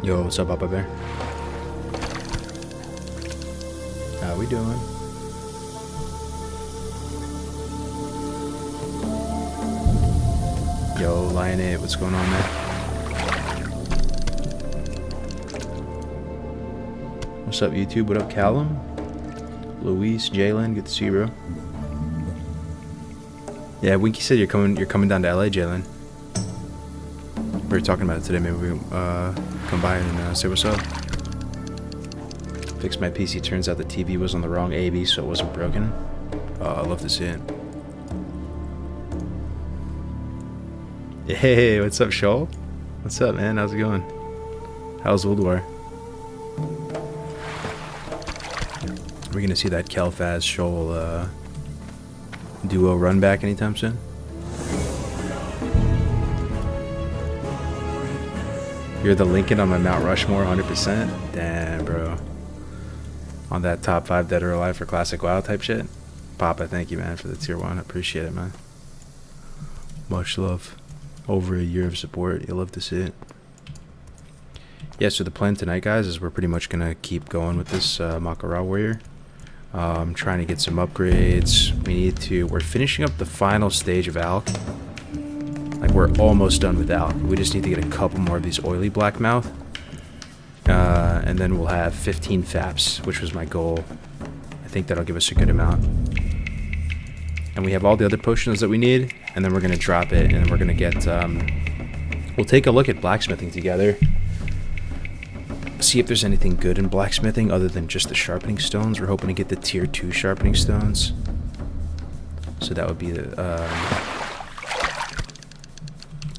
Yo, what's up, Papa Bear? How we doing? Yo, Lion 8, what's going on, man? What's up, YouTube? What up, Callum? Luis, Jalen, good to see you, bro. Yeah, Winky said you're coming down to LA, Jalen. We were talking about it today. Maybe we come by and say what's up. Fixed my PC. Turns out the TV was on the wrong AB, so it wasn't broken. I love to see it. Hey, what's up, Shoal? What's up, man? How's it going? How's Uldwar? We're gonna see that Kelfaz Shoal duo run back anytime soon. You're the Lincoln on my Mount Rushmore, 100%. Damn, bro. On that top 5 dead or alive for classic WoW type shit. Papa, thank you, man, for the tier 1. I appreciate it, man. Much love. Over a year of support. You'll love to see it. Yeah, so the plan tonight, guys, is we're pretty much gonna keep going with this Mak'Gora warrior. Trying to get some upgrades. We're finishing up the final stage of Alch. Like, we're almost done with Alch. We just need to get a couple more of these oily blackmouth. And then we'll have 15 FAPs, which was my goal. I think that'll give us a good amount. And we have all the other potions that we need, and then we're going to drop it, and then we're going to get... we'll take a look at blacksmithing together. See if there's anything good in blacksmithing other than just the sharpening stones. We're hoping to get the tier 2 sharpening stones. So that would be the...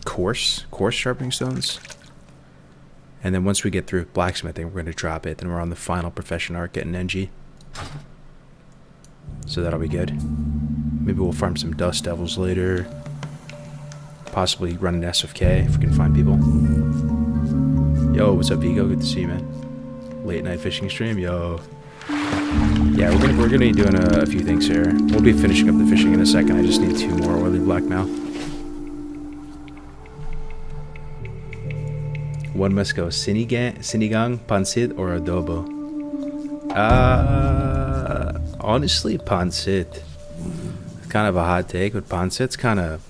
coarse sharpening stones. And then once we get through blacksmithing, we're going to drop it. Then we're on the final profession arc getting NG. So that'll be good. Maybe we'll farm some dust devils later. Possibly run an SFK if we can find people. Yo, what's up, Vigo? Good to see you, man. Late night fishing stream, yo. Yeah, we're gonna be doing a few things here. We'll be finishing up the fishing in a second. I just need 2 more oily blackmouth. One must go sinigang, pancit, or adobo. Honestly, pancit. It's kind of a hot take, but pancit's kind of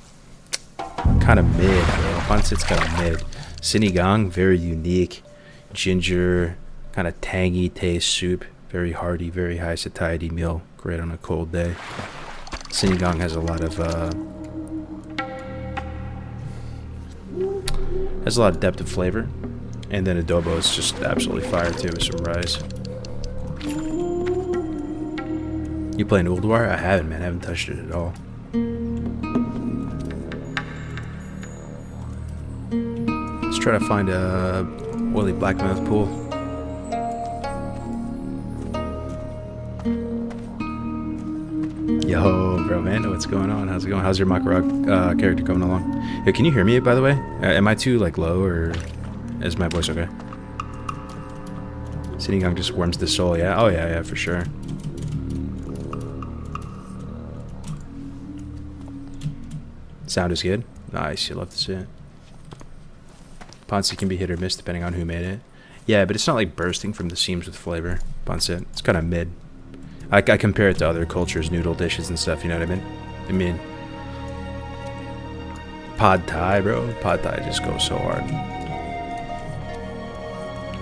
mid, bro. Pancit's kind of mid. Sinigang, very unique. Ginger, kind of tangy taste soup. Very hearty, very high satiety meal. Great on a cold day. Sinigang has a lot of depth of flavor. And then adobo is just absolutely fire too with some rice. You playing Uldwar? I haven't, man. I haven't touched it at all. Let's try to find a oily blackmouth pool. Yo, bro, man, what's going on? How's it going? How's your Mak'Gora character coming along? Yo, can you hear me, by the way? Am I too, like, low, or is my voice okay? Sinigang just warms the soul, yeah? Oh, yeah, for sure. Sound is good? Nice, you love to see it. Pancit can be hit or miss depending on who made it. Yeah, but it's not like bursting from the seams with flavor. Pancit, it's kind of mid. I compare it to other cultures' noodle dishes and stuff, you know what I mean? Pad Thai, bro. Pad Thai just goes so hard.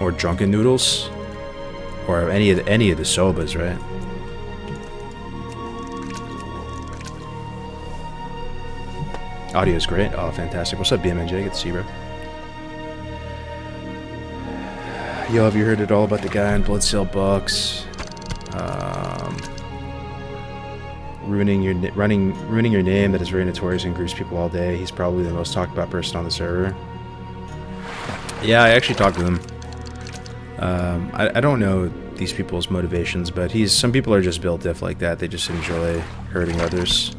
Or drunken noodles. Or any of the sobas, right? Audio's great. Oh, fantastic. What's up, BMNJ? Good to see you, bro. Yo, have you heard at all about the guy on Bloodsail Bucks? Ruining your name that is very notorious and grieves people all day. He's probably the most talked about person on the server. Yeah, I actually talked to him. I don't know these people's motivations, but some people are just built diff like that. They just enjoy hurting others.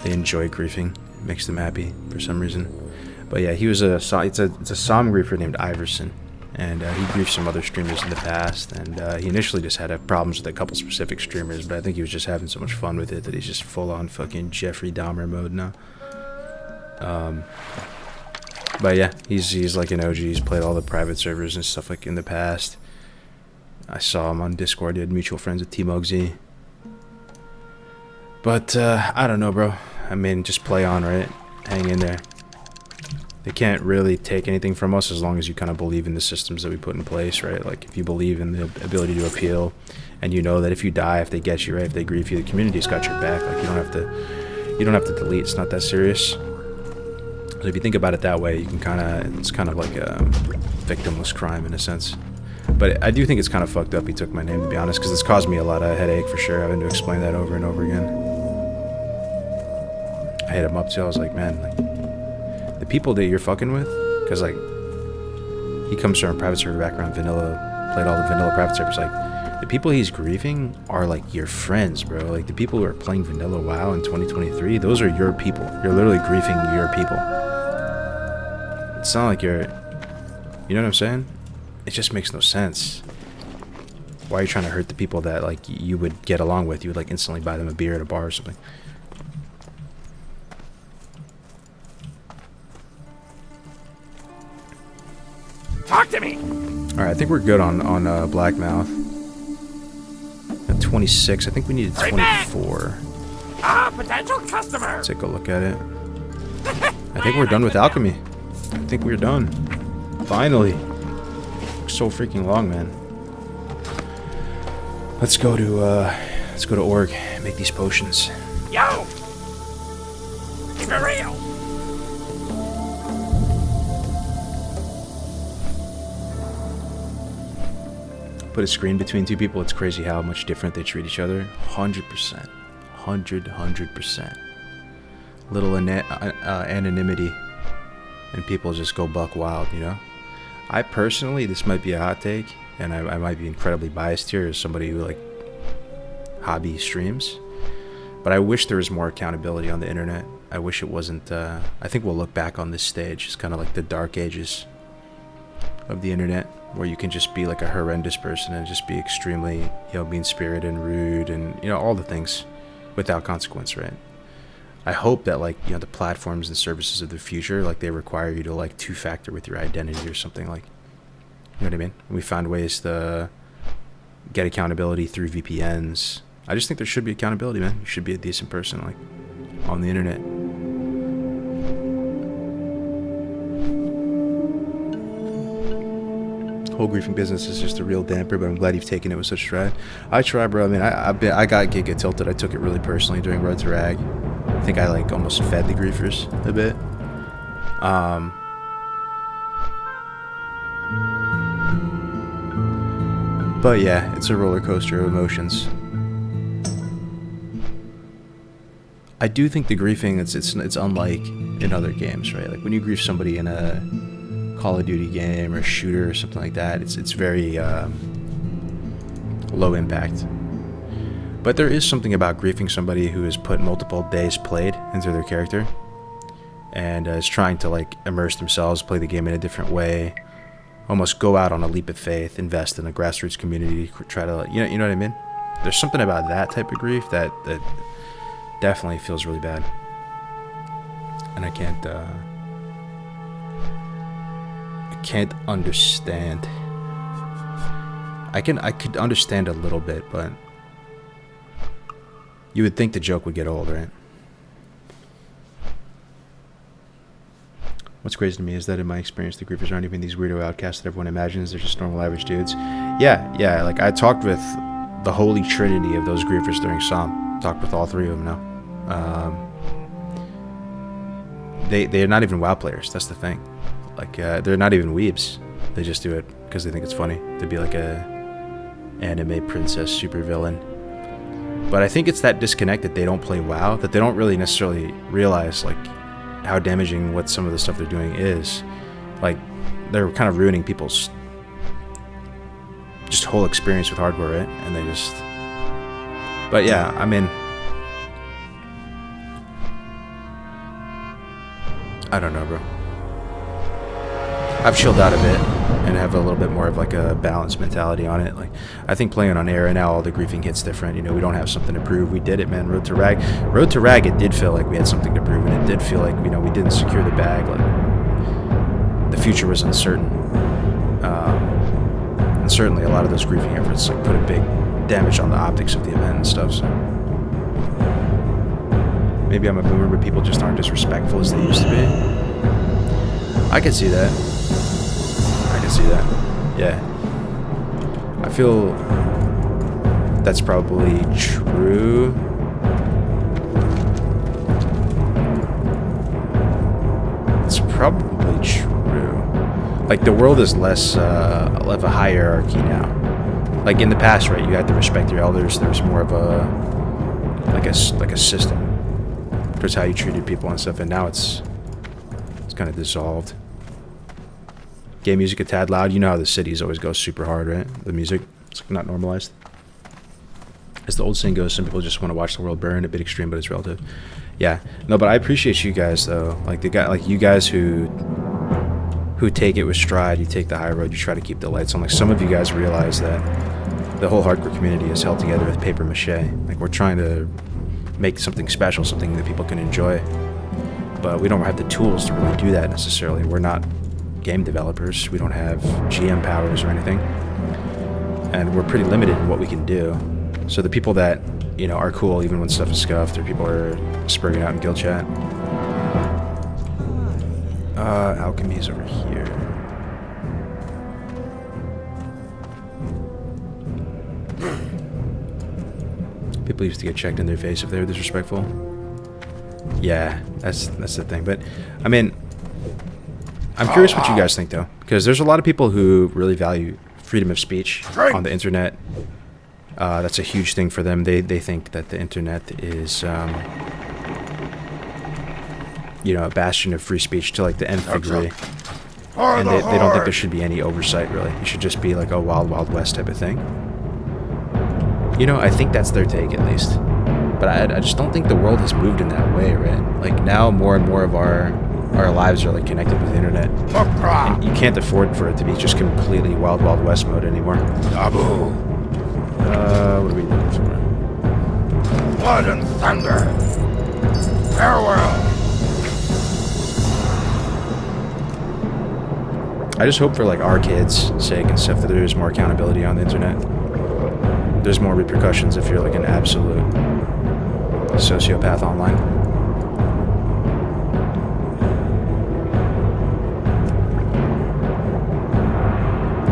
They enjoy griefing. It makes them happy for some reason. But yeah, he was it's a Som griefer named Iverson. And he griefed some other streamers in the past, and he initially just had problems with a couple specific streamers, but I think he was just having so much fun with it that he's just full-on fucking Jeffrey Dahmer mode now. But yeah, he's like an OG. He's played all the private servers and stuff like in the past. I saw him on Discord. He had mutual friends with T-Mugzy. But I don't know, bro. I mean, just play on, right? Hang in there. They can't really take anything from us as long as you kind of believe in the systems that we put in place, right? Like if you believe in the ability to appeal, and you know that if you die, if they get you, right, if they grief you, the community's got your back. Like you don't have to delete. It's not that serious. So if you think about it that way, you can it's kind of like a victimless crime in a sense. But I do think it's kind of fucked up he took my name, to be honest, because it's caused me a lot of headache for sure, having to explain that over and over again. I hit him up too. I was like, man, like, the people that you're fucking with, because like he comes from a private server background, vanilla, played all the vanilla private servers. Like the people he's griefing are like your friends, bro. Like the people who are playing vanilla WoW in 2023, those are your people. You're literally griefing your people. It's not like you know what I'm saying? It just makes no sense. Why are you trying to hurt the people that like you would get along with? You would like instantly buy them a beer at a bar or something. Talk to me. All right, I think we're good on Blackmouth. At 26, I think we needed 24. Potential customer. Let's take a look at it. I think we're done with Alchemy. I think we're done. Finally. So freaking long, man. Let's go to org and make these potions. Yo. Keep it real. Put a screen between two people. It's crazy how much different they treat each other. 100%. 100%. Little anonymity. And people just go buck wild, you know? I personally, this might be a hot take, and I might be incredibly biased here as somebody who, like, hobby streams. But I wish there was more accountability on the internet. I wish it wasn't, I think we'll look back on this stage as kind of like the dark ages of the internet, where you can just be like a horrendous person and just be extremely, you know, mean-spirited and rude and, you know, all the things without consequence, right? I hope that, like, you know, the platforms and services of the future, like, they require you to, like, two-factor with your identity or something, like, you know what I mean? We found ways to get accountability through VPNs. I just think there should be accountability, man. You should be a decent person, like, on the internet. Whole griefing business is just a real damper, but I'm glad you've taken it with such stride. I try, bro. I mean, I got Giga tilted. I took it really personally during Road to Rag. I think I like almost fed the griefers a bit. But yeah, it's a roller coaster of emotions. I do think the griefing it's unlike in other games, right? Like when you grief somebody in a Call of Duty game or shooter or something like that, it's very low impact. But there is something about griefing somebody who has put multiple days played into their character and is trying to like immerse themselves, play the game in a different way, almost go out on a leap of faith, invest in a grassroots community, try to, you know what I mean? There's something about that type of grief that definitely feels really bad. And I can't understand. I could understand a little bit, but you would think the joke would get old, right? What's crazy to me is that in my experience, the griefers aren't even these weirdo outcasts that everyone imagines. They're just normal average dudes. Yeah. Like I talked with the holy trinity of those griefers during Psalm. Talked with all three of them now. They're not even WoW players. That's the thing. Like they're not even weebs. They just do it because they think it's funny to be like a anime princess supervillain. But I think it's that disconnect that they don't play WoW, that they don't really necessarily realize like how damaging what some of the stuff they're doing is. Like they're kind of ruining people's just whole experience with hardcore, right? And they just. But yeah, I mean, I don't know, bro. I've chilled out a bit and have a little bit more of like a balanced mentality on it. Like I think playing on air and now all the griefing hits different. You know, we don't have something to prove. We did it, man. Road to Rag, it did feel like we had something to prove, and it did feel like, you know, we didn't secure the bag. Like the future was uncertain. And certainly a lot of those griefing efforts like put a big damage on the optics of the event and stuff. So maybe I'm a boomer, but people just aren't as respectful as they used to be. I can see that. I can see that. Yeah. I feel that's probably true. It's probably true. Like, the world is less of a hierarchy now. Like, in the past, right, you had to respect your elders. There was more of a like a system towards how you treated people and stuff, and now it's kind of dissolved. Game music a tad loud. You know how the cities always go super hard, right? The music, it's like not normalized. As the old saying goes, some people just want to watch the world burn. A bit extreme, but it's relative. Yeah, no, but I appreciate you guys though. Like you guys who take it with stride. You take the high road. You try to keep the lights on. Like, some of you guys realize that the whole hardcore community is held together with paper mache. Like, we're trying to make something special, something that people can enjoy. But we don't have the tools to really do that necessarily. We're not game developers. We don't have GM powers or anything. And we're pretty limited in what we can do. So the people that, you know, are cool even when stuff is scuffed, or people are spurring out in guild chat. Alchemy's over here. People used to get checked in their face if they were disrespectful. Yeah, that's the thing. But I mean, I'm curious what you guys think though, because there's a lot of people who really value freedom of speech on the internet. That's a huge thing for them. They think that the internet is you know, a bastion of free speech to like the nth degree. And they don't think there should be any oversight, really. It should just be like a wild, wild west type of thing. You know, I think that's their take, at least. But I just don't think the world has moved in that way, right? Like, now more and more of our lives are like connected with the internet. And you can't afford for it to be just completely wild, wild west mode anymore. What are we looking for? Blood and thunder. Farewell. I just hope for like our kids' sake and stuff that there's more accountability on the internet. There's more repercussions if you're like an absolute sociopath online.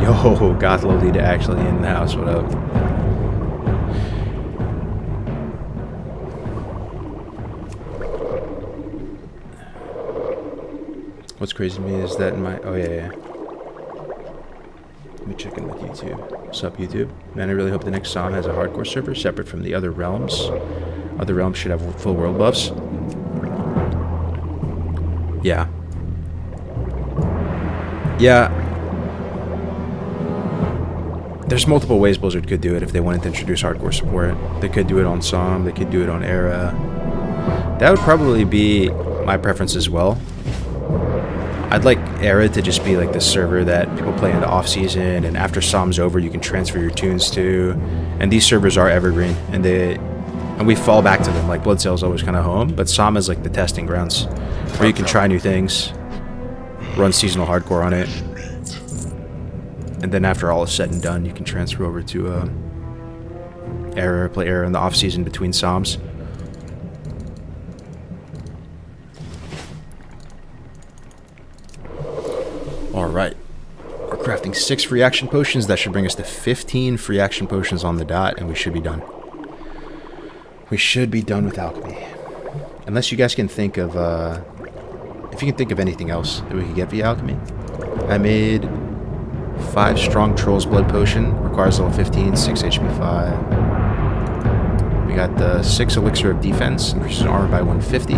Yo, Goth Lolita actually in the house. What up? What's crazy to me is that in my... Oh, yeah. Let me check in with YouTube. What's up, YouTube? Man, I really hope the next SOM has a hardcore server separate from the other realms. Other realms should have full world buffs. Yeah. Yeah. There's multiple ways Blizzard could do it if they wanted to introduce hardcore support. They could do it on SOM. They could do it on Era. That would probably be my preference as well. I'd like Era to just be like the server that people play in the off-season, and after SOM's over, you can transfer your tunes to. And these servers are evergreen, and we fall back to them. Like, Bloodsail's always kind of home, but SOM is like the testing grounds, where you can try new things, run seasonal hardcore on it, and then after all is said and done, you can transfer over to Era, play Era in the off-season between SOMs. Alright, we're crafting 6 free action potions. That should bring us to 15 free action potions on the dot, and we should be done. We should be done with alchemy. Unless you guys can think of, if you can think of anything else that we could get via alchemy. I made 5 strong Troll's Blood Potion, requires level 15, 6 HP 5. We got the 6 Elixir of Defense, increases armor by 150,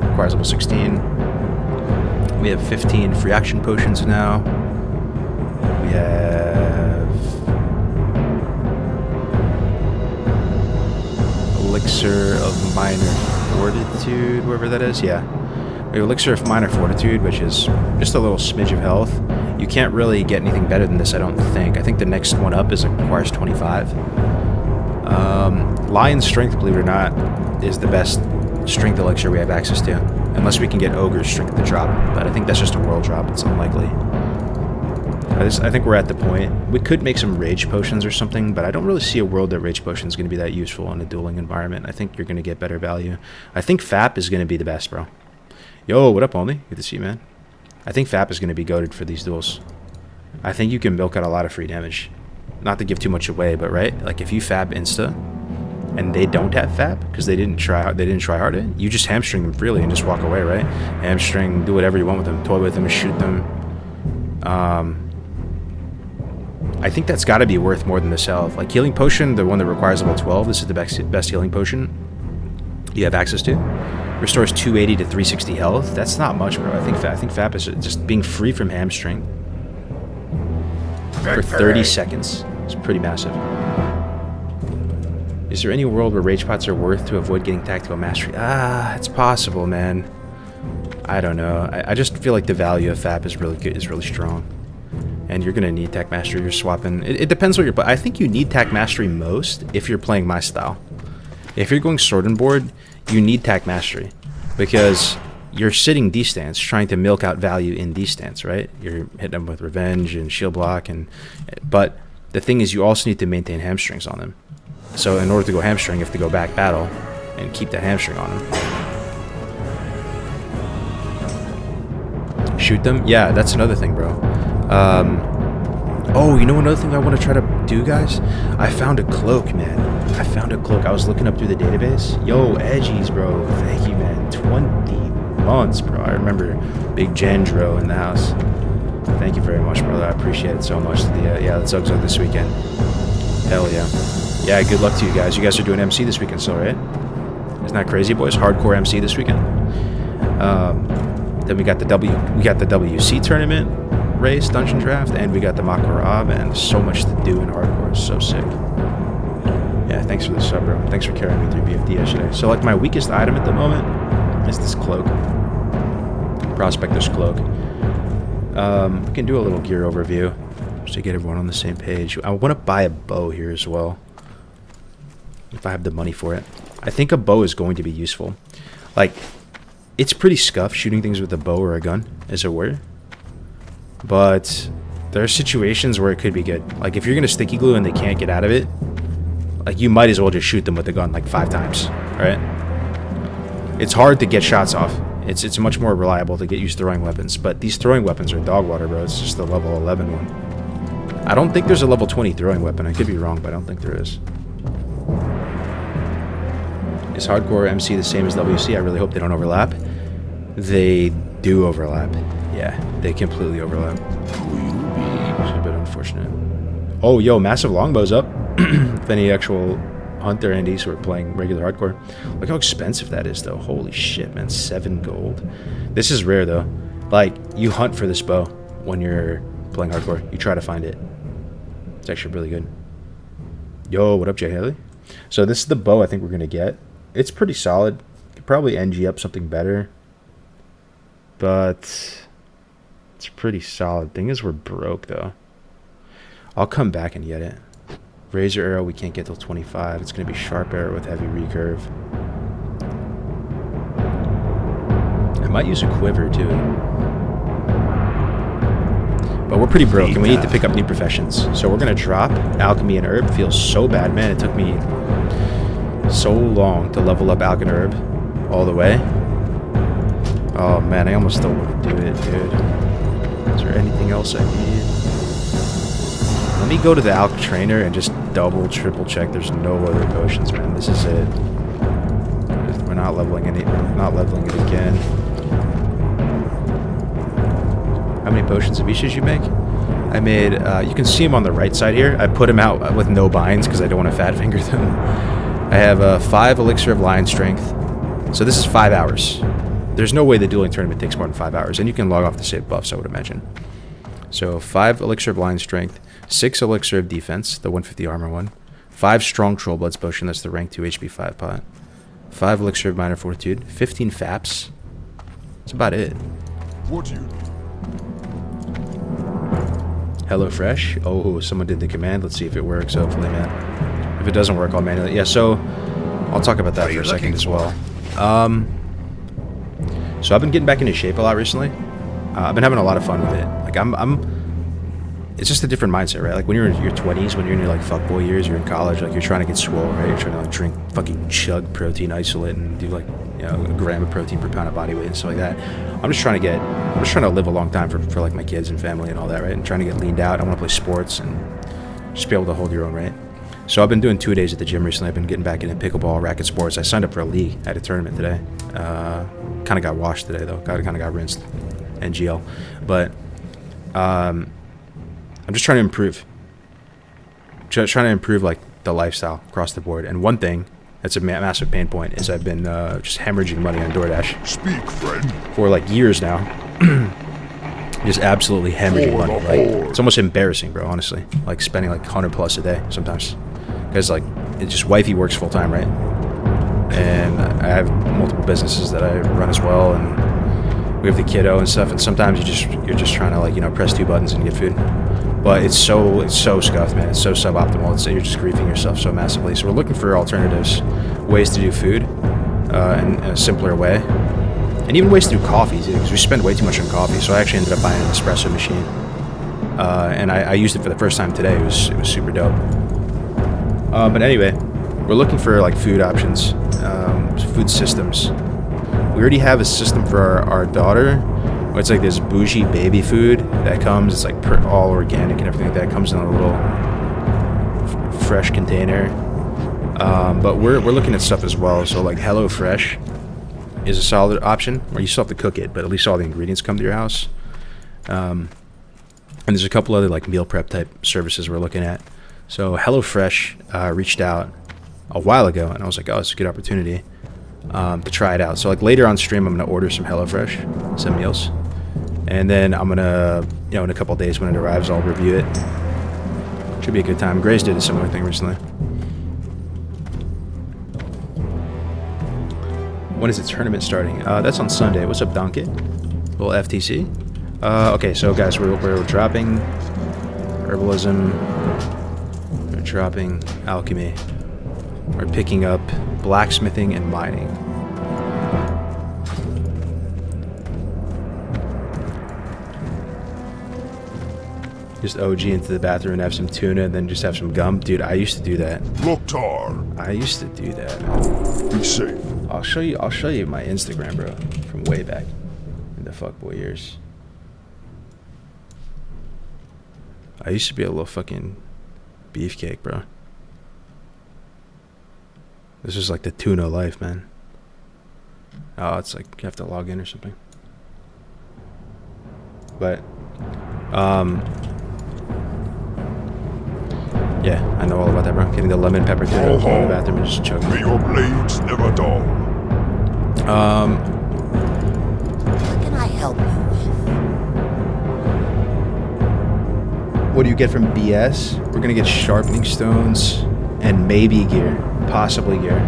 requires level 16. We have 15 free action potions now. We have Elixir of Minor Fortitude, whatever that is. Yeah. We have Elixir of Minor Fortitude, which is just a little smidge of health. You can't really get anything better than this, I don't think. I think the next one up requires 25. Lion Strength, believe it or not, is the best strength elixir we have access to. Unless we can get Ogre's Strength to drop. But I think that's just a world drop. It's unlikely. I think we're at the point. We could make some Rage Potions or something, but I don't really see a world that Rage Potion is going to be that useful in a dueling environment. I think you're going to get better value. I think FAP is going to be the best, bro. Yo, what up, homie? Good to see you, man. I think FAP is going to be goated for these duels. I think you can milk out a lot of free damage. Not to give too much away, but right? Like if you FAP insta and they don't have FAP because they didn't try hard it, you just hamstring them freely and just walk away, right? Hamstring, do whatever you want with them, toy with them, shoot them. I think that's got to be worth more than this health. Like Healing Potion, the one that requires level 12, this is the best healing potion you have access to. Restores 280 to 360 health. That's not much, bro. I think FAP is just being free from hamstring for 30 seconds. It's pretty massive. Is there any world where rage pots are worth to avoid getting tactical mastery? It's possible, man. I don't know. I just feel like the value of FAP is really good, is really strong. And you're gonna need tac mastery. You're swapping. It depends what you're playing. I think you need tac mastery most if you're playing my style. If you're going sword and board, you need tac mastery because you're sitting D stance, trying to milk out value in D stance, right? You're hitting them with revenge and shield block, but the thing is, you also need to maintain hamstrings on them. So in order to go hamstring, you have to go back battle and keep that hamstring on them. Shoot them? Yeah, that's another thing, bro. Oh, you know another thing I want to try to do, guys? I found a cloak, man. I found a cloak. I was looking up through the database. Yo, Edgies, bro. Thank you, man. 20 months, bro. I remember Big Gendro in the house. Thank you very much, brother. I appreciate it so much. Yeah, let's Zug this weekend. Hell yeah. Yeah, good luck to you guys. You guys are doing MC this weekend still, right? Isn't that crazy, boys? Hardcore MC this weekend. Then we got the WC tournament race, dungeon draft, and we got the Mak'Gora, man. So much to do in hardcore. It's so sick. Yeah, thanks for the sub, bro. Thanks for carrying me through BFD yesterday. So, like, my weakest item at the moment is this cloak. Prospector's cloak. We can do a little gear overview just to get everyone on the same page. I want to buy a bow here as well, if I have the money for it. I think a bow is going to be useful. Like, it's pretty scuffed shooting things with a bow or a gun, as it were. But there are situations where it could be good. Like, if you're going to sticky glue and they can't get out of it, like, you might as well just shoot them with the gun like 5 times, right? It's hard to get shots off. It's much more reliable to get used throwing weapons. But these throwing weapons are dog water, bro. It's just the level 11 one. I don't think there's a level 20 throwing weapon. I could be wrong, but I don't think there is. Is hardcore MC the same as WC? I really hope they don't overlap. They do overlap. Yeah, they completely overlap. Which is a bit unfortunate. Oh, yo, massive longbow's up. If any actual hunter Andes who are playing regular hardcore. Look how expensive that is, though. Holy shit, man. 7 gold. This is rare, though. Like, you hunt for this bow when you're playing hardcore. You try to find it. It's actually really good. Yo, what up, Jay Haley? So this is the bow I think we're going to get. It's pretty solid. Could probably NG up something better. But it's pretty solid. Thing is, we're broke, though. I'll come back and get it. Razor arrow we can't get till 25. It's going to be sharp arrow with heavy recurve. I might use a quiver, too. But we're pretty broke, and we need to pick up new professions. So we're going to drop Alchemy and Herb. Feels so bad, man. It took me so long to level up Alch and Herb all the way. Oh, man, I almost don't want to do it, dude. Is there anything else I need? Let me go to the Alch trainer and just double, triple check. There's no other potions, man. This is it. We're not leveling it. We're not leveling it again. How many potions of Ishas you make? I made, you can see them on the right side here. I put them out with no binds because I don't want to fat finger them. I have 5 elixir of lion strength. So this is 5 hours. There's no way the dueling tournament takes more than 5 hours. And you can log off to save buffs, I would imagine. So 5 elixir of lion strength. 6 elixir of defense, the 150 armor one. 5 strong troll bloods potion, that's the rank 2 HP 5 pot. 5 elixir of minor fortitude. 15 faps. That's about it. What do you need? HelloFresh. Oh, someone did the command. Let's see if it works, hopefully, man. If it doesn't work, I'll manually... Yeah, so I'll talk about that for a second as well. So I've been getting back into shape a lot recently. I've been having a lot of fun with it. Like it's just a different mindset, right? Like when you're in your 20s, when you're in your like fuckboy years, you're in college, like you're trying to get swole, right? You're trying to like drink fucking chug protein isolate and do like, you know, a gram of protein per pound of body weight and stuff like that. I'm just trying to live a long time for like my kids and family and all that, right? And trying to get leaned out. I want to play sports and just be able to hold your own, right? So I've been doing 2 days at the gym recently. I've been getting back into pickleball, racket sports. I signed up for a league at a tournament today. Kind of got washed today though. Kind of got rinsed, NGL. But I'm just trying to improve. Trying to improve like the lifestyle across the board. And one thing that's a massive pain point is I've been just hemorrhaging money on DoorDash. Speak, friend. For like years now. Just absolutely hemorrhaging money. Like it's almost embarrassing, bro. Honestly, like spending like 100 plus a day sometimes. Because like it's just wifey works full time, right? And I have multiple businesses that I run as well, and we have the kiddo and stuff. And sometimes you're just trying to like, you know, press 2 buttons and get food. But it's so scuffed, man. It's so suboptimal. You're just griefing yourself so massively. So we're looking for alternatives, ways to do food in a simpler way, and even ways to do coffee too. Because we spend way too much on coffee. So I actually ended up buying an espresso machine, and I used it for the first time today. It was super dope. But anyway, we're looking for like food options, food systems. We already have a system for our daughter. Where it's like this bougie baby food that comes. It's like all organic and everything like that. It comes in a little fresh container. But we're looking at stuff as well. So like HelloFresh is a solid option where you still have to cook it, but at least all the ingredients come to your house. And there's a couple other like meal prep type services we're looking at. So HelloFresh reached out a while ago, and I was like, oh, it's a good opportunity to try it out. So like later on stream, I'm going to order some HelloFresh, some meals. And then I'm going to, you know, in a couple days when it arrives, I'll review it. Should be a good time. Grace did a similar thing recently. When is the tournament starting? That's on Sunday. What's up, Donkey? Little FTC. Okay, so guys, we're dropping herbalism. We're dropping alchemy. We're picking up blacksmithing and mining. Just OG into the bathroom and have some tuna and then just have some gum. Dude, I used to do that. Loktar. I used to do that. Be safe. I'll show you my Instagram, bro, from way back in the fuckboy years. I used to be a little fucking beefcake, bro. This was like the tuna life, man. Oh, it's like you have to log in or something. But, yeah, I know all about that, bro. Getting the lemon pepper tuna in the bathroom and just chugging. May your blades never dull. How can I help you? What do you get from BS? We're gonna get sharpening stones and maybe gear, possibly gear.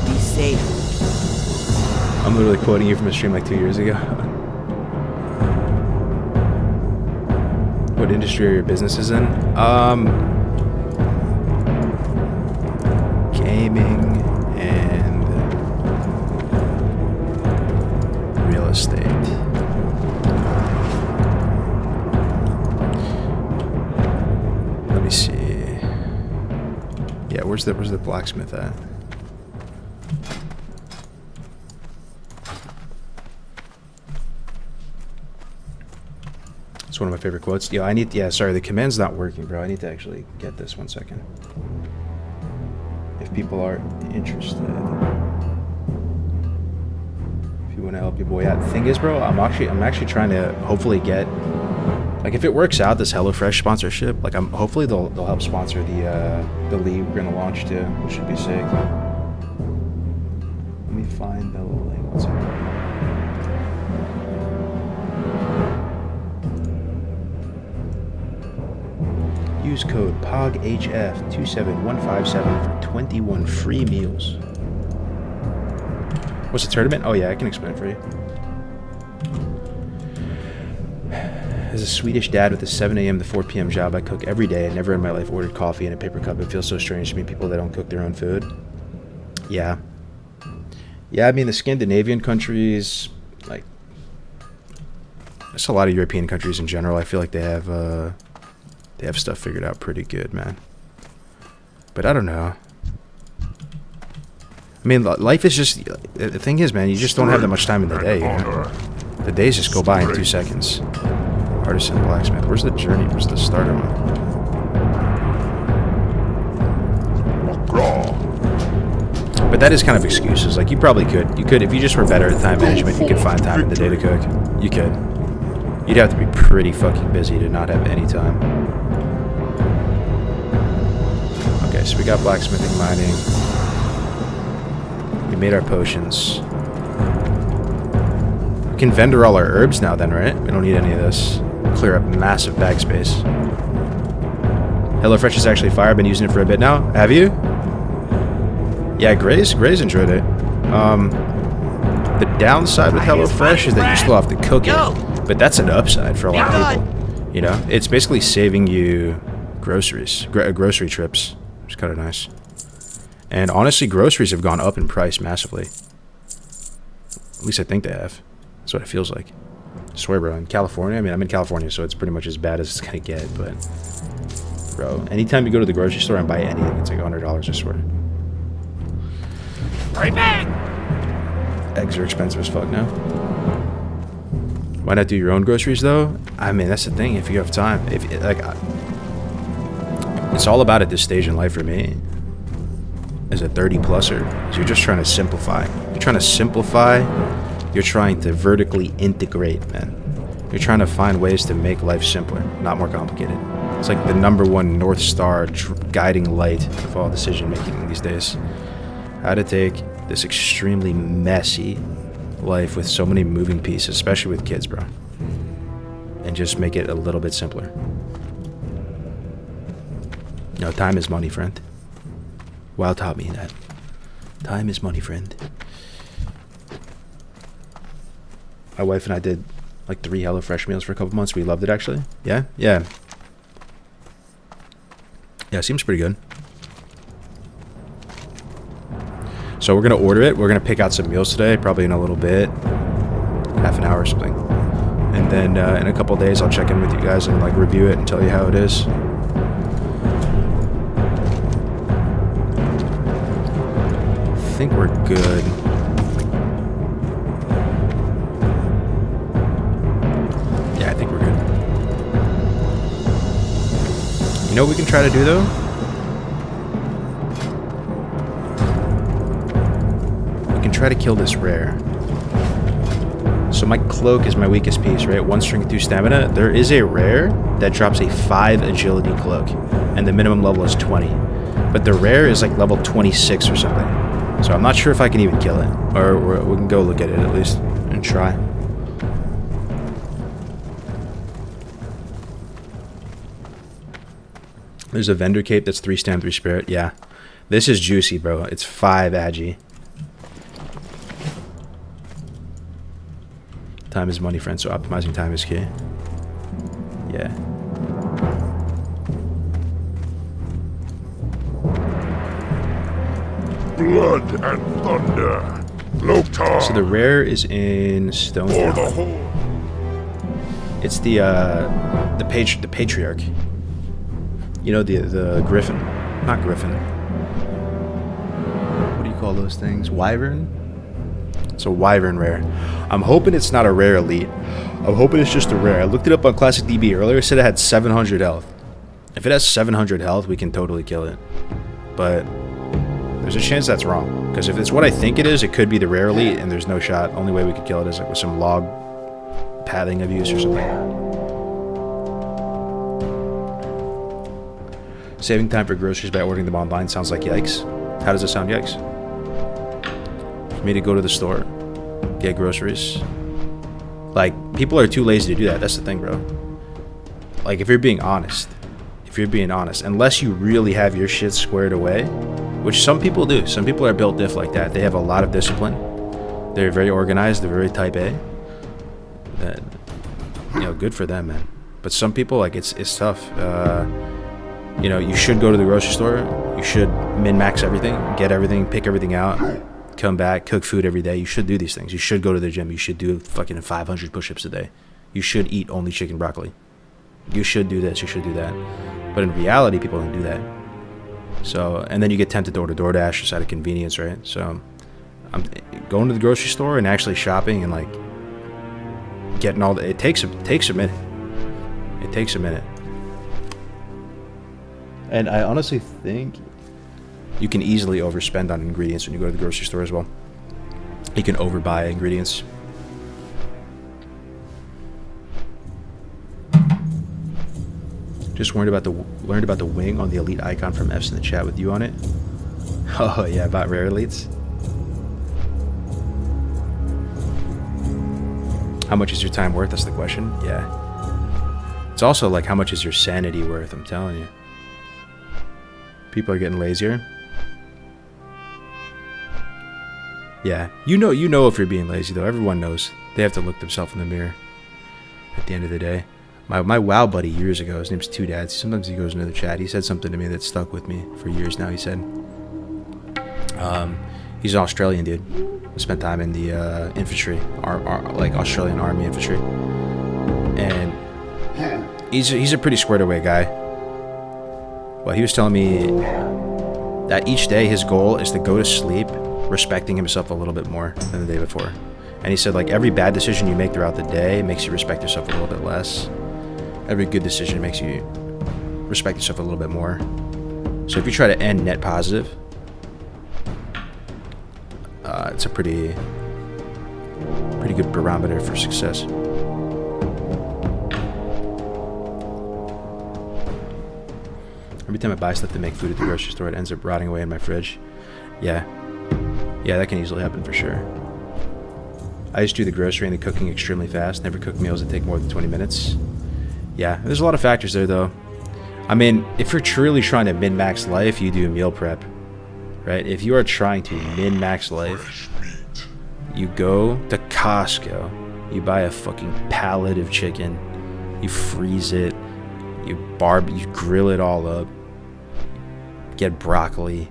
Be safe. I'm literally quoting you from a stream like 2 years ago. What industry are your businesses in? Gaming and real estate. Let me see. Yeah, where's the blacksmith at? It's one of my favorite quotes. Yo, sorry, the command's not working, bro. I need to actually get this 1 second. If people are interested. If you want to help your boy out. The thing is, bro, I'm actually trying to hopefully get, like, if it works out, this HelloFresh sponsorship, like, hopefully they'll help sponsor the league we're gonna launch too, which should be sick. Let me find the link. One second. Use code POGHF27157 for 21 free meals. What's the tournament? Oh yeah, I can explain it for you. As a Swedish dad with a 7 a.m. to 4 p.m. job, I cook every day. I never in my life ordered coffee in a paper cup. It feels so strange to meet people that don't cook their own food. Yeah. Yeah, I mean the Scandinavian countries, like, there's a lot of European countries in general. I feel like they have stuff figured out pretty good, man. But I don't know. I mean, life is just, the thing is, man, you just don't have that much time in the day, you know? The days just go by in 2 seconds. Artisan blacksmith. Where's the journey? Where's the starter one? But that is kind of excuses. Like, you probably could. You could, if you just were better at time management, you could find time in the day to cook. You could. You'd have to be pretty fucking busy to not have any time. Okay, so we got blacksmithing, mining. We made our potions. We can vendor all our herbs now then, right? We don't need any of this. Clear up massive bag space. HelloFresh is actually fire. I've been using it for a bit now. Have you? Yeah, Gray's enjoyed it. The downside with HelloFresh is that you still have to cook it. But that's an upside for a lot of people. You know? It's basically saving you groceries. Grocery trips. It's kind of nice. And honestly, groceries have gone up in price massively. At least I think they have. That's what it feels like. I swear, bro. In California, I mean, I'm in California, so it's pretty much as bad as it's gonna get. But, bro, anytime you go to the grocery store and buy anything, it's like $100, I swear. Right back! Eggs are expensive as fuck now. Why not do your own groceries, though? I mean, that's the thing. If you have time. It's all about at this stage in life for me. As a 30-pluser, so you're just trying to simplify. You're trying to simplify. You're trying to vertically integrate, man. You're trying to find ways to make life simpler, not more complicated. It's like the #1 North Star guiding light of all decision making these days. How to take this extremely messy life with so many moving pieces, especially with kids, bro, and just make it a little bit simpler. You know, time is money, friend. WoW taught me that. Time is money, friend. My wife and I did like 3 HelloFresh meals for a couple months. We loved it, actually. Yeah? Yeah. Yeah, seems pretty good. So we're going to order it. We're going to pick out some meals today, probably in a little bit. Half an hour or something. And then in a couple days, I'll check in with you guys and like review it and tell you how it is. I think we're good. Yeah, I think we're good. You know what we can try to do, though? We can try to kill this rare. So my cloak is my weakest piece, right? 1 strength, 2 stamina. There is a rare that drops a 5 agility cloak, and the minimum level is 20. But the rare is like level 26 or something. So I'm not sure if I can even kill it. Or we can go look at it at least and try. There's a vendor cape that's 3 stam, 3 spirit. Yeah. This is juicy, bro. It's 5 agi. Time is money, friend, so optimizing time is key. Yeah. Blood and thunder. Loktar. So the rare is in Stone. For the whole. It's the patriarch. You know, the griffin. Not griffin. What do you call those things? Wyvern? It's a wyvern rare. I'm hoping it's not a rare elite. I'm hoping it's just a rare. I looked it up on Classic DB earlier. It said it had 700 health. If it has 700 health, we can totally kill it. But there's a chance that's wrong. Because if it's what I think it is, it could be the rare elite, and there's no shot. Only way we could kill it is like with some log pathing of use or something. Saving time for groceries by ordering them online sounds like yikes. How does it sound yikes? For me to go to the store, get groceries. Like, people are too lazy to do that. That's the thing, bro. Like, if you're being honest, unless you really have your shit squared away, which some people do. Some people are built diff like that. They have a lot of discipline. They're very organized. They're very type A. That, you know, good for them, man. But some people, like, it's tough. You know, you should go to the grocery store. You should min-max everything, get everything, pick everything out, come back, cook food every day. You should do these things. You should go to the gym. You should do fucking 500 push-ups a day. You should eat only chicken broccoli. You should do this. You should do that. But in reality, people don't do that. So, and then you get tempted to order DoorDash just out of convenience, right? So, I'm going to the grocery store and actually shopping and like getting all the. It takes a minute. It takes a minute. And I honestly think you can easily overspend on ingredients when you go to the grocery store as well. You can overbuy ingredients. Just learned about the wing on the elite icon from F's in the chat with you on it. Oh yeah, about rare elites. How much is your time worth? That's the question. Yeah. It's also like, how much is your sanity worth? I'm telling you. People are getting lazier. Yeah, you know if you're being lazy though. Everyone knows. They have to look themselves in the mirror at the end of the day. My WoW buddy years ago, his name's Two Dads. Sometimes he goes into the chat. He said something to me that stuck with me for years now. He said, he's an Australian dude. Spent time in the infantry, like Australian Army infantry, and he's a pretty squared away guy. Well, he was telling me that each day his goal is to go to sleep respecting himself a little bit more than the day before. And he said, like, every bad decision you make throughout the day makes you respect yourself a little bit less. Every good decision makes you respect yourself a little bit more. So if you try to end net positive, it's a pretty good barometer for success. Every time I buy stuff to make food at the grocery store, it ends up rotting away in my fridge. Yeah, that can easily happen for sure. I just do the grocery and the cooking extremely fast. Never cook meals that take more than 20 minutes. Yeah, there's a lot of factors there, though. I mean, if you're truly trying to min-max life, you do meal prep, right? If you are trying to min-max life, you go to Costco, you buy a fucking pallet of chicken, you freeze it, you grill it all up, get broccoli,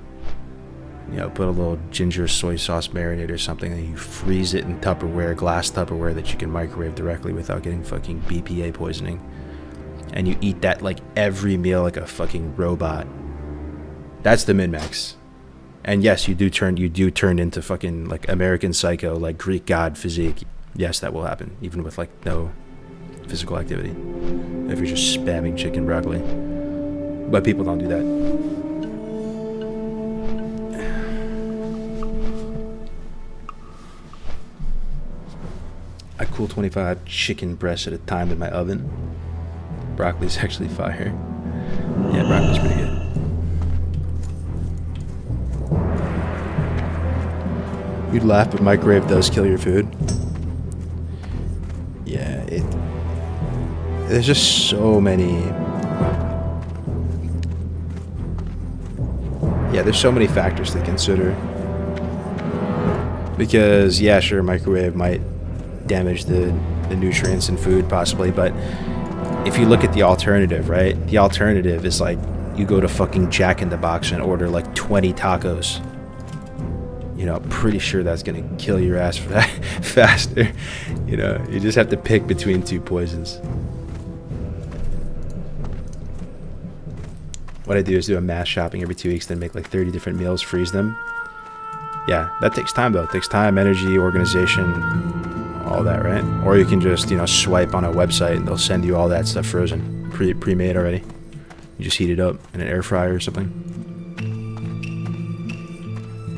put a little ginger soy sauce marinade or something, and you freeze it in Tupperware, glass Tupperware that you can microwave directly without getting fucking BPA poisoning. And you eat that like every meal like a fucking robot. That's the min-max. And yes, you do turn into fucking like American Psycho, like Greek god physique. Yes, that will happen, even with like no physical activity. If you're just spamming chicken broccoli. But people don't do that. I cool 25 chicken breasts at a time in my oven. Broccoli's actually fire. Yeah, broccoli's pretty good. You'd laugh, but microwave does kill your food. Yeah, there's just so many. Yeah, there's so many factors to consider. Because, yeah, sure, microwave might damage the nutrients in food possibly, but if you look at the alternative, right? The alternative is like you go to fucking Jack in the Box and order like 20 tacos. Pretty sure that's gonna kill your ass for that faster. You just have to pick between two poisons. What I do is do a mass shopping every 2 weeks, then make like 30 different meals, freeze them. Yeah, that takes time though. It takes time, energy, organization, all that, right? Or you can just, swipe on a website and they'll send you all that stuff frozen, pre-made already. You just heat it up in an air fryer or something.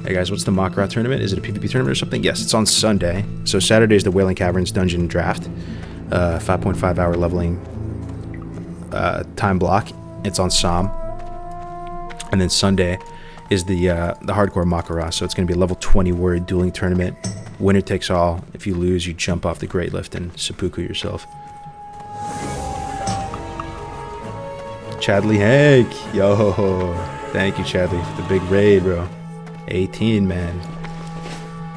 Hey guys, what's the Mak'Gora tournament? Is it a PvP tournament or something? Yes, it's on Sunday. So Saturday is the Wailing Caverns dungeon draft. 5.5 hour leveling time block. It's on Psalm. And then Sunday is the hardcore Mak'Gora. So it's going to be a level 20 warrior dueling tournament. Winner takes all. If you lose, you jump off the great lift and seppuku yourself. Chadley Hank. Yo. Thank you, Chadley, for the big raid, bro. 18, man.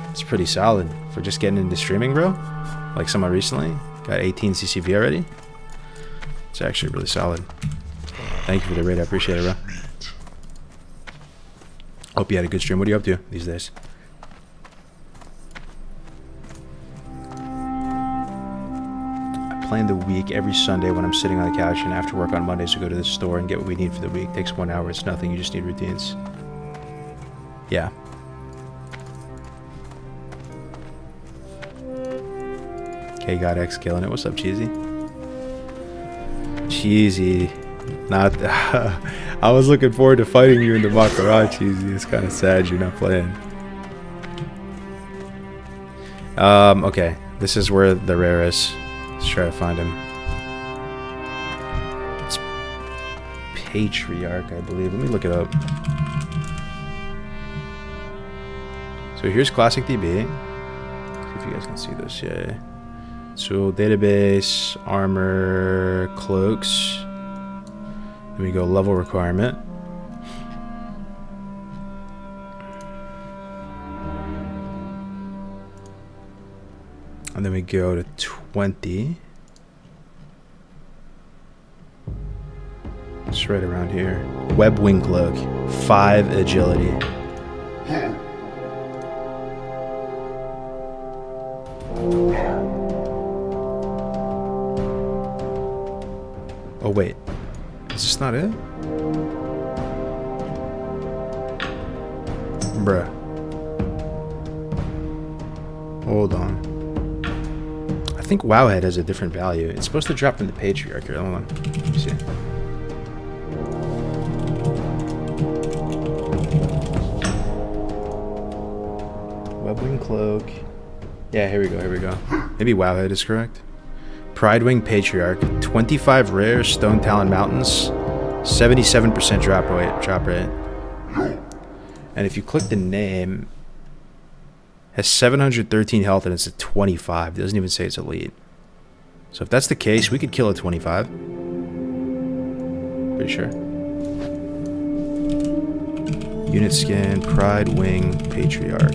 It's pretty solid for just getting into streaming, bro. Like someone recently got 18 CCV already. It's actually really solid. Thank you for the raid. I appreciate it, bro. Hope you had a good stream. What are you up to these days? plan the week every Sunday when I'm sitting on the couch, and after work on Mondays we go to the store and get what we need for the week. Takes 1 hour. It's nothing. You just need routines. Yeah. Okay, got X killing it. What's up, Cheesy? Cheesy. Not. I was looking forward to fighting you in the Mak'Gora, Cheesy. It's kind of sad you're not playing. Okay. This is where the rare is. Let's try to find him. It's Patriarch, I believe. Let me look it up. So here's Classic DB. See if you guys can see this. Yeah. So database, armor, cloaks. Then we go level requirement. And then we go to 20. It's right around here. Web wing cloak, 5 agility. Oh wait, is this not it? Bruh. Hold on. I think Wowhead has a different value. It's supposed to drop in the Patriarch here. Hold on. Let me see. Webwing Cloak. Yeah, here we go, here we go. Maybe Wowhead is correct. Pridewing Patriarch. 25 rare Stone Talon Mountains. 77% drop rate. And if you click the name, has 713 health and it's at 25. It doesn't even say it's elite. So if that's the case, we could kill a 25. Pretty sure. Unit scan, Pride Wing, Patriarch.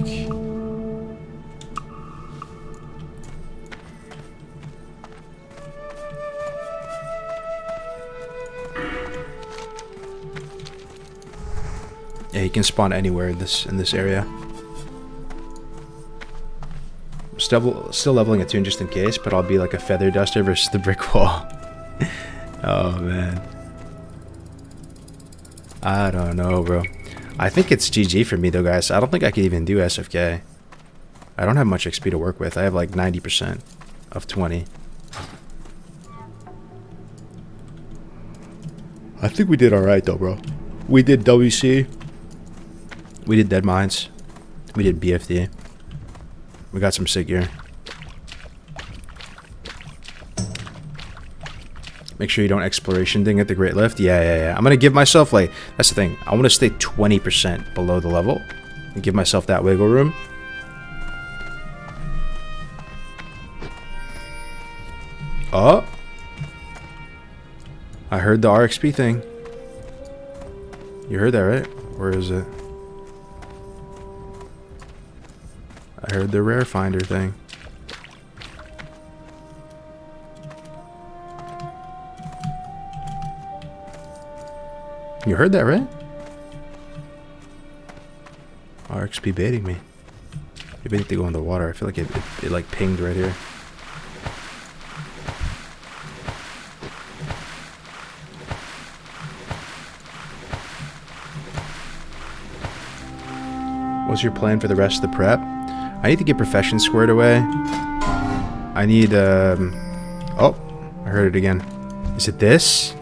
Yeah, he can spawn anywhere in this area. Still leveling a tune just in case, but I'll be like a feather duster versus the brick wall. Oh man, I don't know, bro. I think it's GG for me though, guys. I don't think I could even do SFK. I don't have much XP to work with. I have like 90% of 20. I think we did all right though, bro. We did WC. We did Dead Mines. We did BFD. We got some sick gear. Make sure you don't exploration ding at the Great Lift. Yeah. I'm gonna give myself, like, that's the thing. I want to stay 20% below the level and give myself that wiggle room. Oh, I heard the RXP thing. You heard that, right? Where is it? I heard the rare finder thing. You heard that, right? RXP baiting me. Maybe I need to go in the water. I feel like it like pinged right here. What's your plan for the rest of the prep? I need to get profession squared away. I need, oh, I heard it again. Is it this?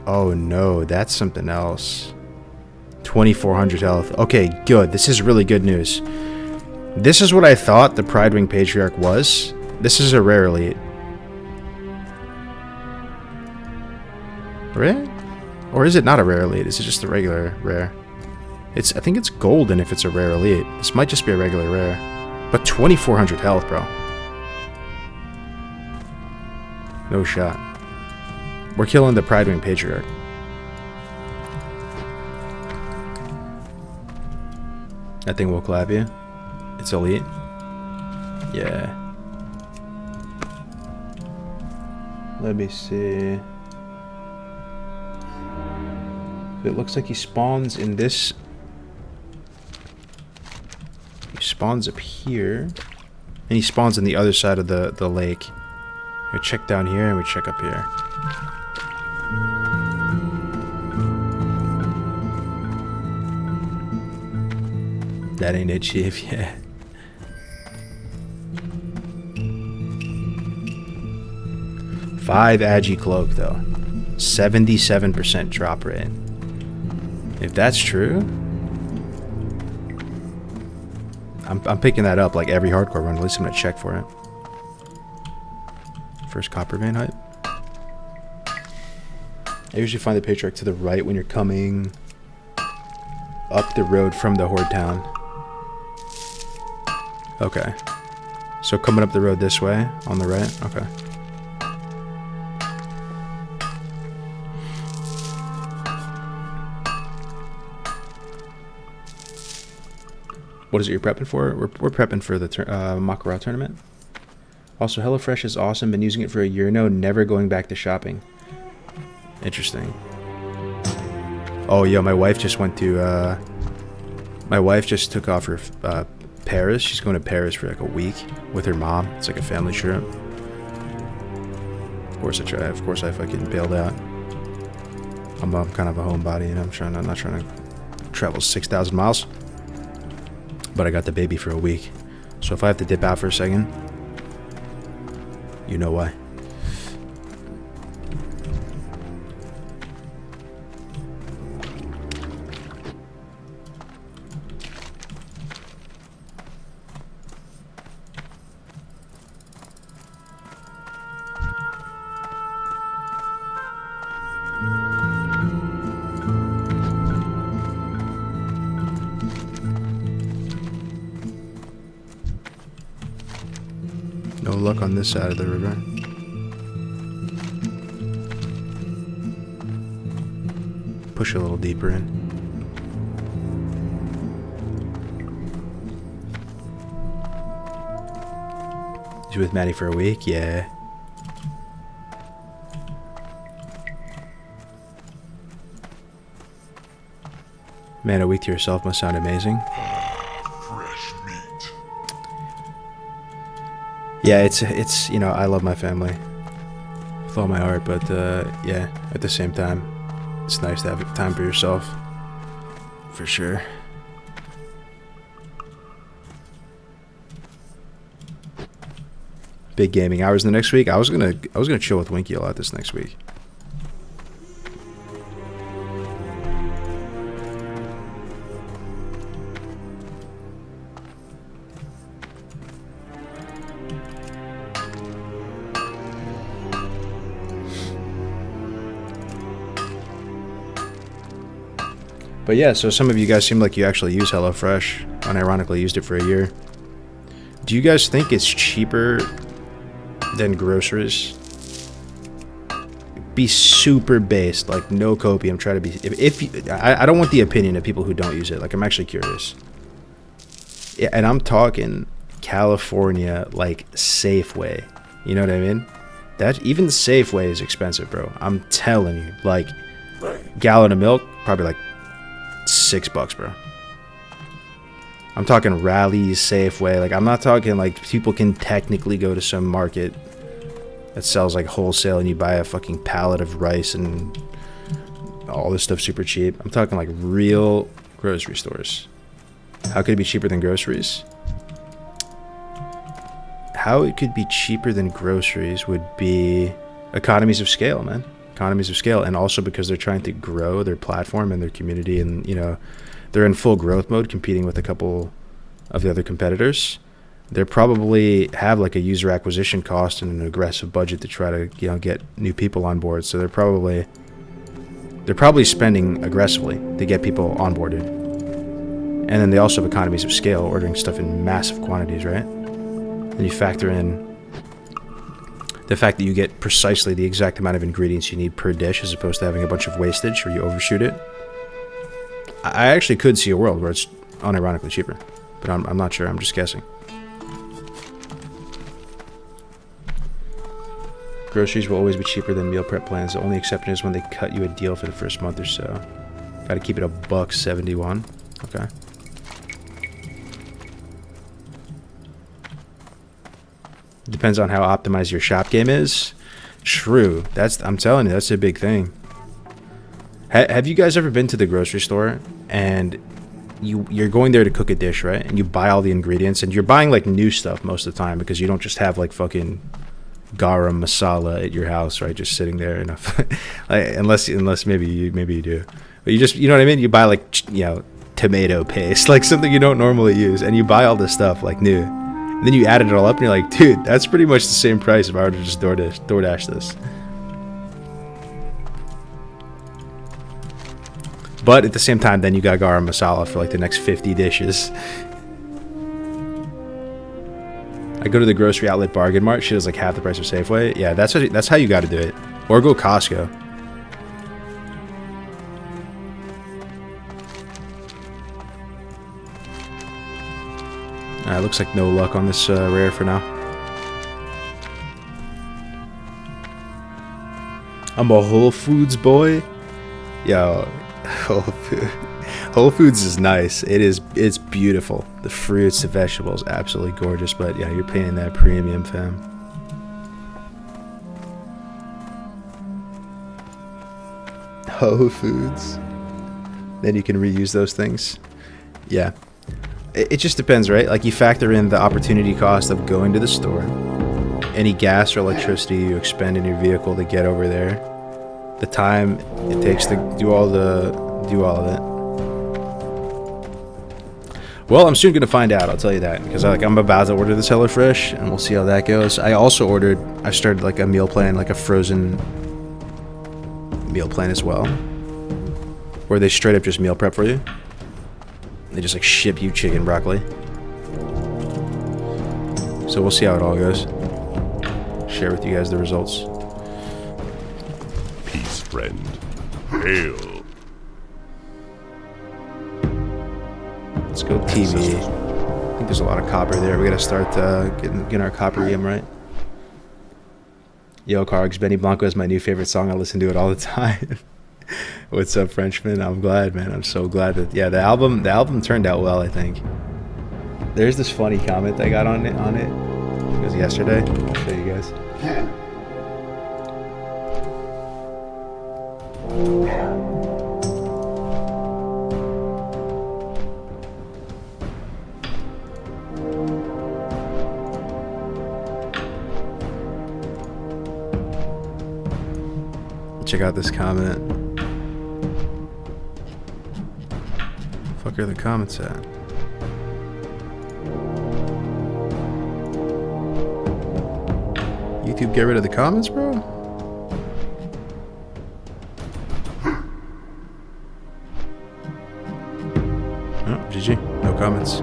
Oh no, that's something else. 2400 health. Okay, good. This is really good news. This is what I thought the Pridewing Patriarch was. This is a rare elite. Right? Or is it not a rare elite? Is it just a regular rare? I think it's golden if it's a rare elite. This might just be a regular rare. But 2400 health, bro. No shot. We're killing the Pridewing Patriarch. That thing will clap you. It's elite. Yeah. Let me see. It looks like he spawns in this. He spawns up here. And he spawns on the other side of the lake. We check down here and we check up here. That ain't it, Chief. Yeah. Five Agi cloak though. 77% drop rate. If that's true, I'm picking that up like every hardcore run. At least I'm gonna check for it. First copper vein hype. I usually find the patriarch to the right when you're coming up the road from the horde town. Okay. So coming up the road this way on the right. Okay. What is it you're prepping for? We're prepping for the Mak'Gora tournament. Also, HelloFresh is awesome. Been using it for a year now. Never going back to shopping. Interesting. Oh, yo, my wife just went to... my wife just took off her Paris. She's going to Paris for like a week with her mom. It's like a family trip. Of course I fucking bailed out. I'm kind of a homebody, and I'm not trying to travel 6,000 miles. But I got the baby for a week. So if I have to dip out for a second, you know why. No luck on this side of the river. Push a little deeper in. You with Maddie for a week? Yeah. Man, a week to yourself must sound amazing. Fresh meat. Yeah, it's you know, I love my family with all my heart, but yeah, at the same time, it's nice to have time for yourself, for sure. Big gaming hours the next week. I was gonna chill with Winky a lot this next week. But yeah, so some of you guys seem like you actually use HelloFresh. Unironically used it for a year. Do you guys think it's cheaper than groceries? Be super based, like no copium. Try to be. I don't want the opinion of people who don't use it. Like, I'm actually curious. Yeah, and I'm talking California, like Safeway. You know what I mean? That even Safeway is expensive, bro. I'm telling you, like, gallon of milk probably like $6, bro. I'm talking Rallies, Safeway. Like, I'm not talking like people can technically go to some market that sells like wholesale and you buy a fucking pallet of rice and all this stuff super cheap. I'm talking like real grocery stores. How could it be cheaper than groceries? How it could be cheaper than groceries would be economies of scale, man. Economies of scale, and also because they're trying to grow their platform and their community, and you know, they're in full growth mode competing with a couple of the other competitors. They probably have like a user acquisition cost and an aggressive budget to try to, you know, get new people on board. So they're probably spending aggressively to get people onboarded. And then they also have economies of scale, ordering stuff in massive quantities, right? Then you factor in the fact that you get precisely the exact amount of ingredients you need per dish, as opposed to having a bunch of wastage or you overshoot it. I actually could see a world where it's unironically cheaper, but I'm not sure. I'm just guessing. Groceries will always be cheaper than meal prep plans. The only exception is when they cut you a deal for the first month or so. Gotta keep it $1.71. Okay. Depends on how optimized your shop game is. True. I'm telling you, that's a big thing. Have you guys ever been to the grocery store and you're going there to cook a dish, right? And you buy all the ingredients, and you're buying like new stuff most of the time because you don't just have like fucking garam masala at your house, right? Just sitting there enough, like, unless maybe you do, but you know what I mean? You buy like, tomato paste, like something you don't normally use, and you buy all this stuff like new, and then you add it all up and you're like, dude, that's pretty much the same price if I were to just DoorDash this. But at the same time, then you got garam masala for like the next 50 dishes. I go to the grocery outlet bargain mart. Shit is like half the price of Safeway. Yeah, that's how you got to do it. Or go Costco. Alright, looks like no luck on this rare for now. I'm a Whole Foods boy. Yo, Whole Foods is nice. It's beautiful. The fruits, the vegetables, absolutely gorgeous. But yeah, you're paying that premium, fam. Whole Foods. Then you can reuse those things. Yeah. It just depends, right? Like, you factor in the opportunity cost of going to the store, any gas or electricity you expend in your vehicle to get over there, the time it takes to do all of it. Well, I'm soon gonna find out, I'll tell you that, because I'm about to order this HelloFresh, and we'll see how that goes. I started like a meal plan, like a frozen meal plan as well, where they straight up just meal prep for you. They just like ship you chicken broccoli. So we'll see how it all goes. Share with you guys the results. Peace, friend. Hail. Let's go TV. I think there's a lot of copper there. We gotta start getting our copper game right. Yo, Cargs, Benny Blanco is my new favorite song. I listen to it all the time. What's up, Frenchman? I'm glad, man. I'm so glad that the album turned out well, I think. There's this funny comment I got on it. It was yesterday. I'll show you guys. Check out this comment. Fuck are the comments at? YouTube, get rid of the comments, bro? Oh, GG. No comments.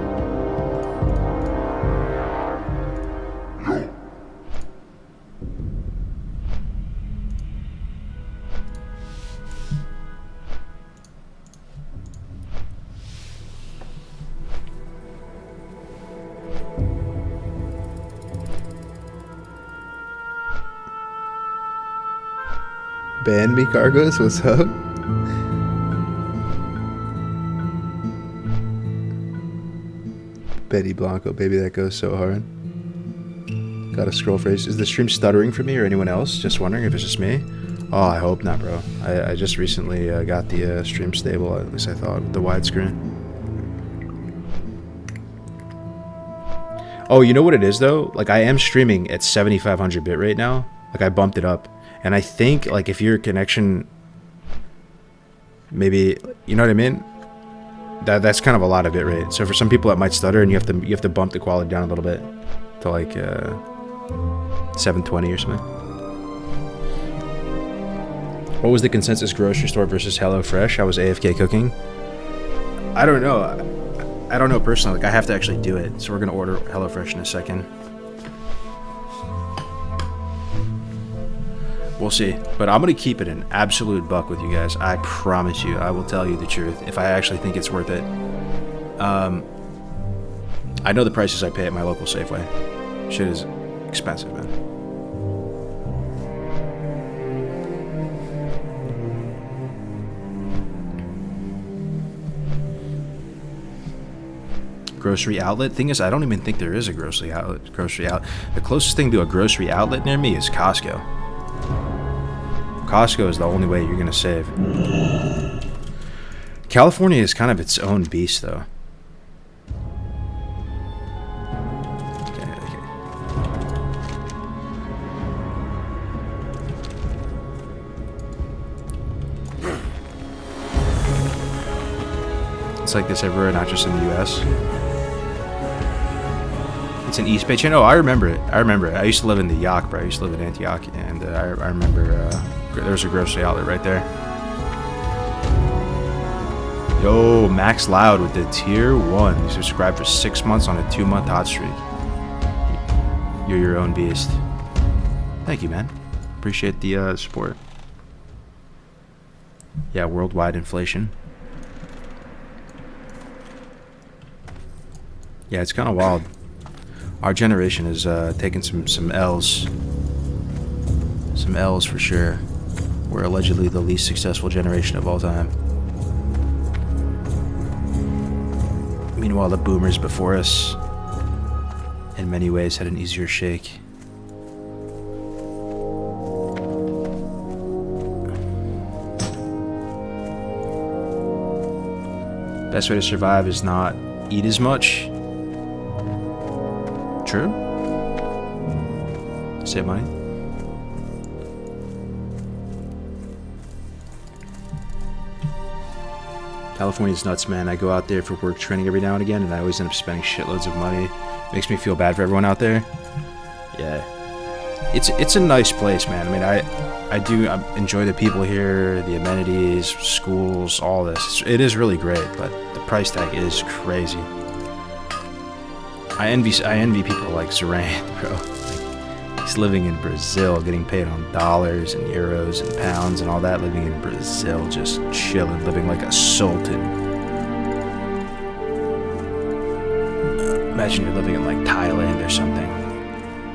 Ban me, Cargos. What's up? Betty Blanco, baby, that goes so hard. Got a scroll phrase. Is the stream stuttering for me or anyone else? Just wondering if it's just me. Oh, I hope not, bro. I just recently got the stream stable, at least I thought, with the widescreen. Oh, you know what it is, though? Like, I am streaming at 7500 bitrate now. Like, I bumped it up. And I think, like, if your connection, maybe, you know what I mean? That's kind of a lot of bitrate. So for some people, it might stutter, and you have to bump the quality down a little bit to like 720 or something. What was the consensus grocery store versus HelloFresh? I was AFK cooking. I don't know. I don't know personally. Like, I have to actually do it. So we're gonna order HelloFresh in a second. We'll see, but I'm gonna keep it an absolute buck with you guys. I promise you, I will tell you the truth if I actually think it's worth it. I know the prices I pay at my local Safeway. Shit is expensive, man. grocery outlet. Thing is, I don't even think there is a grocery outlet. The closest thing to a grocery outlet near me is Costco. Costco is the only way you're gonna save. California is kind of its own beast, though. It's like this everywhere, not just in the U.S. It's an East Bay chain. Oh, I remember it. I used to live in the Yacht, bro. I used to live in Antioch, and I remember there's a grocery outlet right there. Yo, Max Loud with the tier 1. You subscribed for 6 months on a 2-month hot streak. You're your own beast. Thank you, man. Appreciate the support. Yeah, worldwide inflation. Yeah, it's kind of wild. Our generation is taking some L's. Some L's for sure. We're allegedly the least successful generation of all time. Meanwhile, the boomers before us, in many ways, had an easier shake. Best way to survive is not eat as much. True. Save money. California's nuts, man. I go out there for work training every now and again, and I always end up spending shitloads of money. Makes me feel bad for everyone out there. Yeah, it's a nice place, man. I mean, I enjoy the people here, the amenities, schools, all this. It is really great, but the price tag is crazy. I envy people like Zoran, bro. Like, he's living in Brazil, getting paid on dollars and euros and pounds and all that, living in Brazil, just chilling, living like a sultan. Imagine you're living in like Thailand or something.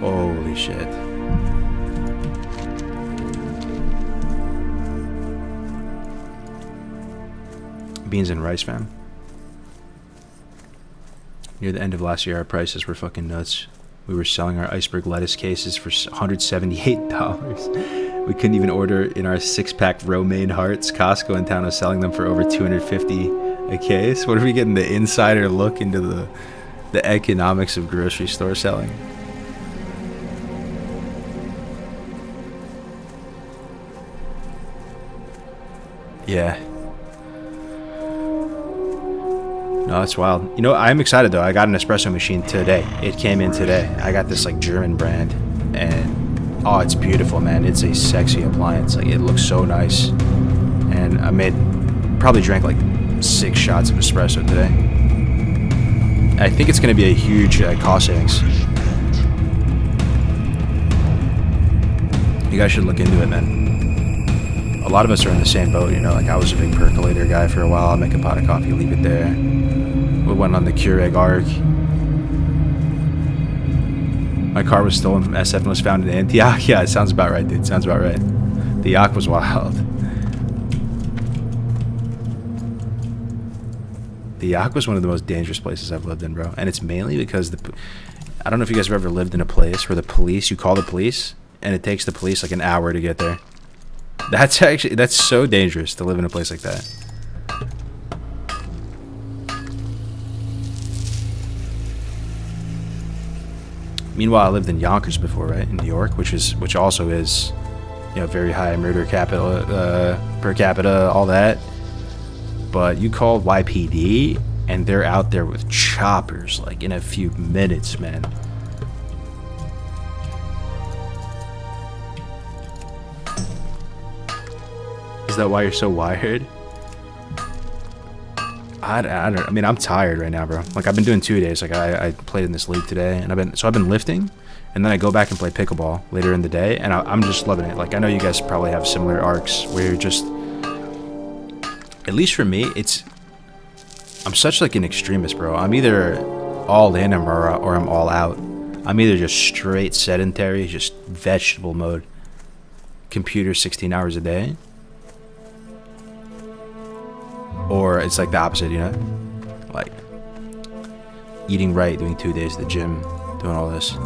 Holy shit. Beans and rice, fam. Near the end of last year, our prices were fucking nuts. We were selling our iceberg lettuce cases for $178. We couldn't even order in our 6-pack romaine hearts. Costco in town was selling them for over $250 a case. What if we getting the insider look into the economics of grocery store selling? Yeah. No, it's wild. You know, I'm excited though. I got an espresso machine today. It came in today. I got this like German brand, and oh, it's beautiful, man. It's a sexy appliance. Like, it looks so nice. And I probably drank like 6 shots of espresso today. I think it's going to be a huge cost savings. You guys should look into it, man. A lot of us are in the same boat, you know. Like, I was a big percolator guy for a while. I make a pot of coffee, leave it there. We went on the Keurig arc. My car was stolen from SF and was found in Antioch. Yeah, it sounds about right, dude. Sounds about right. The yacht was wild. The yacht was one of the most dangerous places I've lived in, bro. And it's mainly because I don't know if you guys have ever lived in a place where you call the police, and it takes the police like an hour to get there. That's so dangerous to live in a place like that. Meanwhile, I lived in Yonkers before, right, in New York, which also is, you know, very high murder per capita, all that. But you call YPD, and they're out there with choppers, like, in a few minutes, man. Is that why you're so wired? I mean, I'm tired right now, bro. Like, I've been doing 2 days. Like, I played in this league today, and I've been lifting, and then I go back and play pickleball later in the day, and I'm just loving it. Like, I know you guys probably have similar arcs where you're just, at least for me, I'm such like an extremist, bro. I'm either all in or I'm all out. I'm either just straight sedentary, just vegetable mode, computer 16 hours a day, or it's like the opposite, you know? Like, eating right, doing 2 days at the gym, doing all this.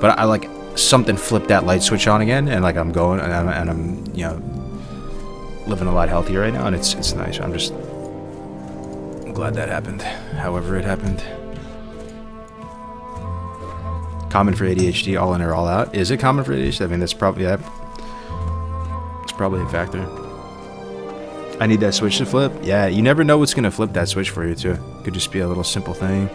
But I like something flipped that light switch on again, and like I'm going and I'm you know, living a lot healthier right now, and it's nice. I'm glad that happened. However it happened. Common for ADHD, all in or all out. Is it common for ADHD? I mean, that's probably a factor. I need that switch to flip. Yeah, you never know what's gonna flip that switch for you too. Could just be a little simple thing.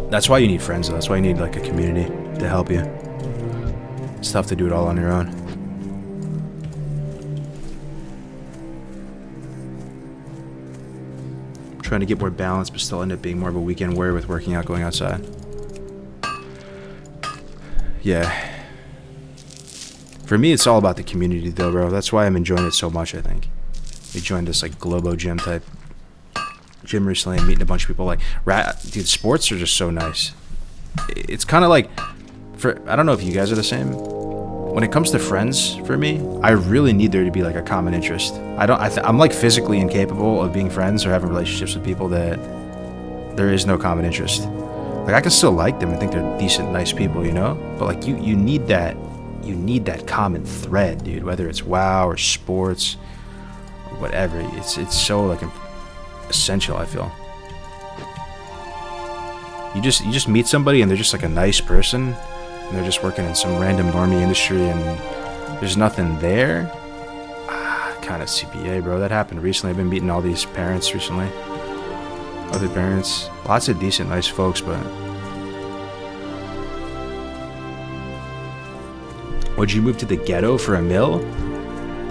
That's why you need friends though. That's why you need like a community to help you. It's tough to do it all on your own. I'm trying to get more balance, but still end up being more of a weekend warrior with working out, going outside. Yeah. For me, it's all about the community, though, bro. That's why I'm enjoying it so much, I think. We joined this, like, Globo gym type gym recently and meeting a bunch of people. Like, dude, sports are just so nice. It's kind of like, I don't know if you guys are the same. When it comes to friends, for me, I really need there to be, like, a common interest. I'm, like, physically incapable of being friends or having relationships with people that there is no common interest. Like, I can still like them and think they're decent, nice people, you know? But, like, you need that. You need that common thread, dude, whether it's WoW or sports or whatever. It's so like essential, I feel. You just meet somebody and they're just like a nice person and they're just working in some random normie industry and there's nothing there. Kind of CPA, bro. That happened recently. I've been meeting all these parents recently. Other parents. Lots of decent, nice folks, but would you move to the ghetto for a mill?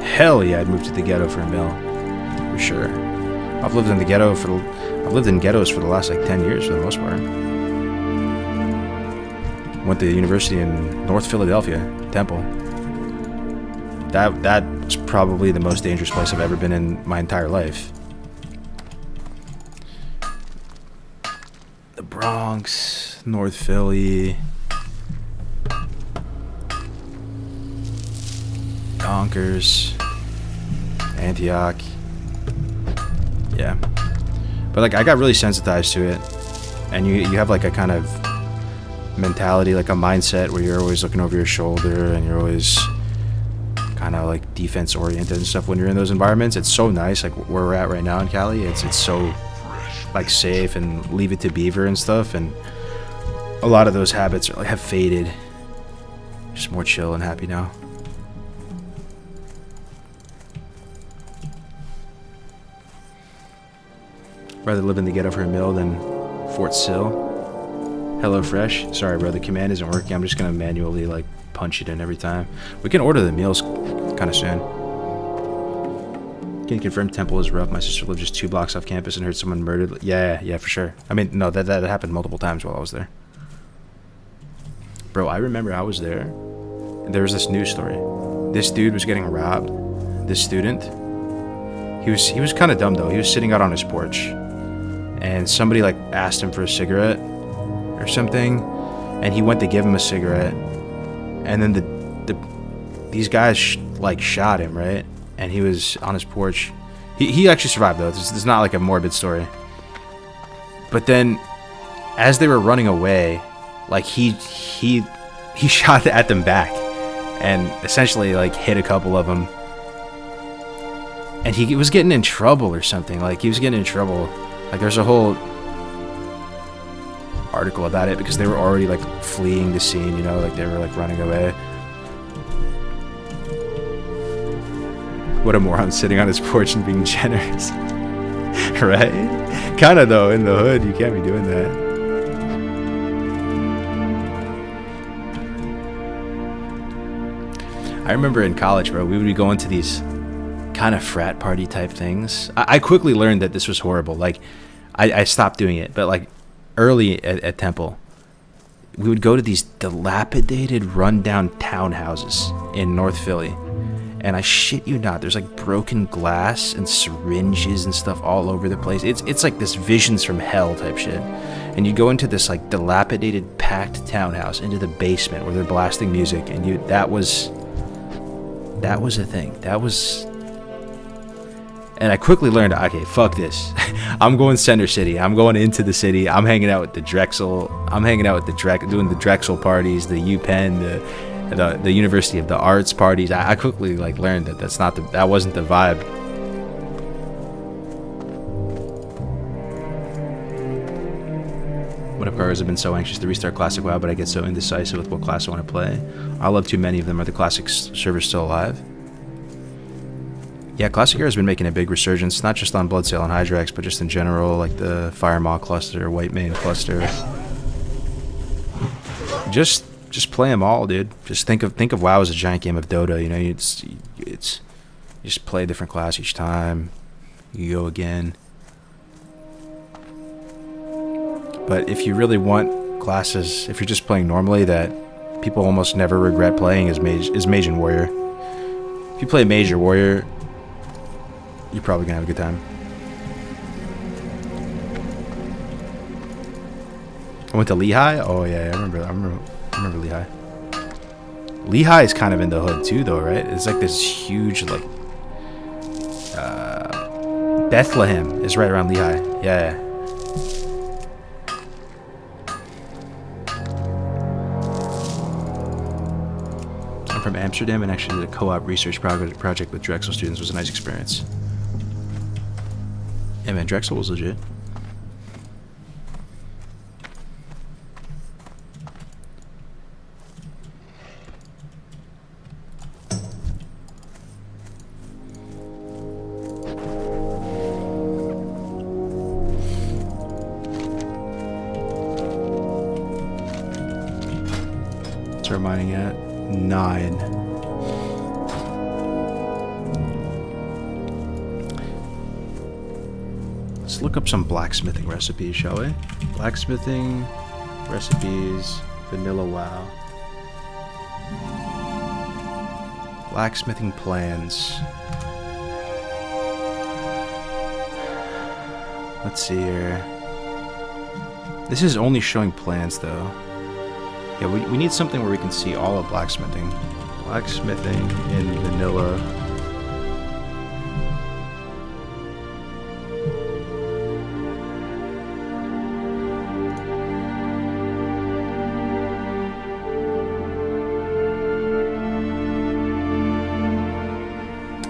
Hell yeah, I'd move to the ghetto for a mill. For sure. I've lived in ghettos for the last like 10 years for the most part. Went to university in North Philadelphia, Temple. That was probably the most dangerous place I've ever been in my entire life. The Bronx, North Philly, Yonkers, Antioch. Yeah. But like I got really sensitized to it. And you have like a kind of mentality, like a mindset where you're always looking over your shoulder and you're always kind of like defense oriented and stuff when you're in those environments. It's so nice, like where we're at right now in Cali. It's so like safe and leave it to beaver and stuff, and a lot of those habits are, like, have faded. Just more chill and happy now. Rather live in the ghetto for a meal than Fort Sill. HelloFresh. Sorry, bro, the command isn't working. I'm just gonna manually like punch it in every time. We can order the meals kind of soon. Can confirm Temple is rough. My sister lived just 2 blocks off campus and heard someone murdered. Yeah, for sure. I mean, no, that happened multiple times while I was there. Bro, I remember I was there, and there was this news story. This dude was getting robbed. This student. He was kind of dumb though. He was sitting out on his porch, and somebody like asked him for a cigarette or something, and he went to give him a cigarette, and then these guys shot him, right? And he was on his porch. He actually survived though. This is not like a morbid story. But then, as they were running away, like he shot at them back, and essentially like hit a couple of them. And he was getting in trouble or something. Like he was getting in trouble. Like there's a whole article about it because they were already like fleeing the scene. You know, like they were like running away. What a moron, sitting on his porch and being generous. Right? Kind of though, in the hood, you can't be doing that. I remember in college, bro, we would be going to these kind of frat party type things. I quickly learned that this was horrible. Like, I stopped doing it, but like early at Temple, we would go to these dilapidated, rundown townhouses in North Philly. And I shit you not, there's like broken glass and syringes and stuff all over the place. It's like this Visions from Hell type shit. And you go into this like dilapidated, packed townhouse into the basement where they're blasting music, and that was a thing. And I quickly learned, okay, fuck this. I'm going center city. I'm going into the city. I'm hanging out with the Drexel. I'm hanging out with the doing the Drexel parties, the UPenn, the University of the Arts parties. I quickly like learned that that wasn't the vibe. What up, guys? I've been so anxious to restart Classic WoW, but I get so indecisive with what class I want to play. I love too many of them. Are the Classic servers still alive? Yeah, Classic Era has been making a big resurgence, not just on Bloodsail and Hydrax, but just in general, like the Firemaw cluster, White Mane cluster. Just play them all, dude. Just think of WoW as a giant game of Dota. You know, you just play a different class each time. You go again. But if you really want classes, if you're just playing normally, that people almost never regret playing is Mage and Warrior. If you play Mage or Warrior, you're probably gonna have a good time. I went to Lehigh. Oh yeah, I remember Lehigh. Lehigh is kind of in the hood too, though, right? It's like this huge, like, Bethlehem is right around Lehigh. Yeah. I'm from Amsterdam and actually did a co-op research project with Drexel students. It was a nice experience. Yeah, man, Drexel was legit. Start mining at 9. Let's look up some blacksmithing recipes, shall we? Blacksmithing recipes, vanilla WoW. Blacksmithing plans. Let's see here. This is only showing plans, though. Yeah, we need something where we can see all of blacksmithing. Blacksmithing in vanilla.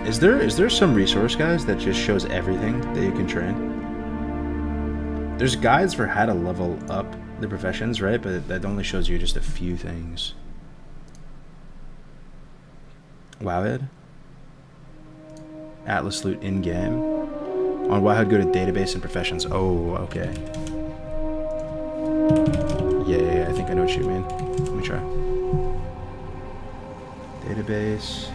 Is there some resource, guys, that just shows everything that you can train? There's guides for how to level up the professions, right? But that only shows you just a few things. Wowhead. Atlas loot in-game. On Wowhead, go to database and professions. Oh, okay. Yeah, I think I know what you mean. Let me try. Database.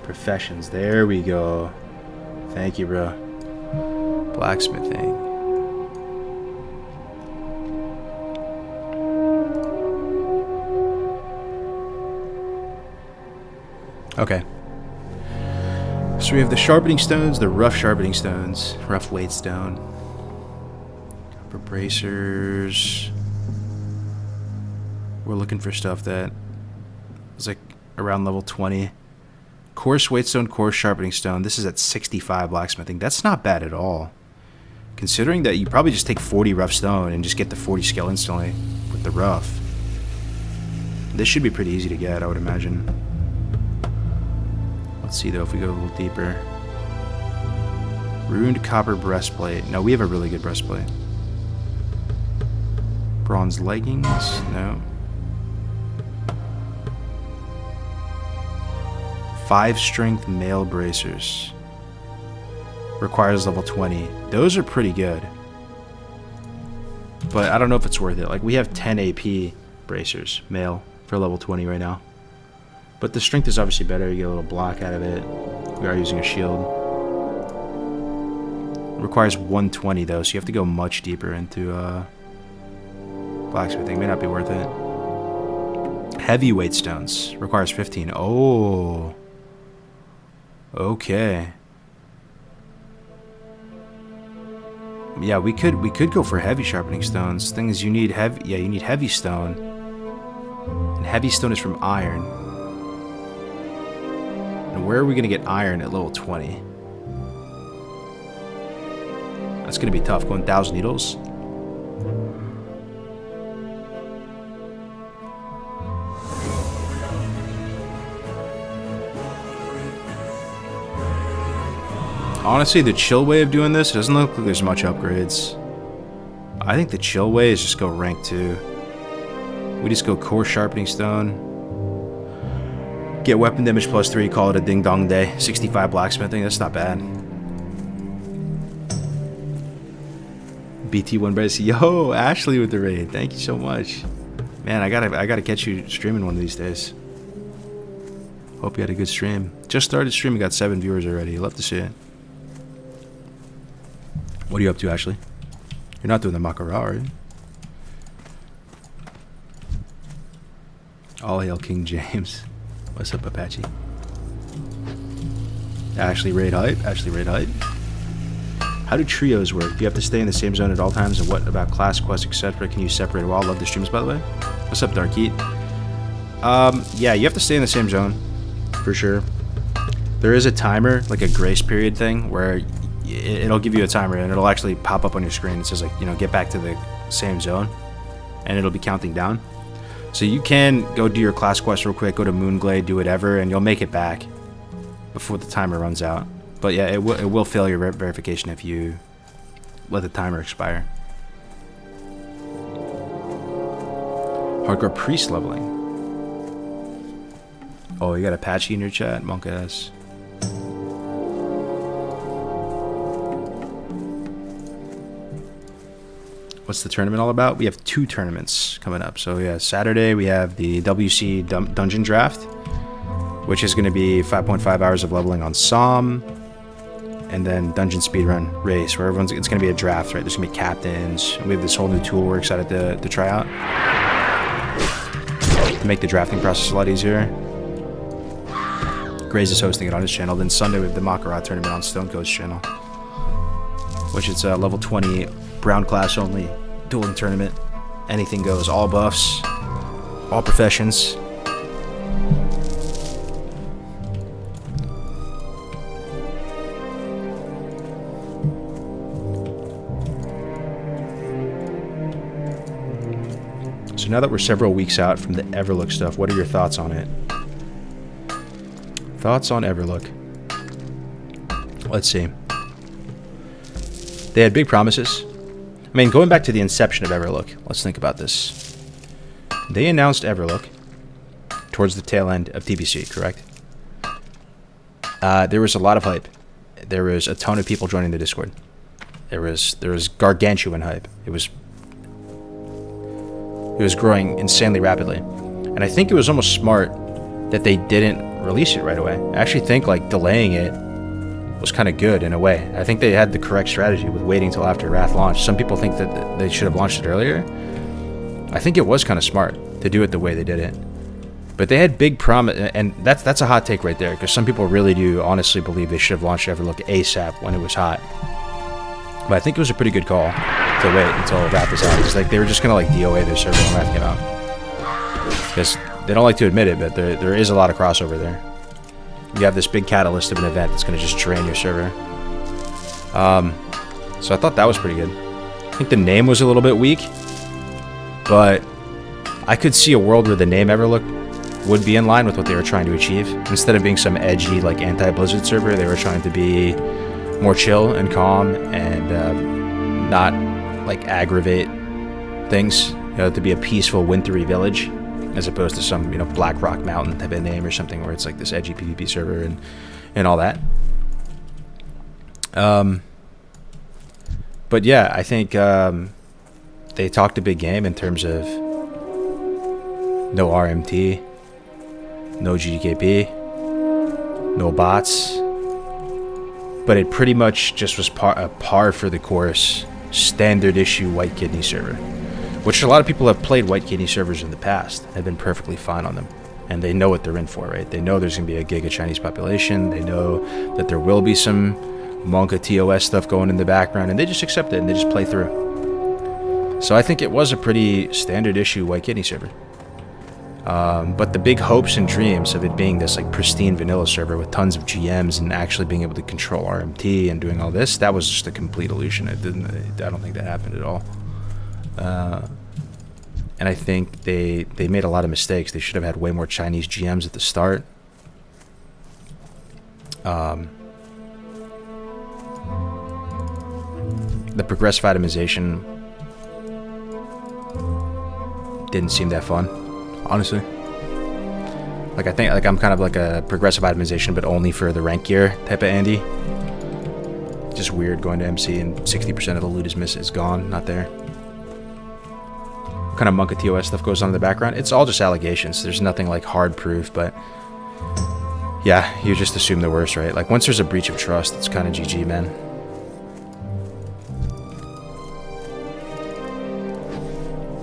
Professions. There we go. Thank you, bro. Blacksmithing. Okay. So we have the sharpening stones, the rough sharpening stones, rough weight stone. Copper bracers. We're looking for stuff that is like around level 20. Coarse weight stone, coarse sharpening stone. This is at 65 blacksmithing. That's not bad at all. Considering that you probably just take 40 rough stone and just get the 40 skill instantly with the rough. This should be pretty easy to get, I would imagine. Let's see though if we go a little deeper. Ruined copper breastplate. No, we have a really good breastplate. Bronze leggings? No. 5 strength mail bracers. Requires level 20. Those are pretty good. But I don't know if it's worth it. Like, we have 10 AP bracers, mail, for level 20 right now. But the strength is obviously better. You get a little block out of it. We are using a shield. It requires 120 though, so you have to go much deeper into blacksmithing. May not be worth it. Heavyweight stones. Requires 15. Oh. Okay. Yeah, we could go for heavy sharpening stones. Thing is, you need heavy. Yeah, you need heavy stone. And heavy stone is from iron. And where are we going to get iron at level 20? That's going to be tough, going 1,000 needles. Honestly, the chill way of doing this, it doesn't look like there's much upgrades. I think the chill way is just go rank 2. We just go core sharpening stone. Get weapon damage plus 3, call it a ding dong day. 65 blacksmithing, that's not bad. BT1 Brace, yo, Ashley with the raid. Thank you so much. Man, I gotta catch you streaming one of these days. Hope you had a good stream. Just started streaming, got 7 viewers already. Love to see it. What are you up to, Ashley? You're not doing the Mak'Gora, are you? All hail King James. What's up, Apache? Ashley raid hype. Ashley raid hype. How do trios work? Do you have to stay in the same zone at all times? And what about class quests, etc.? Can you separate a while? Love the streams, by the way. What's up, Dark Heat? Yeah, you have to stay in the same zone for sure. There is a timer, like a grace period thing, where it'll give you a timer and it'll actually pop up on your screen. It says, like, you know, get back to the same zone, and it'll be counting down. So you can go do your class quest real quick, go to Moonglade, do whatever, and you'll make it back before the timer runs out. But yeah, it will fail your verification if you let the timer expire. Hardcore priest leveling. Oh, you got Apache in your chat, monk ass. What's the tournament all about? We have 2 tournaments coming up. So yeah, Saturday we have the WC Dungeon Draft, which is going to be 5.5 hours of leveling on Psalm, and then Dungeon Speedrun Race, where it's going to be a draft, right? There's going to be captains. We have this whole new tool we're excited to try out to make the drafting process a lot easier. Graze is hosting it on his channel. Then Sunday we have the Mak'Gora tournament on Stone Coast's channel, which is a level 20 brown class only dueling tournament. Anything goes, all buffs, all professions. So now that we're several weeks out from the Everlook stuff, what are your thoughts on it? Thoughts on Everlook? Let's see. They had big promises. I mean, going back to the inception of Everlook, let's think about this. They announced Everlook towards the tail end of TBC, correct? There was a lot of hype. There was a ton of people joining the Discord. There was gargantuan hype. It was growing insanely rapidly. And I think it was almost smart that they didn't release it right away. I actually think, like, delaying it was kind of good in a way. I think they had the correct strategy with waiting till after Wrath launched. Some people think that they should have launched it earlier. I think it was kind of smart to do it the way they did it. But they had big promise, and that's a hot take right there, because some people really do honestly believe they should have launched Everlook ASAP when it was hot. But I think it was a pretty good call to wait until Wrath was out, because, like, they were just gonna, like, DOA their server when Wrath came out. Because they don't like to admit it, but there is a lot of crossover there. You have this big catalyst of an event that's going to just drain your server. So I thought that was pretty good. I think the name was a little bit weak, but I could see a world where the name Everlook would be in line with what they were trying to achieve. Instead of being some edgy, like, anti-Blizzard server, they were trying to be more chill and calm and not, like, aggravate things. You know, to be a peaceful, wintry village, as opposed to some, you know, Black Rock Mountain type of name or something where it's like this edgy PvP server and all that. But yeah, I think they talked a big game in terms of no RMT, no GDKP, no bots, but it pretty much just was a par for the course standard issue white kidney server. Which a lot of people have played white kidney servers in the past, have been perfectly fine on them. And they know what they're in for, right? They know there's going to be a giga Chinese population. They know that there will be some Monka TOS stuff going in the background. And they just accept it and they just play through. So I think it was a pretty standard issue white kidney server. But the big hopes and dreams of it being this like pristine vanilla server with tons of GMs and actually being able to control RMT and doing all this, that was just a complete illusion. I don't think that happened at all. And I think they made a lot of mistakes. They should have had way more Chinese GMs at the start. The progressive itemization didn't seem that fun, honestly. Like I think like I'm kind of like a progressive itemization, but only for the rank gear type of Andy. Just weird going to MC and 60% of the loot is gone, not there. What kind of Monka TOS stuff goes on in the background? It's all just allegations. There's nothing like hard proof, but yeah, you just assume the worst, right? Like once there's a breach of trust, it's kind of GG, man.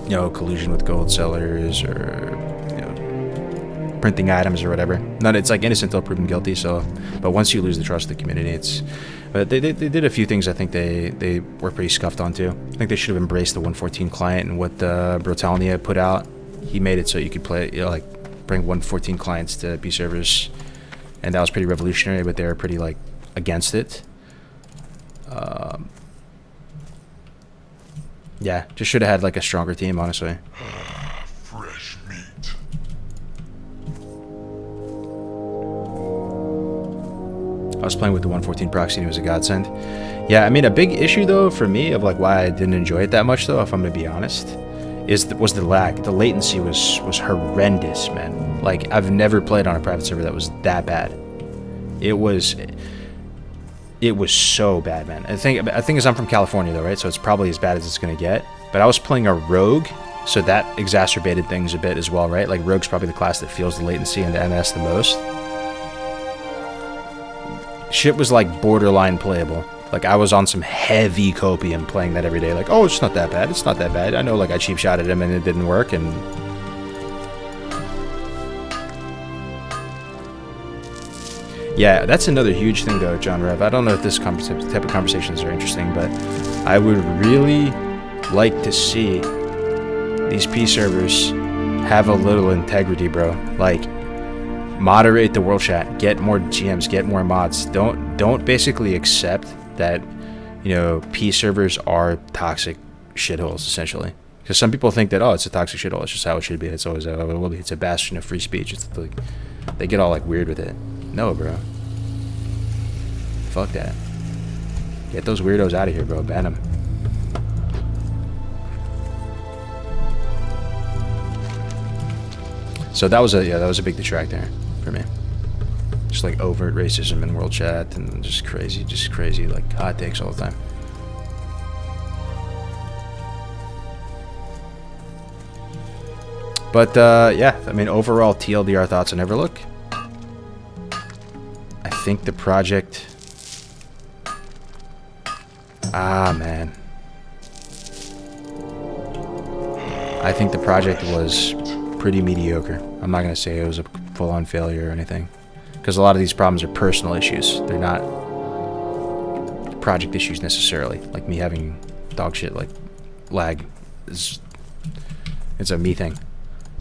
You know, collusion with gold sellers or, you know, printing items or whatever. None, it's like innocent until proven guilty, so, but once you lose the trust of the community, it's, but they did a few things I think they were pretty scuffed on too. I think they should have embraced the 114 client and what Brotalnia put out. He made it so you could play, you know, like bring 114 clients to P servers, and that was pretty revolutionary, but they were pretty like against it. Yeah, just should have had like a stronger team, honestly. Fresh meat. I was playing with the 114 proxy and it was a godsend. Yeah, I mean, a big issue though for me of like why I didn't enjoy it that much though, if I'm gonna be honest, was the lag. The latency was horrendous, man. Like I've never played on a private server that was that bad. It was so bad, man. I think is I'm from California though, right? So it's probably as bad as it's gonna get. But I was playing a rogue, so that exacerbated things a bit as well, right? Like rogue's probably the class that feels the latency and the MS the most. Shit was like borderline playable. Like I was on some heavy copium playing that every day. Like, oh, it's not that bad. It's not that bad. I know, like I cheap shot at him and it didn't work, and yeah, that's another huge thing though, John Rev. I don't know if this type of conversations are interesting, but I would really like to see these P servers have a little integrity, bro. Like, moderate the world chat, get more GMs, get more mods. Don't basically accept that, you know, P servers are toxic shitholes, essentially. Because some people think that, oh, it's a toxic shithole, it's just how it should be. It's always how it will be. It's a bastion of free speech. It's like, they get all like weird with it. No, bro. Fuck that. Get those weirdos out of here, bro. Ban them. So that was a big detractor for me. Just like overt racism in world chat and just crazy like hot takes all the time. But yeah, I mean overall TLDR thoughts on Everlook. I think the project, man, I think the project was pretty mediocre. I'm not gonna say it was a full-on failure or anything, because a lot of these problems are personal issues. They're not project issues necessarily. Like me having dog shit like lag it's a me thing.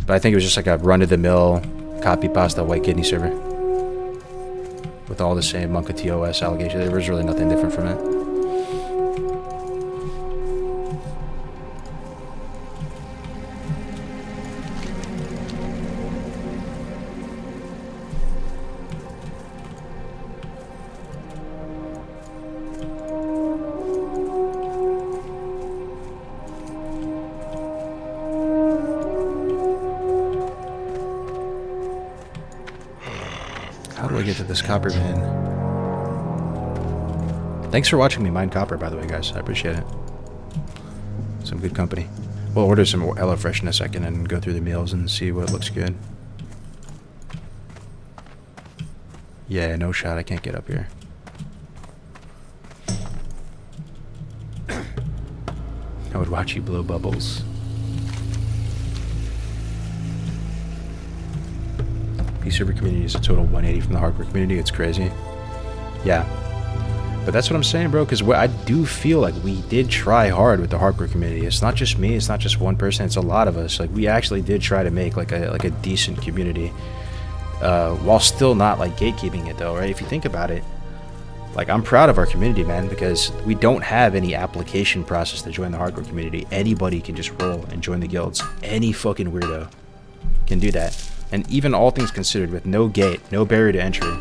But I think it was just like a run-of-the-mill copy pasta white kidney server with all the same Monka TOS allegations. There was really nothing different from it. How do I get to this copper bin? Thanks for watching me mine copper, by the way, guys. I appreciate it. Some good company. We'll order some HelloFresh in a second and go through the meals and see what looks good. Yeah, no shot. I can't get up here. I would watch you blow bubbles. P server community is a total 180 from the hardcore community. It's crazy. Yeah. But that's what I'm saying, bro, because I do feel like we did try hard with the hardcore community. It's not just me, it's not just one person, it's a lot of us. Like, we actually did try to make like a decent community, while still not like gatekeeping it though, right? If you think about it, like, I'm proud of our community, man, because we don't have any application process to join the hardcore community. Anybody can just roll and join the guilds. Any fucking weirdo can do that. And even all things considered, with no gate, no barrier to entry,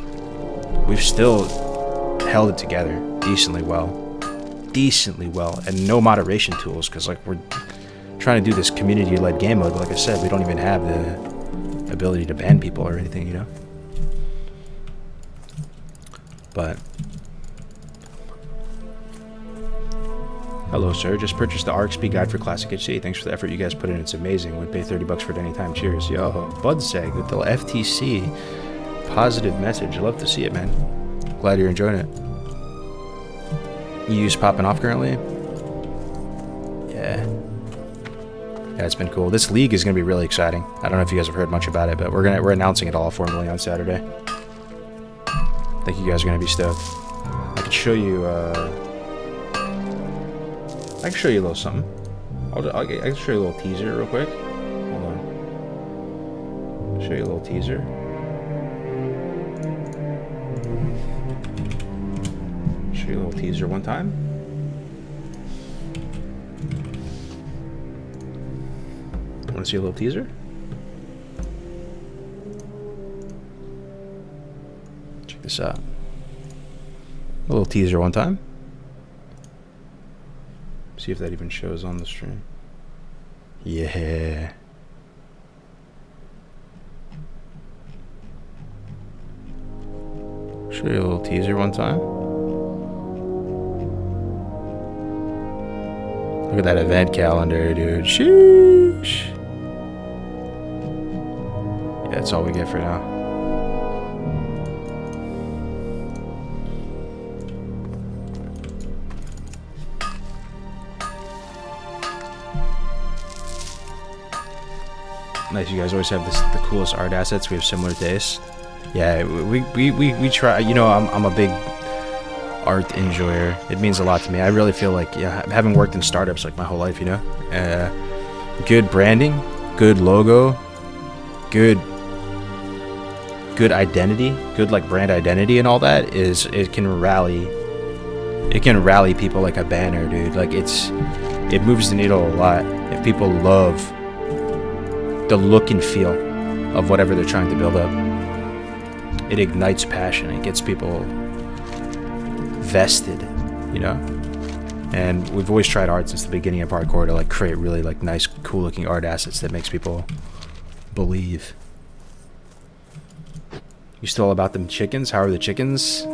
we've still held it together decently well, and no moderation tools, because like we're trying to do this community-led game mode. Like I said, we don't even have the ability to ban people or anything, you know. But hello, sir. Just purchased the ARC Speed Guide for Classic HC. Thanks for the effort you guys put in. It's amazing. Would pay $30 for it anytime. Cheers. Yo, Budseg with the FTC positive message. I love to see it, man. Glad you're enjoying it. You use popping off currently? Yeah, it's been cool. This league is gonna be really exciting. I don't know if you guys have heard much about it, but we're announcing it all formally on Saturday. I think you guys are gonna be stoked. I can show you. I can show you a little something. I can show you a little teaser real quick. Hold on. I'll show you a little teaser. Show you a little teaser one time. Want to see a little teaser? Check this out. A little teaser one time. See if that even shows on the stream. Yeah. Show you a little teaser one time. Look at that event calendar, dude. Sheesh. Yeah, that's all we get for now. Nice, you guys always have the coolest art assets. We have similar tastes. Yeah, we try. You know, I'm a big art enjoyer. It means a lot to me. I really feel like, yeah, having worked in startups like my whole life, you know, good branding, good logo, good identity, good like brand identity and all that it can rally people like a banner, dude. Like it moves the needle a lot if people love the look and feel of whatever they're trying to build up. It ignites passion. It gets people vested, you know. And we've always tried art since the beginning of hardcore to like create really like nice, cool looking art assets that makes people believe. You still about them chickens? How are the chickens?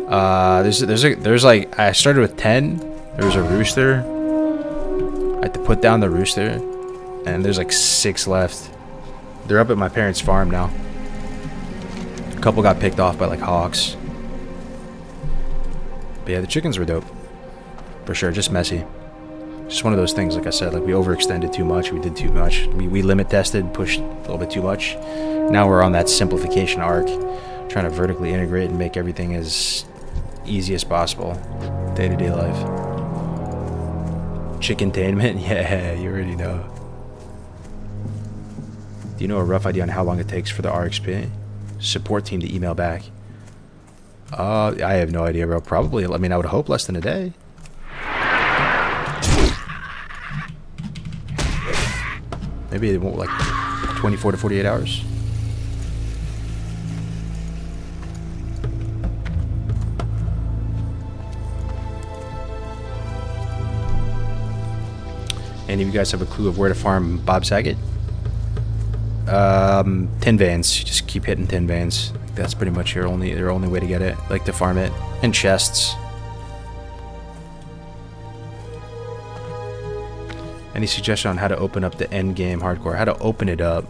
There's like, I started with 10. There was a rooster. I had to put down the rooster, and there's like 6 left. They're up at my parents' farm now. A couple got picked off by like hawks. But yeah, the chickens were dope. For sure, just messy. Just one of those things, like I said, like we overextended too much, we did too much. We limit tested, pushed a little bit too much. Now we're on that simplification arc, trying to vertically integrate and make everything as easy as possible. Day-to-day life. Chickentainment? Yeah, you already know. Do you know a rough idea on how long it takes for the RXP support team to email back? I have no idea, bro. Probably, I mean, I would hope less than a day. Maybe it won't, like 24 to 48 hours. Any of you guys have a clue of where to farm Bob Saget? Tin veins. You just keep hitting tin veins. That's pretty much their only way to get it, like to farm it. And chests. Any suggestion on how to open up the end game hardcore? How to open it up?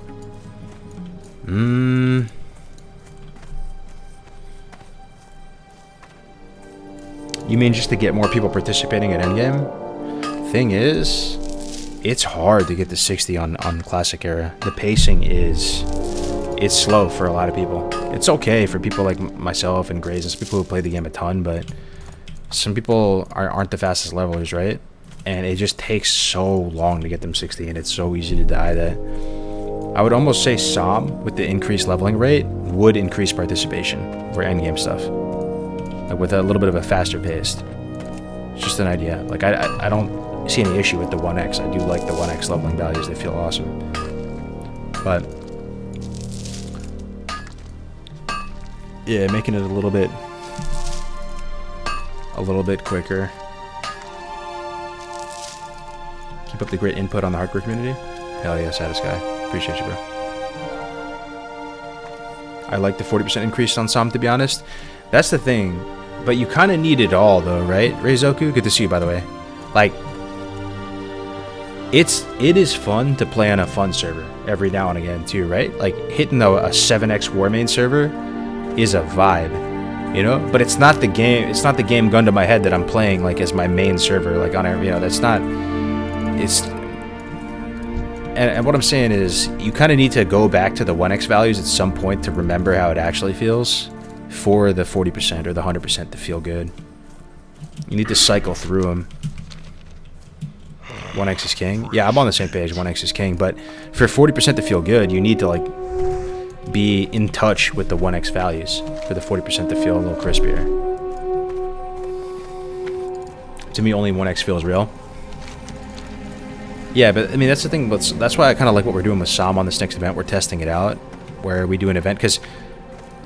You mean just to get more people participating at endgame? Thing is, it's hard to get to 60 on classic era. The pacing is it's slow for a lot of people. It's okay for people like myself and Grays and some people who play the game a ton, but some people aren't the fastest levelers, right? And it just takes so long to get them 60, and it's so easy to die that I would almost say Som, with the increased leveling rate, would increase participation for endgame stuff. Like with a little bit of a faster pace. It's just an idea. Like I don't see any issue with the 1x. I do like the 1x leveling values. They feel awesome. But yeah, making it a little bit quicker. Keep up the great input on the hardcore community. Hell yeah, Satisky. Appreciate you, bro. I like the 40% increase on Som, to be honest. That's the thing. But you kind of need it all, though, right? Reizoku, good to see you, by the way. Like, it is fun to play on a fun server every now and again, too, right? Like, hitting a 7x war main server is a vibe, you know? But it's not the game. It's not the game gun to my head that I'm playing like as my main server, like on every, you know. That's not. It's. And what I'm saying is, you kind of need to go back to the 1x values at some point to remember how it actually feels for the 40% or the 100% to feel good. You need to cycle through them. 1x is king. Yeah, I'm on the same page. 1x is king. But for 40% to feel good, you need to like be in touch with the 1x values for the 40% to feel a little crispier. To me, only 1x feels real. Yeah, but I mean, that's the thing. That's why I kind of like what we're doing with Som on this next event. We're testing it out, where we do an event, because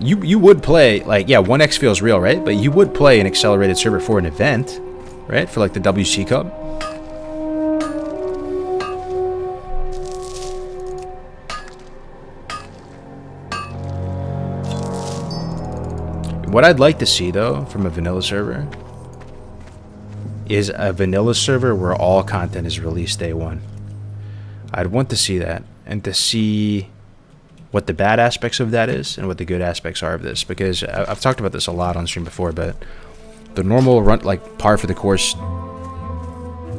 you would play, like, yeah, 1x feels real, right? But you would play an accelerated server for an event, right? For like the WC Cup. What I'd like to see, though, from a vanilla server is a vanilla server where all content is released day one. I'd want to see that, and to see what the bad aspects of that is and what the good aspects are of this, because I've talked about this a lot on stream before, but the normal run, like par for the course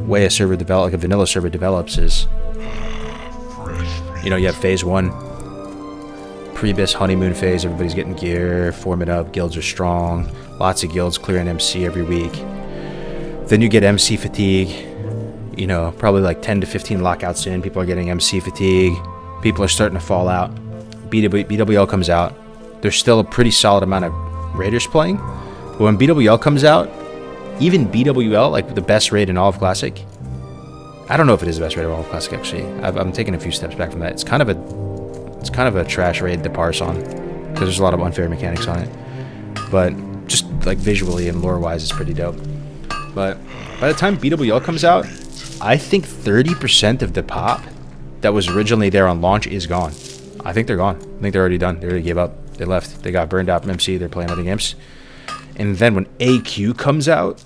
way a server develop, like a vanilla server develops, is, you know, you have phase one, pre-bis honeymoon phase, everybody's getting gear, forming up, guilds are strong, lots of guilds clearing MC every week. Then you get MC fatigue, you know, probably like 10 to 15 lockouts in, people are getting MC fatigue, people are starting to fall out, BWL comes out, there's still a pretty solid amount of raiders playing, but when BWL comes out, even BWL, like the best raid in all of Classic, I don't know if it is the best raid in all of Classic, actually. I'm taking a few steps back from that. It's kind of a trash raid to parse on, because there's a lot of unfair mechanics on it, but just like visually and lore wise, it's pretty dope. But by the time BWL comes out, I think 30% of the pop that was originally there on launch is gone. I think they're gone. I think they're already done. They already gave up. They left. They got burned out from MC. They're playing other games. And then when AQ comes out,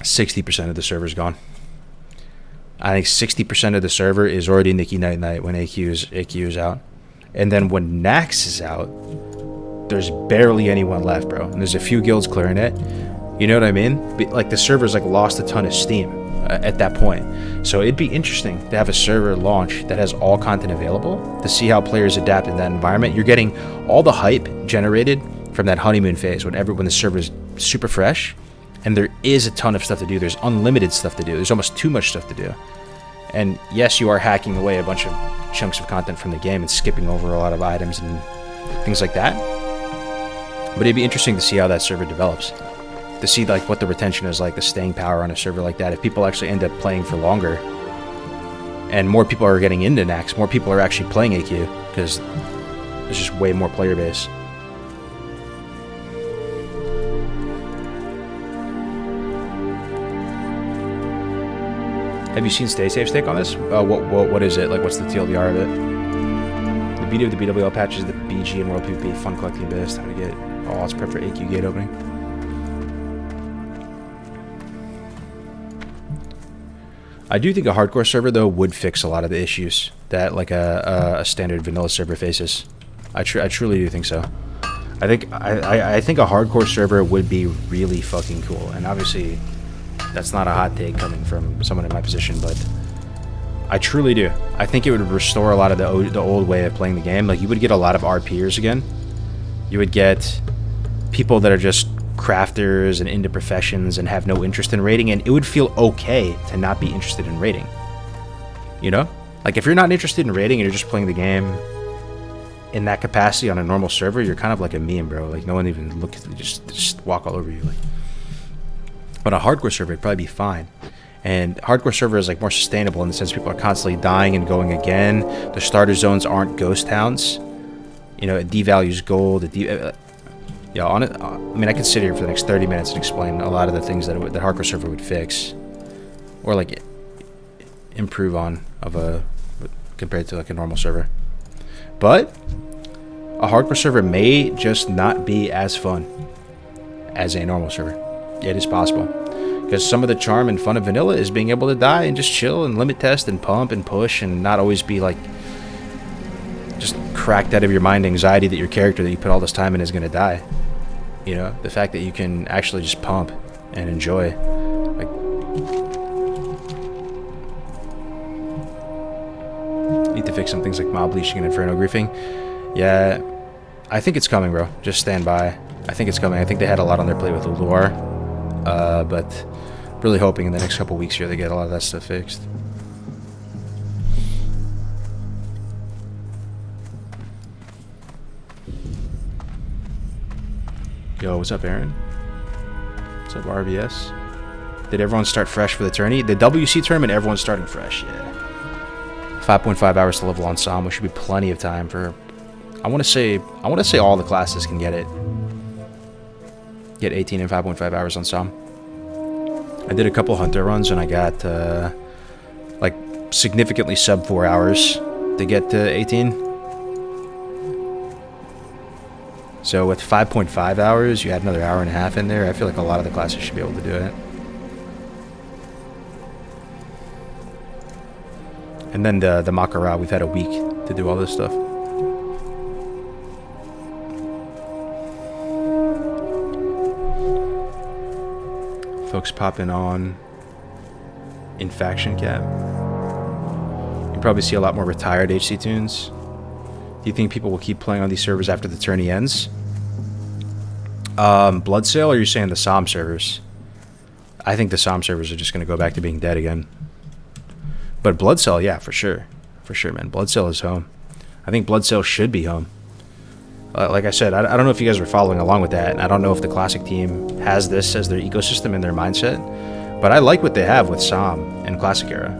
60% of the server's gone. I think 60% of the server is already Nikki Night Night when AQ is out. And then when Nax is out, there's barely anyone left, bro. And there's a few guilds clearing it. You know what I mean? Like, the server's like lost a ton of steam at that point. So it'd be interesting to have a server launch that has all content available to see how players adapt in that environment. You're getting all the hype generated from that honeymoon phase when the server's super fresh, and there is a ton of stuff to do. There's unlimited stuff to do. There's almost too much stuff to do. And yes, you are hacking away a bunch of chunks of content from the game and skipping over a lot of items and things like that. But it'd be interesting to see how that server develops. To see like what the retention is like, the staying power on a server like that. If people actually end up playing for longer, and more people are getting into Nax, more people are actually playing AQ, because there's just way more player base. Have you seen Stay Safe's take on this? What is it? Like, what's the TLDR of it? The beauty of the BWL patches, the BG and World PvP, fun collecting best, how to get all odds prep for AQ gate opening. I do think a hardcore server, though, would fix a lot of the issues that like a standard vanilla server faces. I truly do think so. I think a hardcore server would be really fucking cool, and obviously that's not a hot take coming from someone in my position, but I truly do. I think it would restore a lot of the old way of playing the game. Like, you would get a lot of RPers again. You would get people that are just crafters and into professions and have no interest in raiding, and it would feel okay to not be interested in raiding. You know? Like, if you're not interested in raiding and you're just playing the game in that capacity on a normal server, you're kind of like a meme, bro. Like, no one even looks, just walk all over you. Like, but a hardcore server would probably be fine. And hardcore server is like more sustainable in the sense people are constantly dying and going again. The starter zones aren't ghost towns. You know, it devalues gold. Yeah, on it. I mean, I could sit here for the next 30 minutes and explain a lot of the things that the hardcore server would fix, or like improve on compared to like a normal server. But a hardcore server may just not be as fun as a normal server. It is possible. Because some of the charm and fun of vanilla is being able to die and just chill and limit test and pump and push and not always be like just cracked out of your mind anxiety that your character that you put all this time in is going to die. You know, the fact that you can actually just pump and enjoy. Like, need to fix some things like mob bleaching and inferno griefing. Yeah, I think it's coming, bro. Just stand by. I think it's coming. I think they had a lot on their plate with Allure. But really hoping in the next couple weeks here they get a lot of that stuff fixed. Yo, what's up, Aaron? What's up, RBS? Did everyone start fresh for the tourney? The WC tournament, everyone's starting fresh, yeah. 5.5 hours to level on Psalm, which should be plenty of time for... I want to say all the classes can get it. Get 18 and 5.5 hours on Psalm. I did a couple hunter runs and I got like significantly sub 4 hours to get to 18. So with 5.5 hours, you add another hour and a half in there. I feel like a lot of the classes should be able to do it. And then the Mak'Gora, we've had a week to do all this stuff. Folks popping on in faction cap. You probably see a lot more retired HC tunes. Do you think people will keep playing on these servers after the tourney ends? Blood Sale, or are you saying the Psalm servers? I think the Psalm servers are just going to go back to being dead again. But Blood Sale, yeah, for sure. For sure, man. Blood Sale is home. I think Blood Sale should be home. Like I said, I don't know if you guys were following along with that. I don't know if the Classic team has this as their ecosystem and their mindset. But I like what they have with Psalm and Classic Era.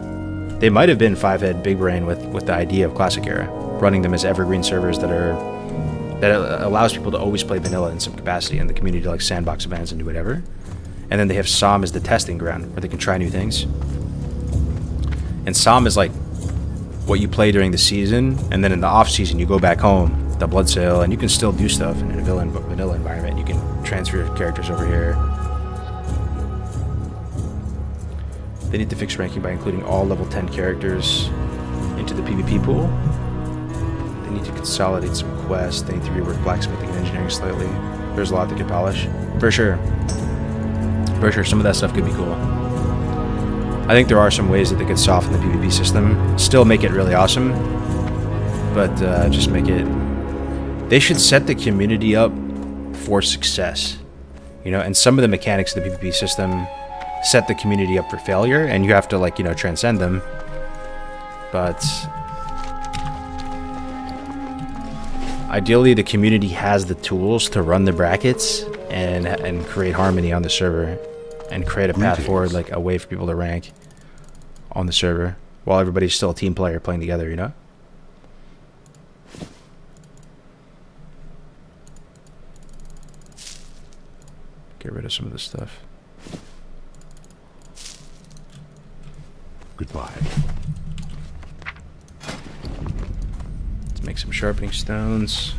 They might have been 5-head big brain with the idea of Classic Era, running them as evergreen servers that allows people to always play vanilla in some capacity in the community to like sandbox events and do whatever. And then they have Psalm as the testing ground where they can try new things. And Psalm is like what you play during the season, and then in the off season you go back home, the Blood Sale, and you can still do stuff in a vanilla environment. You can transfer your characters over here. They need to fix ranking by including all level 10 characters into the PvP pool. They need to consolidate some quests. They need to rework blacksmithing and engineering slightly. There's a lot they could polish. For sure. For sure, some of that stuff could be cool. I think there are some ways that they could soften the PvP system, still make it really awesome, but just make it... They should set the community up for success, you know, and some of the mechanics of the PvP system set the community up for failure, and you have to, like, you know, transcend them. But ideally, the community has the tools to run the brackets and create harmony on the server and create a path forward, like a way for people to rank on the server while everybody's still a team player playing together, you know? Get rid of some of this stuff. Goodbye. Let's make some sharpening stones.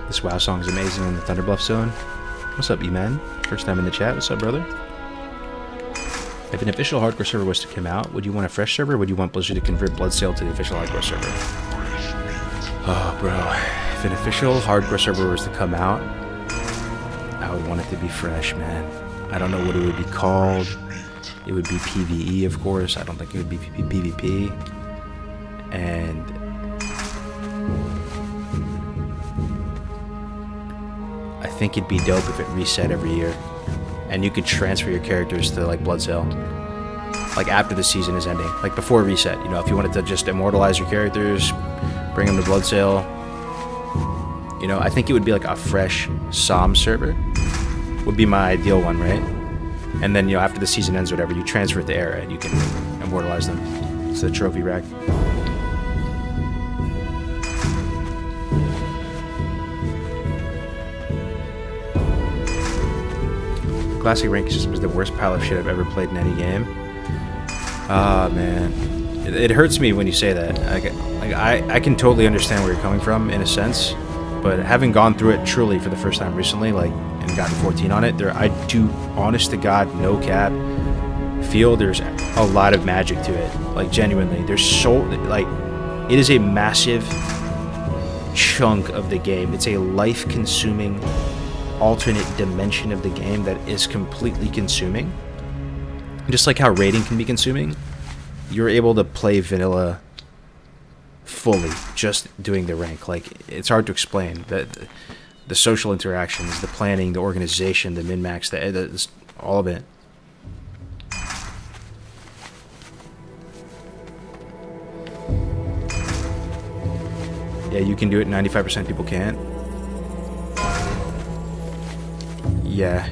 This WoW song is amazing in the Thunderbluff zone. What's up, E-Man? First time in the chat. What's up, brother? If an official hardcore server was to come out, would you want a fresh server, or would you want Blizzard to convert Bloodsail to the official hardcore server? Oh, bro. If an official hardcore server was to come out, I would want it to be fresh, man. I don't know what it would be called. It would be PvE, of course. I don't think it would be PvP. And I think it'd be dope if it reset every year. And you could transfer your characters to like Bloodsail. Like after the season is ending. Like before reset. You know, if you wanted to just immortalize your characters, bring them to Bloodsail. You know, I think it would be like a fresh Psalm server. Would be my ideal one, right? And then, you know, after the season ends or whatever, you transfer it to Era and you can immortalize them. It's the trophy rack. Classic ranking system is the worst pile of shit I've ever played in any game. Ah, man. It hurts me when you say that. I can totally understand where you're coming from, in a sense. But having gone through it truly for the first time recently, like, and gotten 14 on it, I do, honest to God, no cap, feel there's a lot of magic to it. Like, genuinely. There's so, like, it is a massive chunk of the game. It's a life-consuming alternate dimension of the game that is completely consuming. Just like how raiding can be consuming, you're able to play vanilla fully just doing the rank. Like, it's hard to explain the social interactions, the planning, the organization, the min-max, all of it. Yeah, you can do it. 95% people can't. Yeah.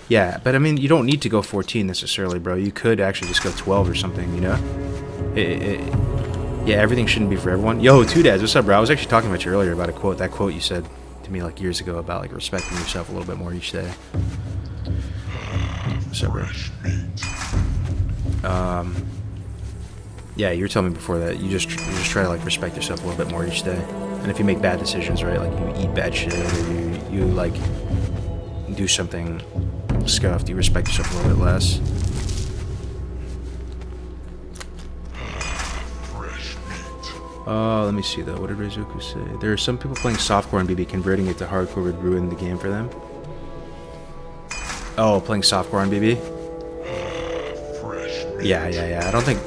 Yeah, but I mean, you don't need to go 14 necessarily, bro. You could actually just go 12 or something, you know? Yeah, everything shouldn't be for everyone. Yo, Two Dads, what's up, bro? I was actually talking about you earlier about a quote. That quote you said to me like years ago about like respecting yourself a little bit more each day. What's up, bro? Yeah, you were telling me before that you just try to like respect yourself a little bit more each day. And if you make bad decisions, right, like you eat bad shit or you like do something scuffed, you respect yourself a little bit less. Let me see though. What did Reizuku say? There are some people playing softcore on BB. Converting it to hardcore would ruin the game for them. Oh, playing softcore on BB? Yeah. I don't think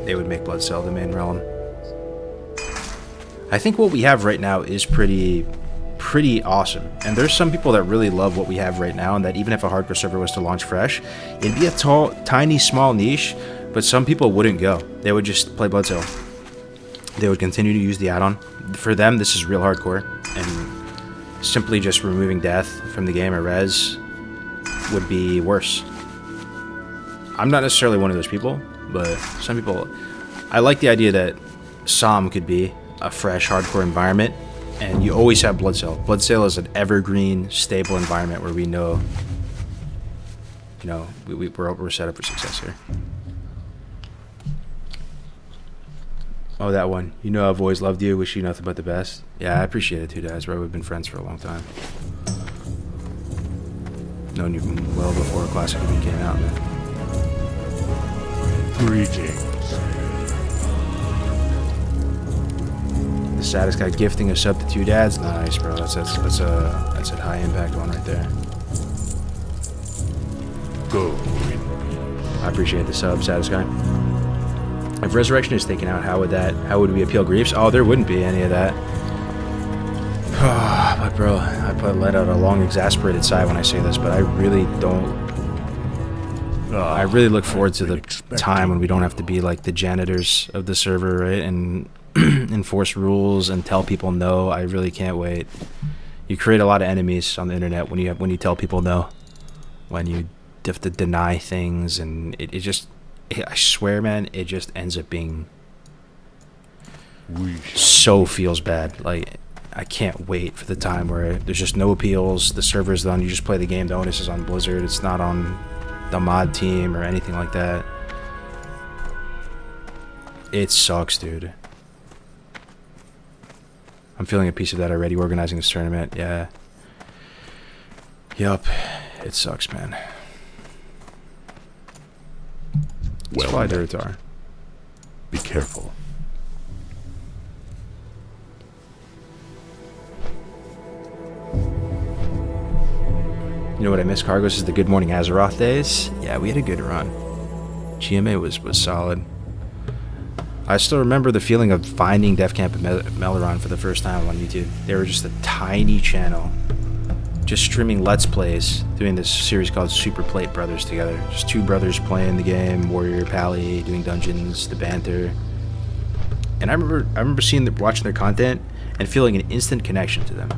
they would make Bloodsail the main realm. I think what we have right now is pretty awesome. And there's some people that really love what we have right now, and that even if a hardcore server was to launch fresh, it'd be a tiny, small niche, but some people wouldn't go. They would just play Bloodsail. They would continue to use the add-on. For them, this is real hardcore, and simply just removing death from the game or res would be worse. I'm not necessarily one of those people, but some people... I like the idea that Psalm could be a fresh, hardcore environment, and you always have Bloodsail. Bloodsail is an evergreen, stable environment where we know, you know, we're set up for success here. Oh, that one. You know I've always loved you, wish you nothing but the best. Yeah, I appreciate it too, Daz, bro. We've been friends for a long time. Known you well before Classic even came out, man. Greetings. The saddest guy gifting a sub to 2 dads. Nice, bro. That's a high impact one right there. Go. I appreciate the sub, saddest guy. If Resurrection is taken out, how would we appeal griefs? Oh, there wouldn't be any of that. But bro, I let out a long, exasperated sigh when I say this, but I really don't. I really look forward to the time when we don't have to be like the janitors of the server, right? And enforce rules and tell people no. I really can't wait. You create a lot of enemies on the internet when you tell people no, when you have to deny things, and it just, I swear, man, it just ends up being so feels bad. Like, I can't wait for the time where there's just no appeals, the server's done, you just play the game, the onus is on Blizzard, it's not on the mod team or anything like that. It sucks, dude. I'm feeling a piece of that already, organizing this tournament. Yeah. Yup. It sucks, man. Well, fly Duratar. Be careful. You know what I miss, Cargos, is the Good Morning Azeroth days. Yeah, we had a good run. GMA was solid. I still remember the feeling of finding Def Camp and Meleron for the first time on YouTube. They were just a tiny channel, just streaming Let's Plays, doing this series called Super Plate Brothers together. Just two brothers playing the game, Warrior, Pally, doing dungeons, the banter. And I remember watching their content and feeling an instant connection to them.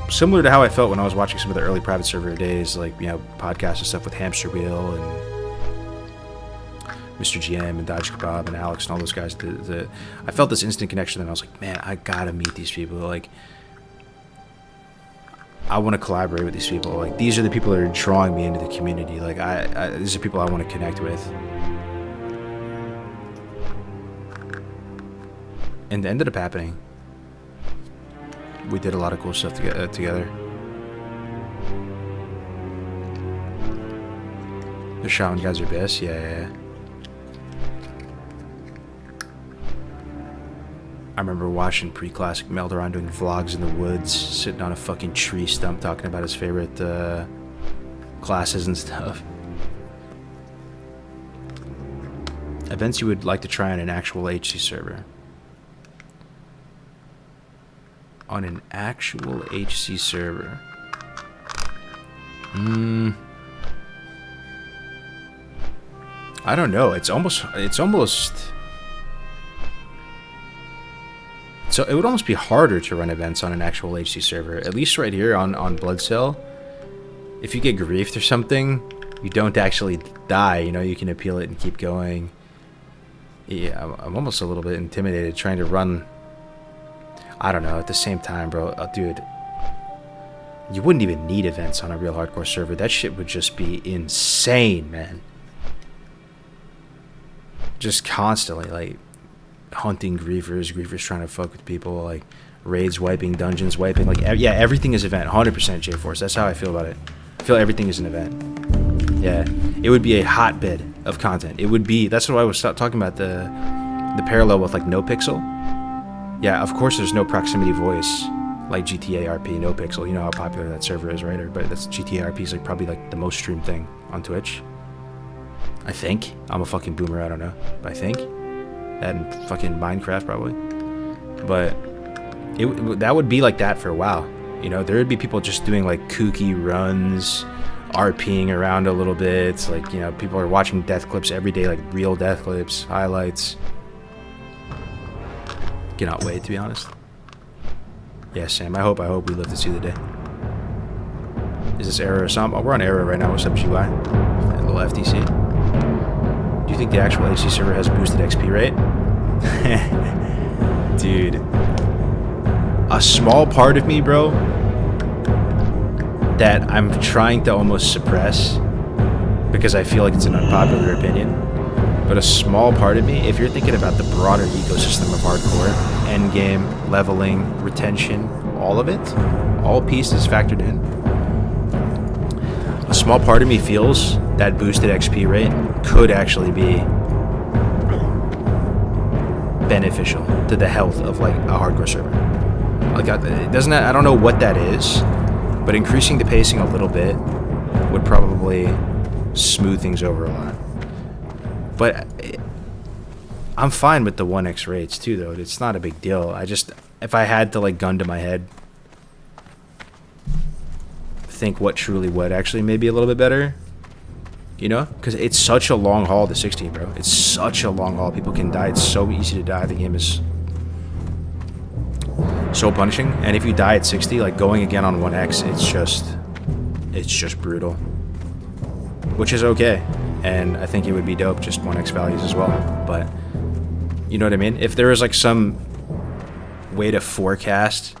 Similar to how I felt when I was watching some of the early private server days, like, you know, podcasts and stuff with Hamster Wheel and Mr. GM and Dodge Kebab and Alex and all those guys. I felt this instant connection, and I was like, man, I gotta meet these people. Like, I want to collaborate with these people. Like, these are the people that are drawing me into the community. Like, these are people I want to connect with. And it ended up happening. We did a lot of cool stuff together. The Shaman guys are best, yeah. I remember watching pre-classic Meldoron doing vlogs in the woods, sitting on a fucking tree stump talking about his favorite classes and stuff. Events you would like to try on an actual HC server. On an actual HC server. I don't know. It's almost so it would almost be harder to run events on an actual HC server. At least right here on Bloodcell. If you get griefed or something, you don't actually die, you know, you can appeal it and keep going. Yeah, I'm almost a little bit intimidated trying to run. I don't know, at the same time, bro, dude, you wouldn't even need events on a real hardcore server. That shit would just be insane, man. Just constantly, like, hunting griefers trying to fuck with people, like, raids wiping, dungeons wiping, like, yeah, everything is event, 100% J-Force. That's how I feel about it. I feel everything is an event. Yeah, it would be a hotbed of content. It would be, that's what I was talking about, the parallel with, like, NoPixel. Yeah, of course there's no proximity voice like GTA RP, NoPixel. You know how popular that server is, right? But that's GTA RP is like probably like the most streamed thing on Twitch. I think. I'm a fucking boomer, I don't know. But I think. That and fucking Minecraft probably. But that would be like that for a while. You know, there would be people just doing like kooky runs, RPing around a little bit. Like, you know, people are watching death clips every day, like real death clips, highlights. Cannot wait, to be honest. Yeah, Sam, I hope we live to see the day. Is this Era or something? Oh, we're on Era right now. What's up, GY? And little FTC. Do you think the actual HC server has boosted XP rate? Dude. A small part of me, bro, that I'm trying to almost suppress because I feel like it's an unpopular opinion. But a small part of me, if you're thinking about the broader ecosystem of hardcore, endgame, leveling, retention, all of it, all pieces factored in, a small part of me feels that boosted XP rate could actually be beneficial to the health of like a hardcore server. Like, I don't know what that is, but increasing the pacing a little bit would probably smooth things over a lot. But I'm fine with the 1x rates too, though. It's not a big deal. I just, if I had to like gun to my head, think what truly would actually maybe a little bit better, you know? Because it's such a long haul to 16, bro. It's such a long haul. People can die. It's so easy to die. The game is so punishing. And if you die at 60, like going again on 1x, it's just brutal. Which is okay. And I think it would be dope, just 1x values as well. But, you know what I mean? If there was like some way to forecast,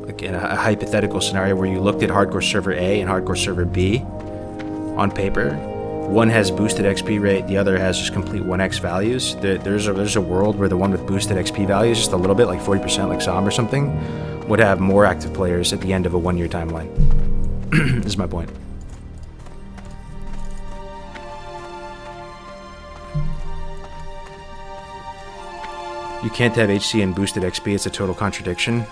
like in a hypothetical scenario where you looked at hardcore server A and hardcore server B on paper, one has boosted XP rate, the other has just complete 1x values. There's a world where the one with boosted XP values, just a little bit, like 40%, like Som or something, would have more active players at the end of a 1-year timeline. This is my point. You can't have HC and boosted XP, it's a total contradiction.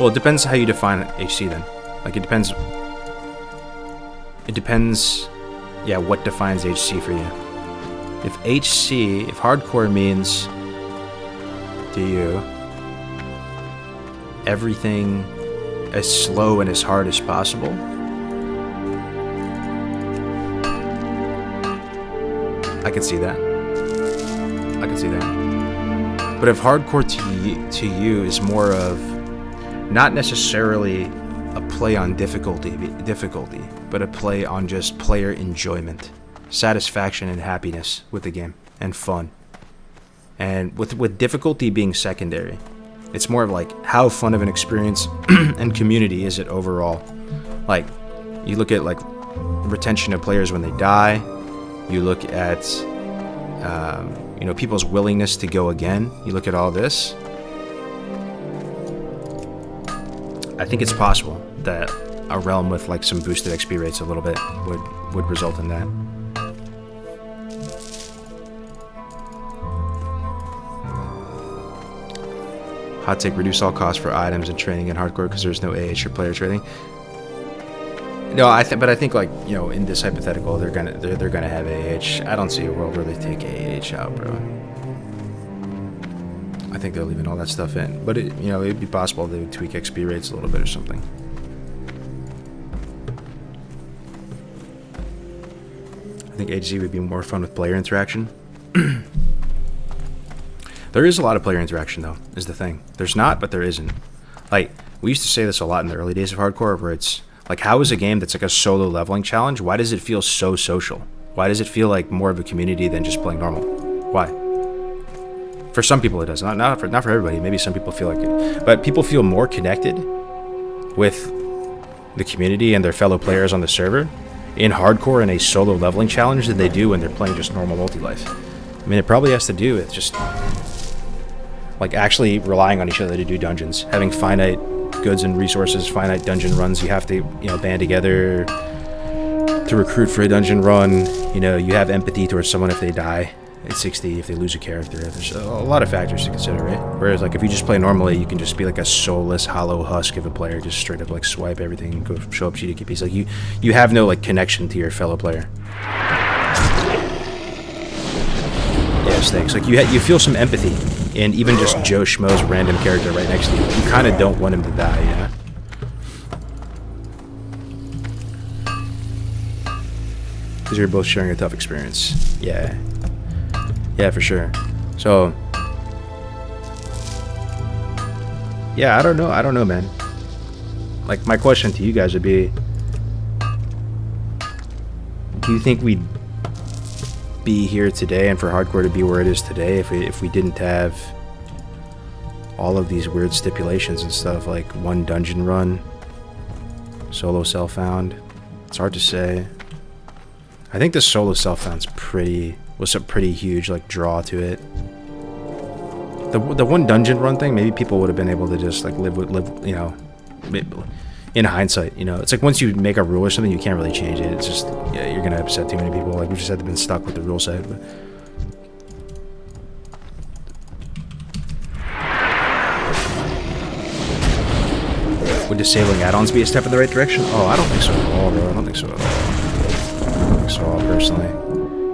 Well, it depends how you define HC then. Like, it depends. It depends, yeah, what defines HC for you. If hardcore means to you everything as slow and as hard as possible, I can see that. I can see that. But if hardcore to you is more of not necessarily a play on difficulty, but a play on just player enjoyment, satisfaction and happiness with the game, and fun. And with difficulty being secondary, it's more of like how fun of an experience and community is it overall. Like, you look at like retention of players when they die. You look at people's willingness to go again. You look at all this. I think it's possible that a realm with like some boosted XP rates a little bit would result in that. Hot take: reduce all costs for items and training in hardcore because there's no AH or player trading. No, I think like, you know, in this hypothetical, they're gonna have AH. I don't see a world where they take AH out, bro. I think they're leaving all that stuff in, but it'd be possible they would tweak XP rates a little bit or something. I think HZ would be more fun with player interaction. There is a lot of player interaction, though, is the thing. There's not, but there isn't. Like, we used to say this a lot in the early days of hardcore, where it's like, how is a game that's like a solo leveling challenge, why does it feel so social? Why does it feel like more of a community than just playing normal? Why? For some people it does, not for everybody. Maybe some people feel like it, but people feel more connected with the community and their fellow players on the server in hardcore in a solo leveling challenge than they do when they're playing just normal multi-life. I mean, it probably has to do with just like actually relying on each other to do dungeons, having finite goods and resources, finite dungeon runs. You have to, band together to recruit for a dungeon run. You have empathy towards someone if they die at 60, if they lose a character. There's a lot of factors to consider, right? Whereas like if you just play normally, you can just be like a soulless hollow husk of a player, just straight up like swipe everything and go show up GDKPs. Like you have no like connection to your fellow player. Yeah, Snakes. Like you feel some empathy, and even just Joe Schmo's random character right next to you, you kind of don't want him to die, yeah? Because you're both sharing a tough experience. Yeah, for sure. So, yeah, I don't know, man. Like, my question to you guys would be, do you think we'd be here today and for hardcore to be where it is today if we didn't have all of these weird stipulations and stuff, like one dungeon run, solo self-found? It's hard to say. I think the solo self-found's was a pretty huge like draw to it. The one dungeon run thing, maybe people would have been able to just like live, in hindsight, it's like once you make a rule or something, you can't really change it. It's just, you're gonna upset too many people. Like, we just had to been stuck with the rule set. But would disabling add-ons be a step in the right direction? Oh, I don't think so at all, bro. I don't think so at all, personally.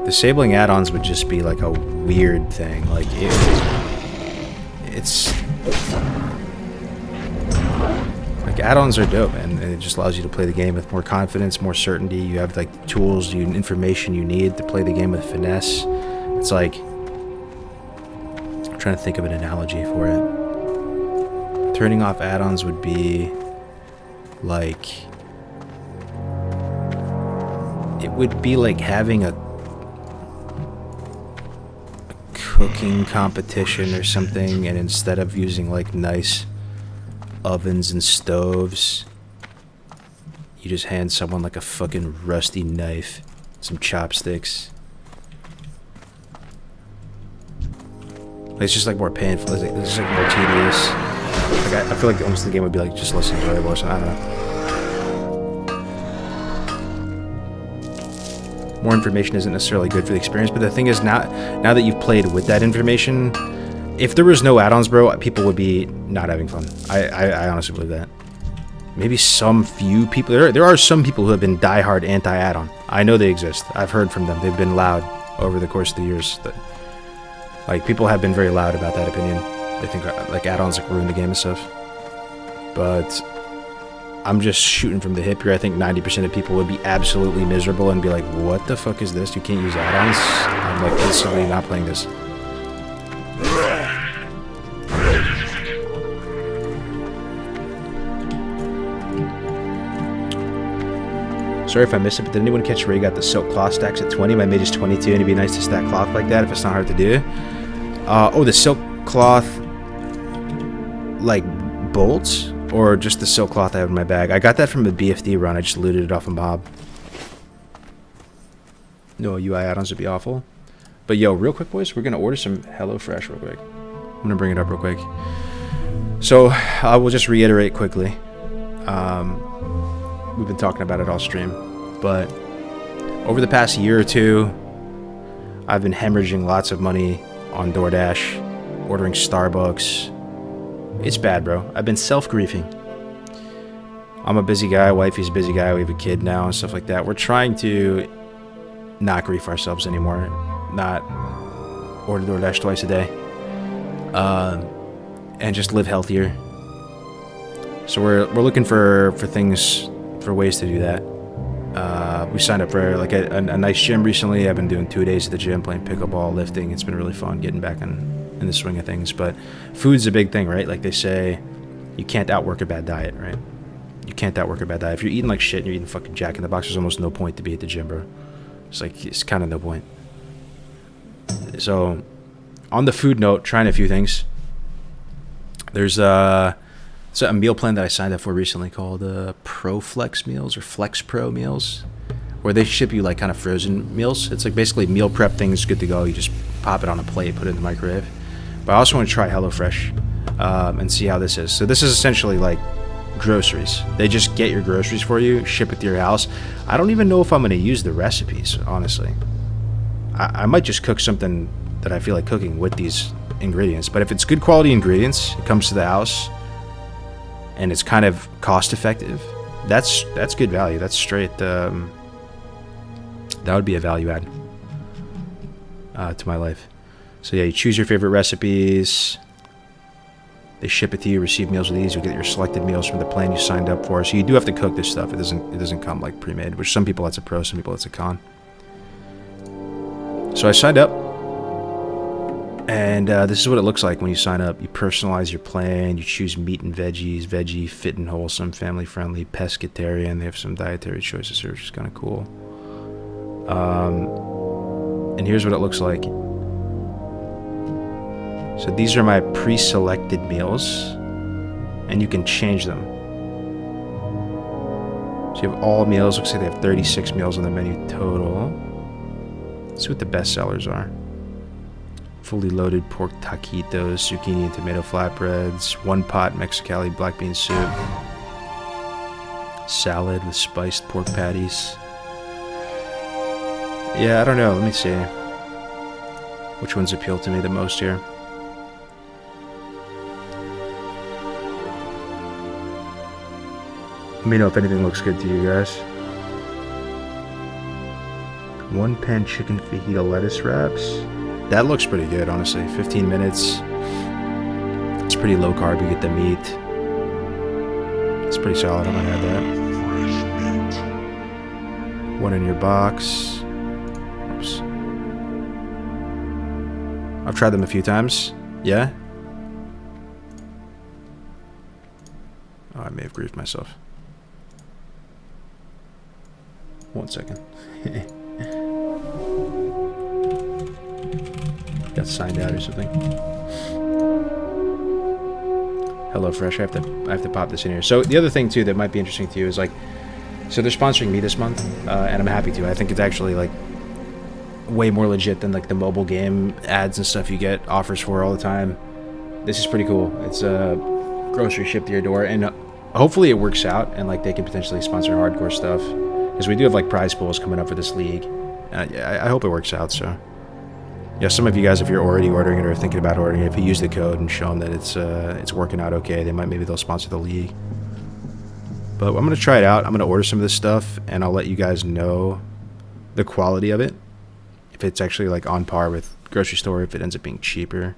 Disabling add-ons would just be like a weird thing. Like, it's like, add-ons are dope, and it just allows you to play the game with more confidence, more certainty. You have like tools, information you need to play the game with finesse. It's like, I'm trying to think of an analogy for it. Turning off add-ons would be like, it would be like having a cooking competition or something, and instead of using like nice ovens and stoves, you just hand someone like a fucking rusty knife, some chopsticks. It's just like more painful. It's just like more tedious. Like, I feel like almost the game would be like just less enjoyable or something. I don't know. More information isn't necessarily good for the experience, but the thing is, now that you've played with that information, if there was no add-ons, bro, people would be not having fun. I honestly believe that. Maybe some few people. There are some people who have been diehard anti-add-on. I know they exist. I've heard from them. They've been loud over the course of the years. Like, people have been very loud about that opinion. They think like add-ons like ruin the game and stuff. But I'm just shooting from the hip here. I think 90% of people would be absolutely miserable and be like, "What the fuck is this? You can't use add-ons." I'm like instantly not playing this. Sorry if I missed it, but did anyone catch where you got the silk cloth stacks at 20? My mage is 22, and it'd be nice to stack cloth like that if it's not hard to do. Oh, the silk cloth, like bolts, or just the silk cloth I have in my bag? I got that from a BFD run. I just looted it off a mob. No UI add-ons would be awful. But yo, real quick, boys, we're gonna order some HelloFresh real quick. I'm gonna bring it up real quick. So I will just reiterate quickly. We've been talking about it all stream, but over the past year or two, I've been hemorrhaging lots of money on DoorDash, ordering Starbucks. It's bad, bro. I've been self-griefing. I'm a busy guy, wifey's a busy guy, we have a kid now and stuff like that. We're trying to not grief ourselves anymore, not order DoorDash twice a day, and just live healthier. So we're looking for things, for ways to do that. We signed up for like a nice gym recently. I've been doing 2 days at the gym, playing pickleball, lifting. It's been really fun getting back in the swing of things. But food's a big thing, right? Like they say, you can't outwork a bad diet, right? You can't outwork a bad diet. If you're eating like shit and you're eating fucking Jack in the Box, there's almost no point to be at the gym, bro. It's kind of no point. So, on the food note, trying a few things. There's a meal plan that I signed up for recently called Pro Flex meals or Flex Pro meals, where they ship you like kind of frozen meals. It's like basically meal prep things, good to go. You just pop it on a plate, put it in the microwave. But I also want to try HelloFresh and see how this is. So this is essentially like groceries. They just get your groceries for you, ship it to your house. I don't even know if I'm going to use the recipes, honestly. I might just cook something that I feel like cooking with these ingredients. But if it's good quality ingredients, it comes to the house, and it's kind of cost effective, that's good value. That's straight, that would be a value add to my life. So yeah, you choose your favorite recipes, they ship it to you, receive meals with ease, you'll get your selected meals from the plan you signed up for. So you do have to cook this stuff. It doesn't come like pre-made, which some people that's a pro, some people that's a con. So I signed up, and this is what it looks like when you sign up. You personalize your plan. You choose meat and veggies, veggie, fit and wholesome, family-friendly, pescatarian. They have some dietary choices here, which is kind of cool. And here's what it looks like. So these are my pre-selected meals, and you can change them. So you have all meals. Looks like they have 36 meals on the menu total. Let's see what the best sellers are. Fully loaded pork taquitos, zucchini and tomato flatbreads, one pot Mexicali black bean soup, salad with spiced pork patties. Yeah, I don't know. Let me see. Which ones appeal to me the most here? Let me know if anything looks good to you guys. One pan chicken fajita lettuce wraps. That looks pretty good, honestly. 15 minutes. It's pretty low carb. You get the meat. It's pretty solid. I'm gonna add that. One in your box. Oops. I've tried them a few times. Yeah? Oh, I may have griefed myself. 1 second. Got signed out or something. HelloFresh. I have to pop this in here. So the other thing too that might be interesting to you is like, so they're sponsoring me this month, and I'm happy to. I think it's actually like way more legit than like the mobile game ads and stuff you get offers for all the time. This is pretty cool. It's a grocery shipped to your door, and hopefully it works out and like they can potentially sponsor hardcore stuff, because we do have like prize pools coming up for this league. I hope it works out. So Yeah, some of you guys, if you're already ordering it or thinking about ordering it, if you use the code and show them that it's working out okay, maybe they'll sponsor the league. But I'm gonna try it out. I'm gonna order some of this stuff, and I'll let you guys know the quality of it. If it's actually like on par with grocery store, if it ends up being cheaper.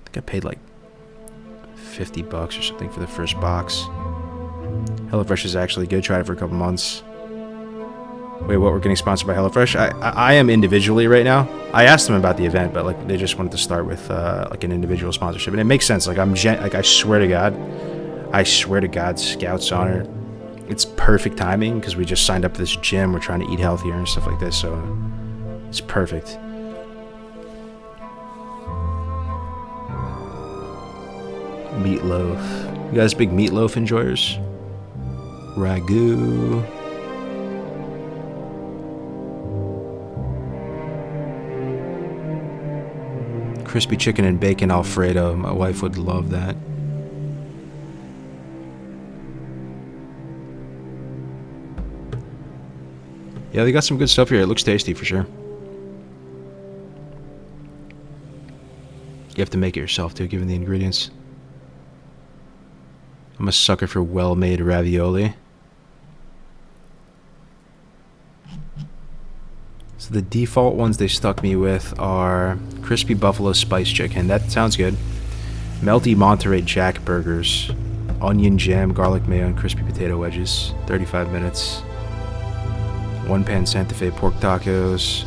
I think I paid like $50 or something for the first box. HelloFresh is actually good. Tried it for a couple months. Wait, what? We're getting sponsored by HelloFresh? I am individually right now. I asked them about the event, but like they just wanted to start with like an individual sponsorship, and it makes sense. Like I swear to God, Scout's Honor. It's perfect timing because we just signed up for this gym. We're trying to eat healthier and stuff like this, so it's perfect. Meatloaf. You guys big meatloaf enjoyers? Ragu. Crispy chicken and bacon Alfredo. My wife would love that. Yeah, they got some good stuff here. It looks tasty for sure. You have to make it yourself too, given the ingredients. I'm a sucker for well-made ravioli. So the default ones they stuck me with are crispy buffalo spice chicken. That sounds good. Melty Monterey Jack burgers. Onion jam, garlic mayo, and crispy potato wedges. 35 minutes. One pan Santa Fe pork tacos.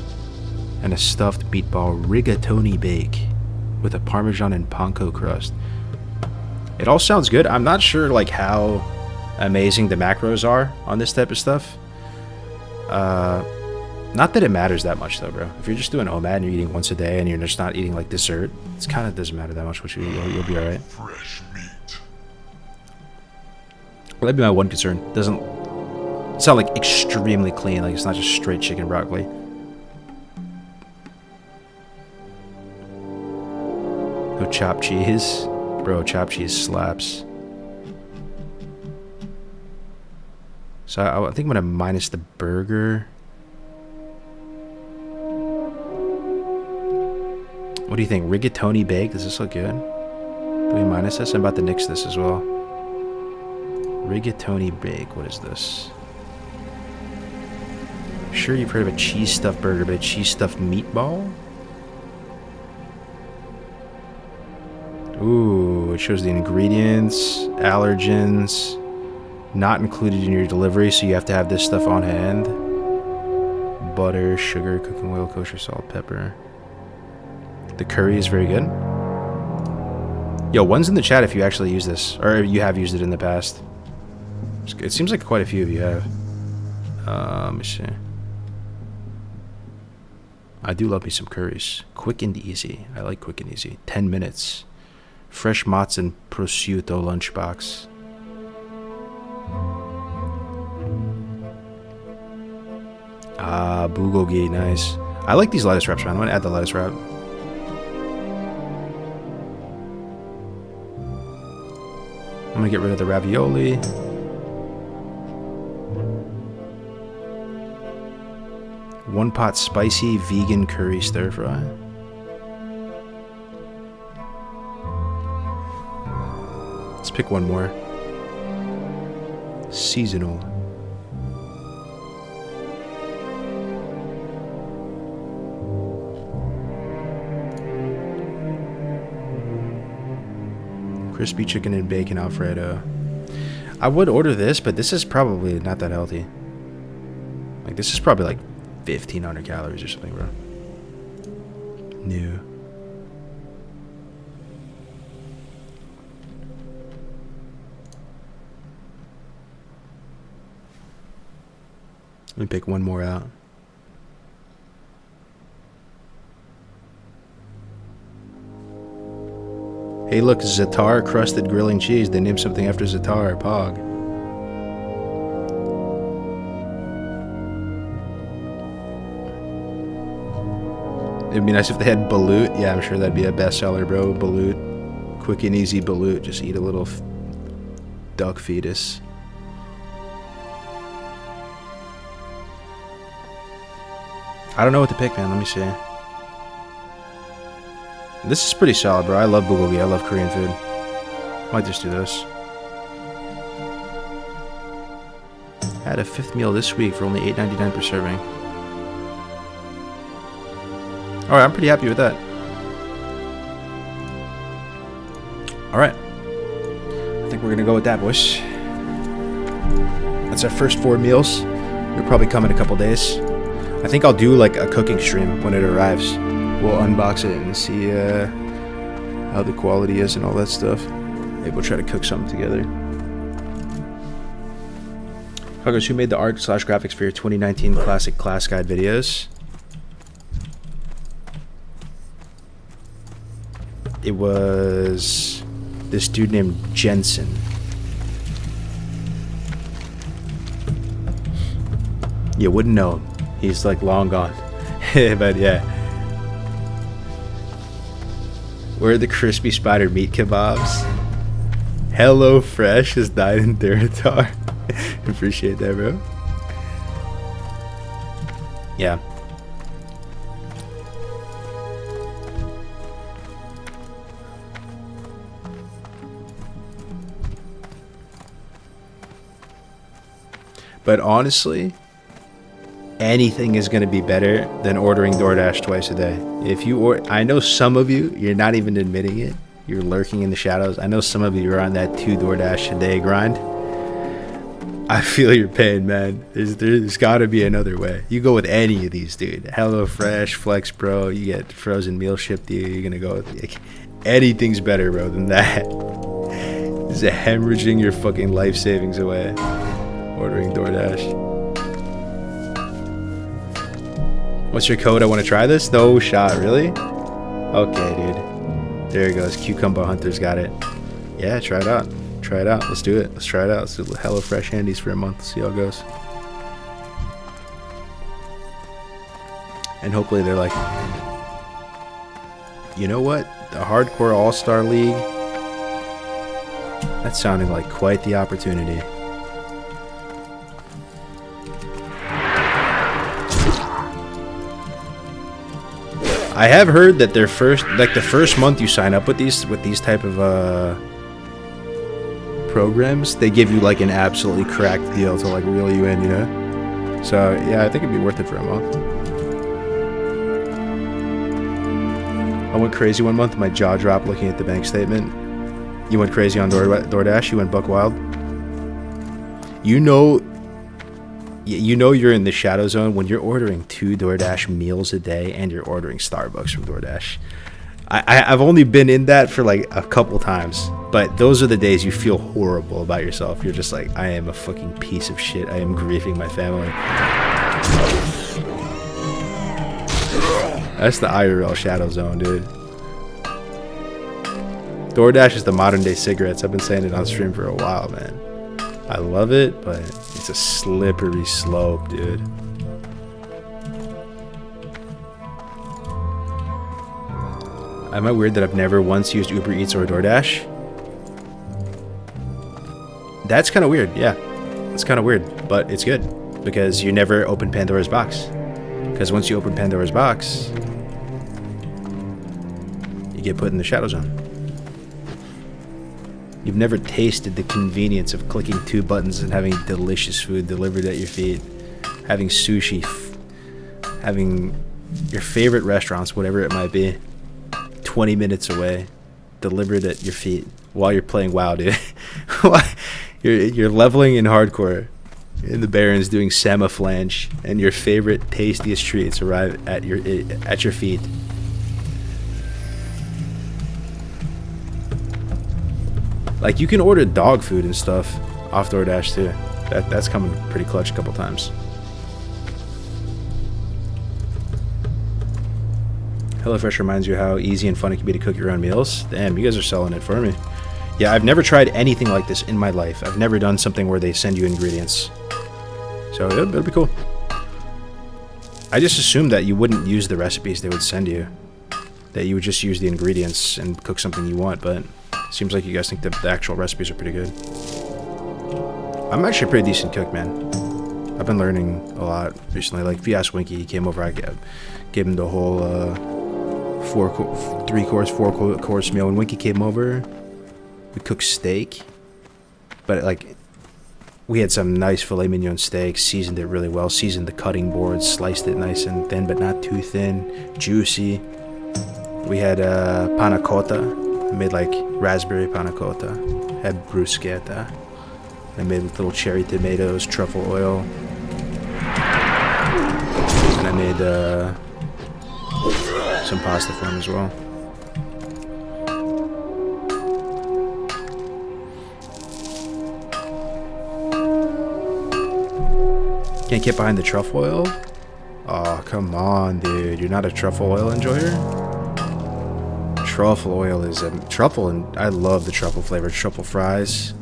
And a stuffed meatball rigatoni bake with a Parmesan and panko crust. It all sounds good. I'm not sure like how amazing the macros are on this type of stuff. Not that it matters that much though, bro. If you're just doing OMAD and you're eating once a day and you're just not eating like dessert, it kind of doesn't matter that much. Which you'll be all right. Fresh meat. Well, that'd be my one concern. Doesn't sound like extremely clean. Like it's not just straight chicken broccoli. No chopped cheese. Bro, chopped cheese slaps. So I think I'm going to minus the burger. What do you think? Rigatoni bake? Does this look good? Do we minus this? I'm about to nix this as well. Rigatoni bake. What is this? Sure, you've heard of a cheese stuffed burger, but a cheese stuffed meatball? Ooh, it shows the ingredients, allergens, not included in your delivery, so you have to have this stuff on hand. Butter, sugar, cooking oil, kosher salt, pepper. The curry is very good. Yo, one's in the chat if you actually use this, or you have used it in the past. It seems like quite a few of you have. Let me see. I do love me some curries. Quick and easy. I like quick and easy. 10 minutes. Fresh mozz and prosciutto lunchbox. Ah, bulgogi, nice. I like these lettuce wraps, man. I'm gonna add the lettuce wrap. I'm gonna get rid of the ravioli. One pot spicy vegan curry stir fry. Let's pick one more. Seasonal. Crispy chicken and bacon Alfredo. I would order this, but this is probably not that healthy. Like, this is probably like 1,500 calories or something, bro. New. Let me pick one more out. Hey, look, Zatar crusted grilling cheese. They named something after Zatar. Pog. It'd be nice if they had balut. Yeah, I'm sure that'd be a bestseller, bro. Balut. Quick and easy balut. Just eat a little duck fetus. I don't know what to pick, man. Let me see. This is pretty solid, bro. I love bulgogi. I love Korean food. Might just do this. Had a 5th meal this week for only $8.99 per serving. Alright, I'm pretty happy with that. Alright. I think we're gonna go with that, boys. That's our first 4 meals. They'll probably come in a couple days. I think I'll do like a cooking stream when it arrives. We'll unbox it and see how the quality is and all that stuff. Maybe we'll try to cook something together. Huggers, who made the art / graphics for your 2019 classic class guide videos? It was this dude named Jensen. You wouldn't know him. He's like long gone. But yeah. Where are the crispy spider meat kebabs? HelloFresh has died in Duratar. Appreciate that, bro. Yeah. But honestly, anything is going to be better than ordering DoorDash twice a day. If you I know some of you, you're not even admitting it. You're lurking in the shadows. I know some of you are on that 2 DoorDash a day grind. I feel your pain, man. There's got to be another way. You go with any of these, dude. HelloFresh, Flex Pro, you get frozen meal shipped to you. You're going to go with like, anything's better, bro, than that. This is hemorrhaging your fucking life savings away. Ordering DoorDash. What's your code? I want to try this? No shot, really? Okay, dude. There it goes. Cucumber Hunter's got it. Yeah, try it out. Try it out. Let's do it. Let's try it out. Let's do HelloFresh handies for a month. See how it goes. And hopefully they're like, you know what? The Hardcore All-Star League. That's sounding like quite the opportunity. I have heard that their first, like the first month you sign up with these type of programs, they give you like an absolutely cracked deal to like reel you in, you know. So yeah, I think it'd be worth it for a month. I went crazy one month. My jaw dropped looking at the bank statement. You went crazy on DoorDash. You went buck wild. You know you're in the shadow zone when you're ordering 2 DoorDash meals a day and you're ordering Starbucks from DoorDash. I've only been in that for like a couple times, but those are the days you feel horrible about yourself. You're just like, I am a fucking piece of shit. I am grieving my family. That's the IRL shadow zone, dude. DoorDash is the modern day cigarettes. I've been saying it on stream for a while, man. I love it, but it's a slippery slope, dude. Am I weird that I've never once used Uber Eats or DoorDash? That's kind of weird, yeah. It's kind of weird, but it's good because you never open Pandora's box. Because once you open Pandora's box, you get put in the shadow zone. You've never tasted the convenience of clicking 2 buttons and having delicious food delivered at your feet. Having sushi, having your favorite restaurants, whatever it might be, 20 minutes away, delivered at your feet while you're playing WoW, dude. You're leveling in hardcore in the Barrens doing Semiflange, and your favorite tastiest treats arrive at your feet. Like, you can order dog food and stuff off DoorDash too. That's coming pretty clutch a couple times. HelloFresh reminds you how easy and fun it can be to cook your own meals. Damn, you guys are selling it for me. Yeah, I've never tried anything like this in my life. I've never done something where they send you ingredients. So it'll be cool. I just assumed that you wouldn't use the recipes they would send you. That you would just use the ingredients and cook something you want, but seems like you guys think the actual recipes are pretty good. I'm actually a pretty decent cook, man. I've been learning a lot recently. Like, if you ask Winky, he came over, I gave him the whole 3-course, 4-course meal. When Winky came over, we cooked steak, but like we had some nice filet mignon steak, seasoned it really well, seasoned the cutting boards, sliced it nice and thin, but not too thin, juicy. We had panna cotta. I made like raspberry panna cotta. Had bruschetta. I made with little cherry tomatoes, truffle oil, and I made some pasta for him as well. Can't get behind the truffle oil? Oh, come on, dude. You're not a truffle oil enjoyer? Truffle oil is a truffle, and I love the truffle flavor. Truffle fries.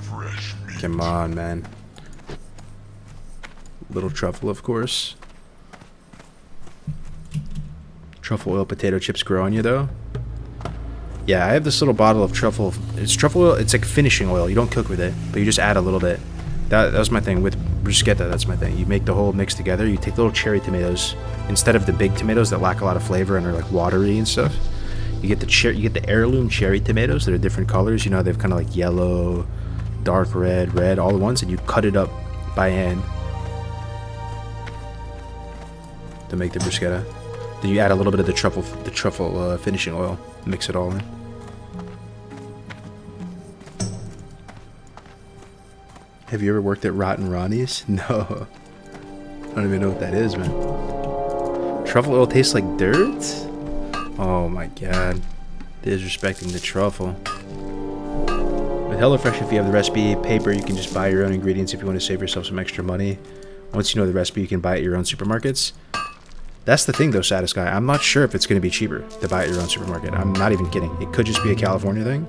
Fresh meat. Come on, man. Little truffle, of course. Truffle oil potato chips grow on you, though. Yeah, I have this little bottle of truffle. It's truffle oil. It's like finishing oil. You don't cook with it, but you just add a little bit. That was my thing with bruschetta. That's my thing. You make the whole mix together. You take little cherry tomatoes instead of the big tomatoes that lack a lot of flavor and are like watery and stuff. You get the heirloom cherry tomatoes that are different colors. You know, they've kind of like yellow, dark red, all at once, and you cut it up by hand to make the bruschetta. Then you add a little bit of the truffle finishing oil. Mix it all in. Have you ever worked at Rotten Ronnie's? No. I don't even know what that is, man. Truffle oil tastes like dirt? Oh my god. Disrespecting the truffle. With HelloFresh, if you have the recipe paper, you can just buy your own ingredients if you want to save yourself some extra money. Once you know the recipe, you can buy it at your own supermarkets. That's the thing, though, Saddest Guy. I'm not sure if it's going to be cheaper to buy at your own supermarket. I'm not even kidding. It could just be a California thing.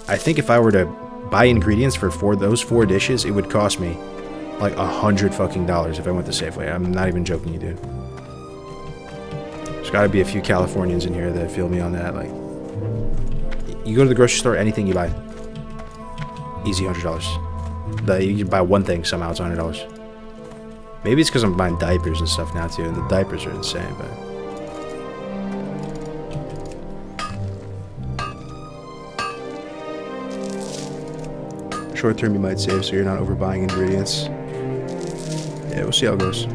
I think if I were to buy ingredients for those 4 dishes, it would cost me like $100 fucking if I went to Safeway. I'm not even joking you, dude. There's got to be a few Californians in here that feel me on that. Like, you go to the grocery store, anything you buy, easy $100. You buy one thing, somehow it's $100. Maybe it's because I'm buying diapers and stuff now too, and the diapers are insane, but... Short term you might save so you're not overbuying ingredients. Yeah, we'll see how it goes.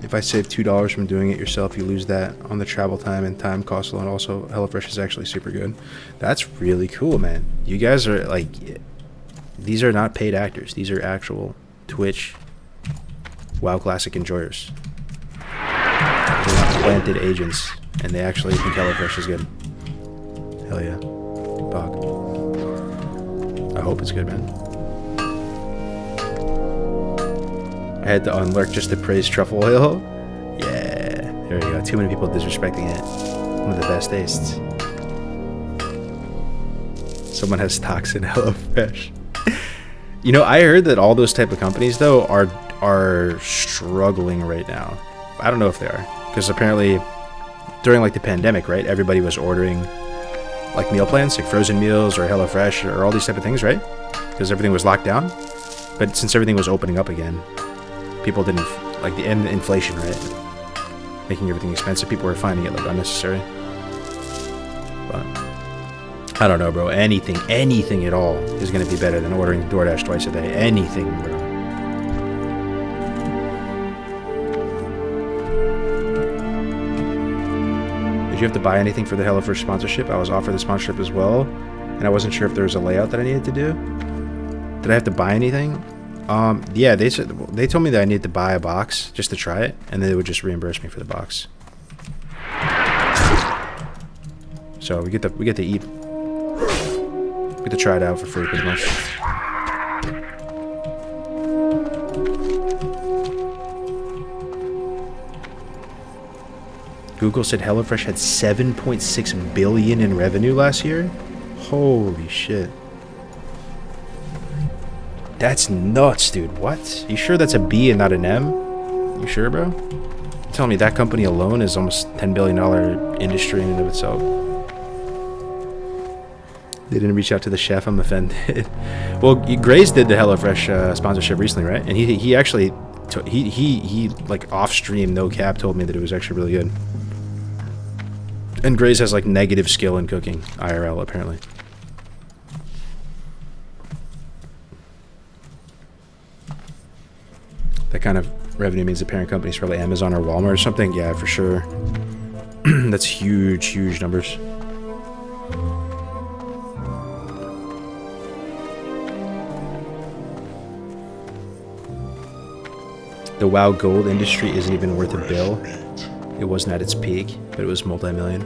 If I save $2 from doing it yourself, you lose that on the travel time and time cost alone. Also, HelloFresh is actually super good. That's really cool, man. You guys are like, these are not paid actors. These are actual Twitch WoW Classic enjoyers. They're not planted agents, and they actually think HelloFresh is good. Hell yeah. Bog. I hope it's good, man. I had to unlurk just to praise truffle oil. Yeah, there we go. Too many people disrespecting it. One of the best tastes. Someone has stocks in HelloFresh. You know, I heard that all those type of companies though are struggling right now. I don't know if they are, because apparently during like the pandemic, right? Everybody was ordering like meal plans, like frozen meals or HelloFresh or all these type of things, right? Because everything was locked down. But since everything was opening up again, people didn't like the inflation, right? Making everything expensive. People were finding it like unnecessary. But I don't know, bro. Anything at all is gonna be better than ordering DoorDash twice a day. Anything, bro. Did you have to buy anything for the HelloFresh sponsorship? I was offered the sponsorship as well, and I wasn't sure if there was a layout that I needed to do. Did I have to buy anything? Yeah, they told me that I needed to buy a box just to try it, and then they would just reimburse me for the box. So we get to eat, we get to try it out for free, pretty much. Google said HelloFresh had 7.6 billion in revenue last year. Holy shit. That's nuts, dude. What? You sure that's a B and not an M? You sure, bro? You're telling me that company alone is almost $10 billion industry in and of itself. They didn't reach out to the chef. I'm offended. Well, Grace did the HelloFresh sponsorship recently, right? And he actually he like off stream, no cap, told me that it was actually really good. And Grace has like negative skill in cooking IRL apparently. That kind of revenue means the parent company's probably Amazon or Walmart or something. Yeah, for sure. That's huge numbers. The WoW gold industry isn't even worth a bill. It wasn't at its peak, but it was multi-million.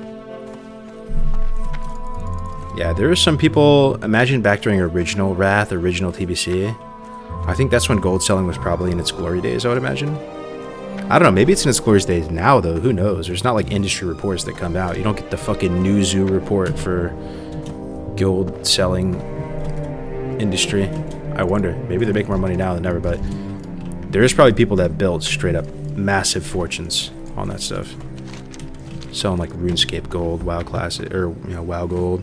Yeah, there are some people, imagine back during original Wrath, original TBC. I think that's when gold selling was probably in its glory days, I would imagine. I don't know, maybe it's in its glory days now, though. Who knows? There's not like industry reports that come out. You don't get the fucking Newzoo report for gold selling industry. I wonder. Maybe they make more money now than ever, but there is probably people that build straight up massive fortunes on that stuff. Selling like RuneScape gold, WoW Classic, or WoW gold.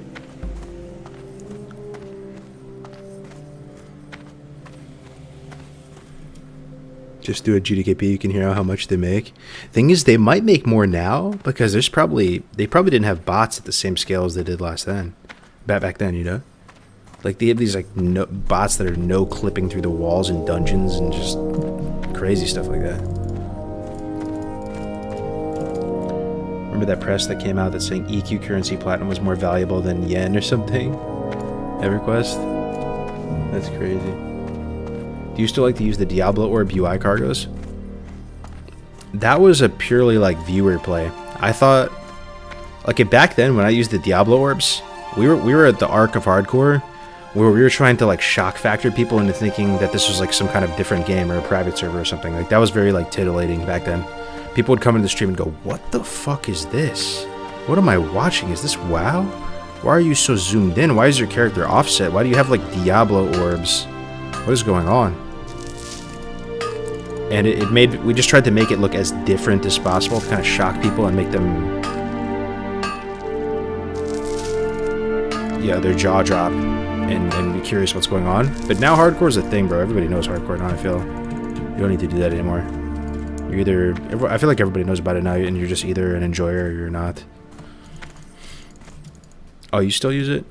Just do a GDKP, you can hear how much they make. Thing is, they might make more now because they probably didn't have bots at the same scale as they did back then, you know? Like they have these like bots that are no clipping through the walls in dungeons and just crazy stuff like that. Remember that press that came out that's saying EQ currency platinum was more valuable than yen or something? EverQuest? That's crazy. Do you still like to use the Diablo Orb UI cargoes? That was a purely like viewer play. I thought, like back then when I used the Diablo Orbs, we were at the arc of hardcore where we were trying to like shock factor people into thinking that this was like some kind of different game or a private server or something. Like that was very like titillating back then. People would come into the stream and go, "What the fuck is this? What am I watching? Is this WoW? Why are you so zoomed in? Why is your character offset? Why do you have like Diablo Orbs? What is going on?" And we just tried to make it look as different as possible to kind of shock people and make them, their jaw drop and be curious what's going on. But now hardcore is a thing, bro. Everybody knows hardcore now, I feel. You don't need to do that anymore. I feel like everybody knows about it now, and you're just either an enjoyer or you're not. Oh, you still use it?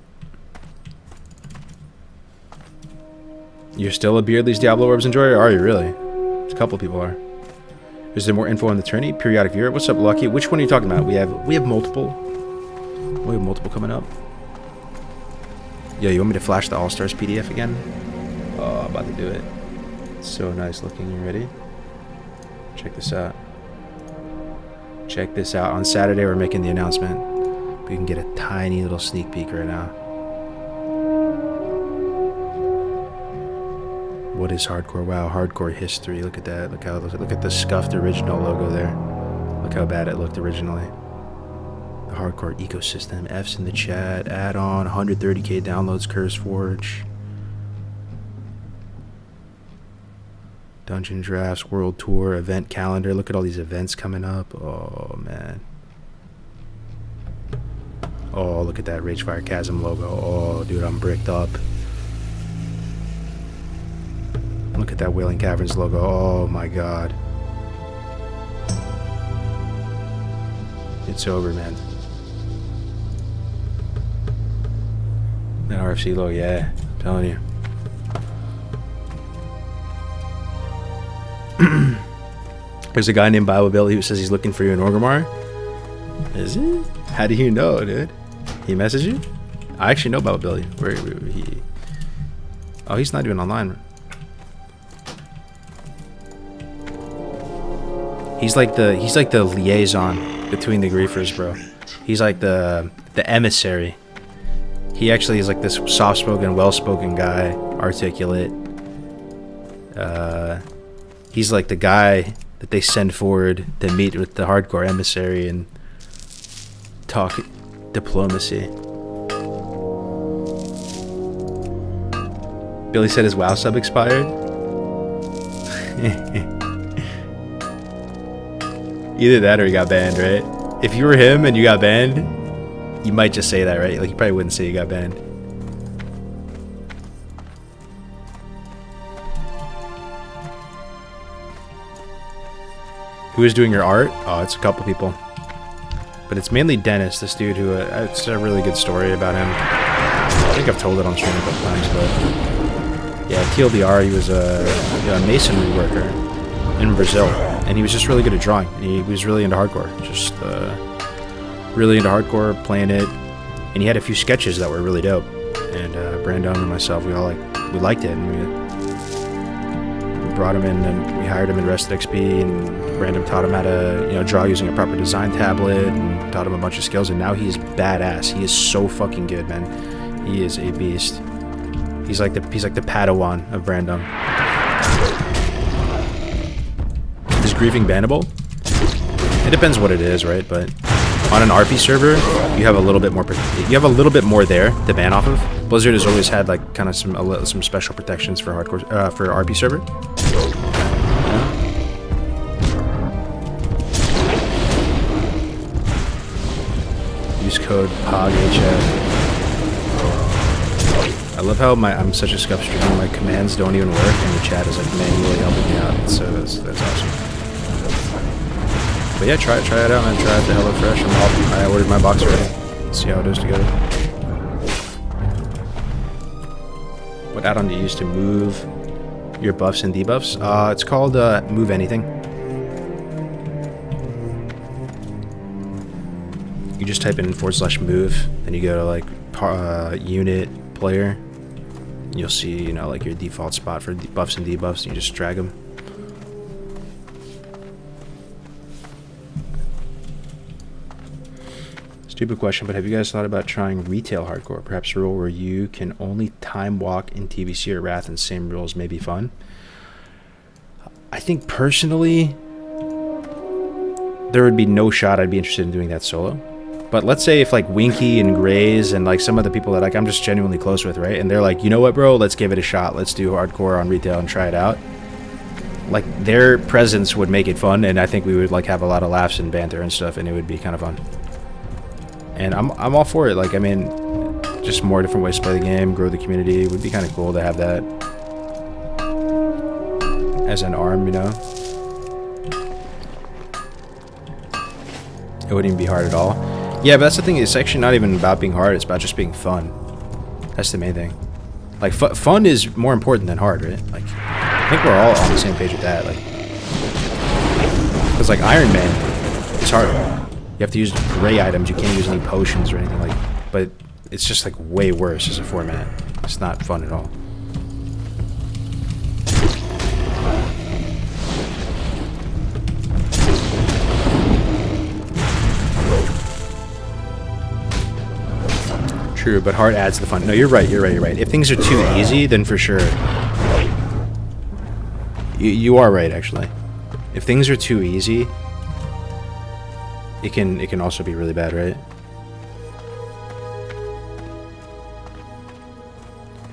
You're still a Beardley's Diablo Orbs enjoyer? Are you really? A couple people are. Is there more info on the tourney? Periodic viewer. What's up, Lucky? Which one are you talking about? We have multiple. We have multiple coming up. Yo, you want me to flash the All Stars PDF again? Oh, I'm about to do it. It's so nice looking. You ready? Check this out. Check this out. On Saturday, we're making the announcement. We can get a tiny little sneak peek right now. What is hardcore? Wow, hardcore history. Look at that. Look at the scuffed original logo there. Look how bad it looked originally. The hardcore ecosystem. F's in the chat. Add-on. 130k downloads. Curse Forge. Dungeon drafts. World tour. Event calendar. Look at all these events coming up. Oh man. Oh, look at that Ragefire Chasm logo. Oh, dude, I'm bricked up. Look at that Wailing Caverns logo. Oh my god. It's over, man. That RFC logo, yeah. I'm telling you. There's a guy named Bible Billy who says he's looking for you in Orgrimmar. Is he? How do you know, dude? He messaged you? I actually know Bible Billy. Where he? Oh, he's not even online. He's like the liaison between the griefers, bro. He's like the emissary. He actually is like this soft-spoken, well-spoken guy, articulate. He's like the guy that they send forward to meet with the hardcore emissary and talk diplomacy. Billy said his WoW sub expired. Either that or he got banned, right? If you were him and you got banned, you might just say that, right? Like, you probably wouldn't say you got banned. Who is doing your art? Oh, it's a couple people. But it's mainly Dennis, this dude who... it's a really good story about him. I think I've told it on stream a couple times, but... Yeah, TLDR, he was a masonry worker in Brazil. And he was just really good at drawing. And he was really into hardcore. Just really into hardcore, playing it. And he had a few sketches that were really dope. And Brandon and myself, we liked it. And we brought him in and we hired him in Rested XP. And Brandon taught him how to, draw using a proper design tablet. And taught him a bunch of skills. And now he's badass. He is so fucking good, man. He is a beast. He's like the Padawan of Brandon. Is grieving bannable? It depends what it is, right? But on an RP server, you have a little bit more there to ban off of. Blizzard has always had like kind of some special protections for hardcore for RP server. Use code POGHF. I love how I'm such a scuff streamer. My commands don't even work, and the chat is like manually helping me out. So that's awesome. But yeah, try it out, man. Try out the HelloFresh. I ordered my box already. Let's see how it does together. What add-on do you use to move your buffs and debuffs? It's called Move Anything. You just type in /move, then you go to like unit player. You'll see, like your default spot for buffs and debuffs, and you just drag them. Stupid question, but have you guys thought about trying retail hardcore? Perhaps a rule where you can only time walk in TBC or Wrath and same rules may be fun. I think personally, there would be no shot I'd be interested in doing that solo. But let's say if like Winky and Grays and like some of the people that like I'm just genuinely close with, right? And they're like, you know what, bro? Let's give it a shot. Let's do hardcore on retail and try it out. Like their presence would make it fun, and I think we would like have a lot of laughs and banter and stuff, and it would be kind of fun. And I'm all for it. Like, I mean, just more different ways to play the game, grow the community. It would be kind of cool to have that as an arm, It wouldn't even be hard at all. Yeah, but that's the thing. It's actually not even about being hard. It's about just being fun. That's the main thing. Like, fun is more important than hard, right? Like, I think we're all on the same page with that. Like, because like Iron Man, it's hard. You have to use gray items. You can't use any potions or anything like. But it's just like way worse as a format. It's not fun at all. True, but hard adds the fun. No, you're right. If things are too easy, then for sure. You are right, actually. If things are too easy, it can also be really bad, right?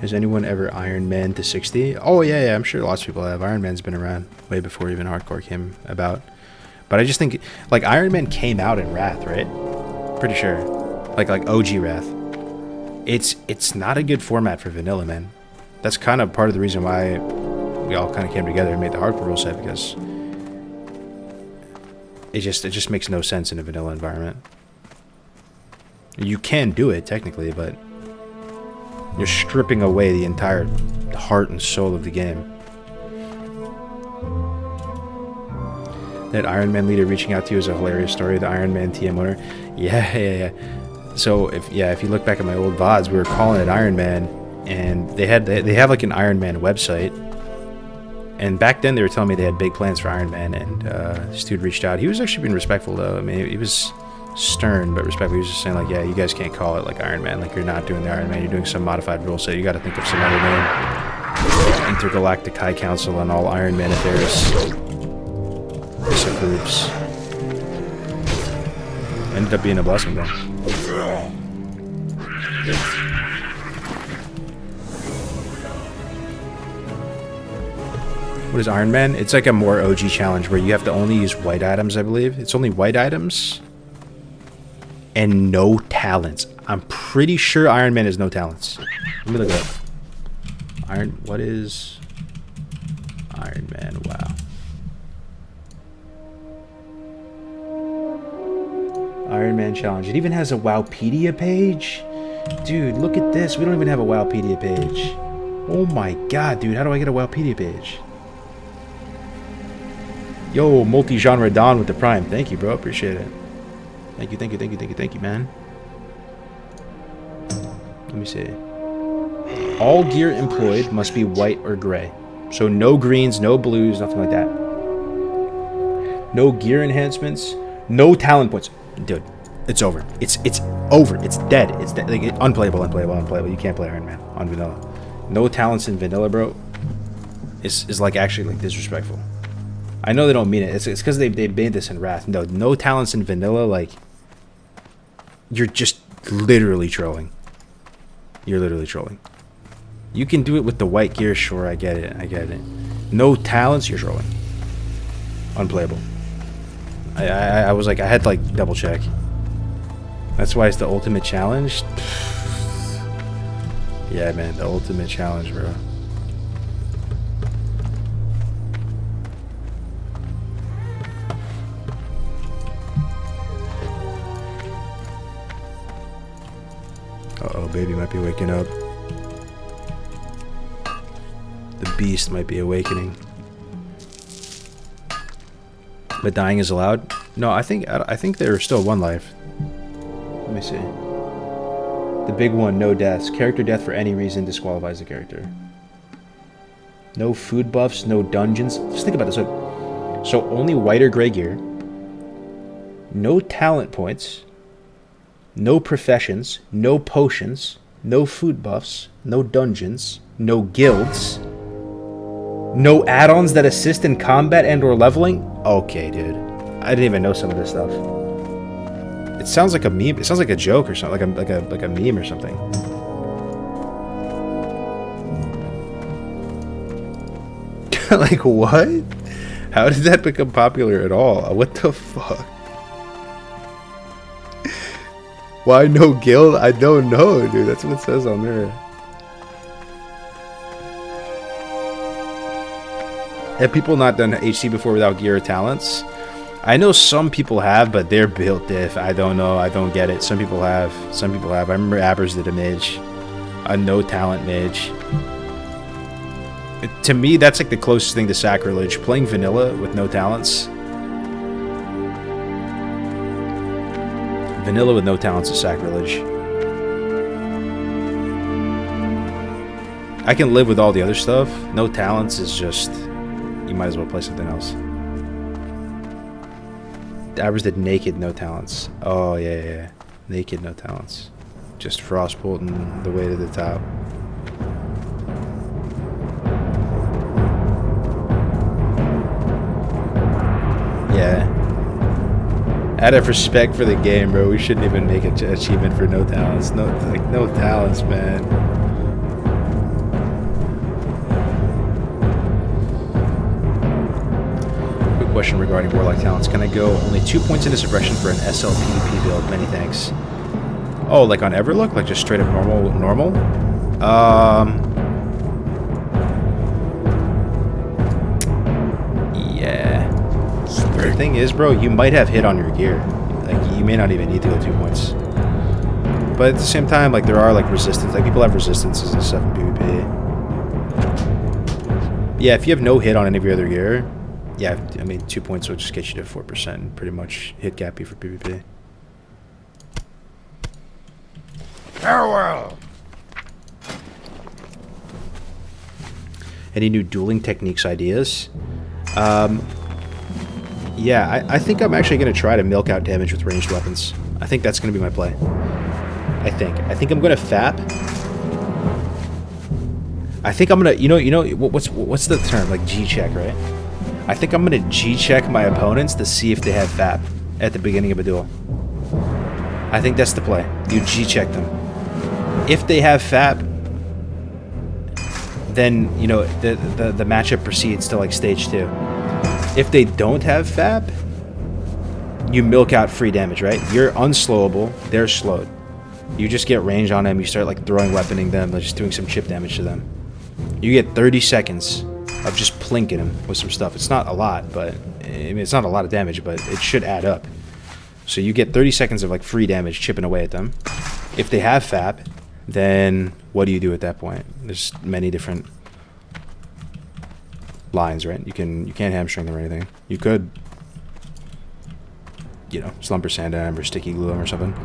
Has anyone ever Iron Man to 60? Oh yeah, I'm sure lots of people have. Iron Man's been around way before even hardcore came about. But I just think like Iron Man came out in Wrath, right? Pretty sure. Like OG Wrath. It's not a good format for vanilla, man. That's kind of part of the reason why we all kind of came together and made the hardcore rule set, because it just makes no sense in a vanilla environment. You can do it technically, but you're stripping away the entire heart and soul of the game. That Iron Man leader reaching out to you is a hilarious story. The Iron Man TM owner. Yeah. So if you look back at my old VODs, we were calling it Iron Man, and they have like an Iron Man website. And back then they were telling me they had big plans for Iron Man, and this dude reached out. He was actually being respectful though. I mean, he was stern but respectful. He was just saying like, yeah, you guys can't call it like Iron Man. Like, you're not doing the Iron Man. You're doing some modified rule set. You got to think of some other name. Intergalactic High Council and all Iron Man affairs. Groups. Ended up being a blessing though. What is Iron Man? It's like a more OG challenge where you have to only use white items, I believe. It's only white items and no talents. I'm pretty sure Iron Man has no talents. Let me look it up. What is Iron Man? Wow. Iron Man challenge. It even has a Wowpedia page. Dude, look at this. We don't even have a Wowpedia page. Oh my god, dude. How do I get a Wowpedia page? Yo, multi-genre Don with the Prime. Thank you, bro. Appreciate it. Thank you, thank you, thank you, thank you, thank you, man. Let me see. All gear employed must be white or gray. So no greens, no blues, nothing like that. No gear enhancements, no talent points. Dude, it's over. It's over. It's dead. It's dead. Like, unplayable, unplayable, unplayable. You can't play Iron Man on vanilla. No talents in vanilla, bro. Is like actually like disrespectful. I know they don't mean it. It's because they made this in Wrath. No talents in vanilla. Like, you're just literally trolling. You're literally trolling. You can do it with the white gear, sure. I get it. I get it. No talents, you're trolling. Unplayable. I was like, I had to like double check. That's why it's the ultimate challenge. Yeah, man, the ultimate challenge, bro. Uh-oh, baby might be waking up. The beast might be awakening. But dying is allowed? No, I think there's still one life. Let me see. The big one, no deaths. Character death for any reason disqualifies the character. No food buffs, no dungeons. Just think about this. So only white or gray gear. No talent points. No professions. No potions. No food buffs. No dungeons. No guilds. No add-ons that assist in combat and or leveling? Okay, dude. I didn't even know some of this stuff. It sounds like a meme. It sounds like a joke or something, like a meme or something. Like what? How did that become popular at all? What the fuck? Why no guild? I don't know, dude. That's what it says on there. Have people not done HC before without gear or talents? I know some people have, but they're built diff. I don't know. I don't get it. Some people have. Some people have. I remember Abbers did a mage. A no talent mage. To me, that's like the closest thing to sacrilege. Playing vanilla with no talents. Vanilla with no talents is sacrilege. I can live with all the other stuff. No talents is just... You might as well play something else. Abbers did naked, no talents. Oh, yeah. Naked, no talents. Just Frostbolt and the way to the top. Yeah. Out of respect for the game, bro, we shouldn't even make an achievement for no talents. No talents, man. Quick question regarding Warlock talents. Can I go only 2 points into suppression for an SLPP build? Many thanks. Oh, like on Everlook? Like just straight up normal? Yeah. The thing is, bro, you might have hit on your gear. Like, you may not even need to go 2 points. But at the same time, like, there are, like, resistance. Like, people have resistances and stuff in PvP. Yeah, if you have no hit on any of your other gear, yeah, I mean, 2 points will just get you to 4% and pretty much hit gap you for PvP. Farewell! Any new dueling techniques ideas? Yeah, I think I'm actually going to try to milk out damage with ranged weapons. I think that's going to be my play. I think I'm going to FAP. I think I'm going to, you know, what's the term? Like G-check, right? I think I'm going to G-check my opponents to see if they have FAP at the beginning of a duel. I think that's the play. You G-check them. If they have FAP, then, you know, the matchup proceeds to, like, stage 2. If they don't have FAP, you milk out free damage, right? You're unslowable, they're slowed. You just get range on them, you start, like, throwing weaponing them, like, just doing some chip damage to them. You get 30 seconds of just plinking them with some stuff. It's not a lot, but... I mean, it's not a lot of damage, but it should add up. So you get 30 seconds of like free damage chipping away at them. If they have FAP, then what do you do at that point? There's many different lines, right? You can't hamstring them or anything. You could, you know, slumber sand them or sticky glue them or something.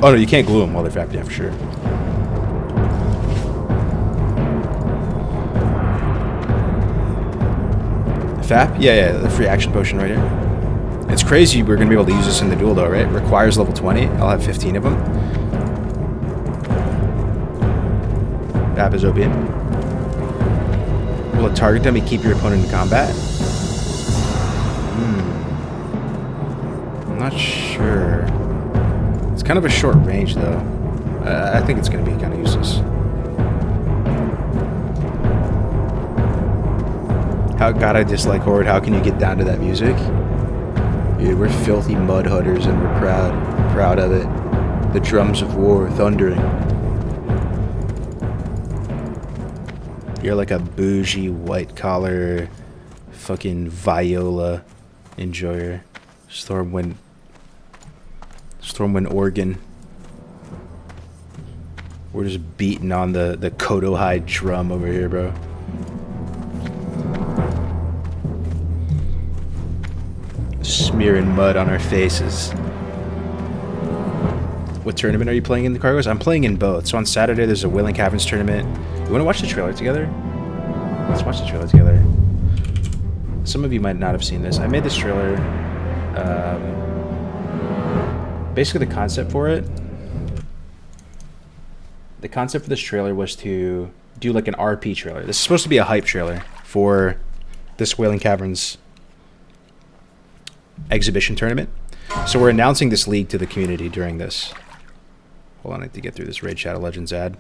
Oh no, you can't glue them while they're FAP, yeah, for sure. FAP? Yeah, the free action potion right here. It's crazy we're going to be able to use this in the duel though, right? It requires level 20. I'll have 15 of them. FAP is OP. Will it target them and keep your opponent in combat? I'm not sure. It's kind of a short range though. I think it's going to be kind of useless. God, I dislike Horde. How can you get down to that music? Dude, we're filthy mud hunters and we're proud of it. The drums of war thundering. You're like a bougie white collar fucking viola enjoyer. Stormwind organ. We're just beating on the Kodo hide drum over here, bro. Smearing mud on our faces. What tournament are you playing in the cargoes? I'm playing in both. So on Saturday there's a Wailing Caverns tournament. You want to watch the trailer together? Let's watch the trailer together. Some of you might not have seen this. I made this trailer. Basically the concept for it. The concept for this trailer was to do like an RP trailer. This is supposed to be a hype trailer for this Wailing Caverns exhibition tournament. So we're announcing this league to the community during this. Hold on, I need to get through this Raid Shadow Legends ad.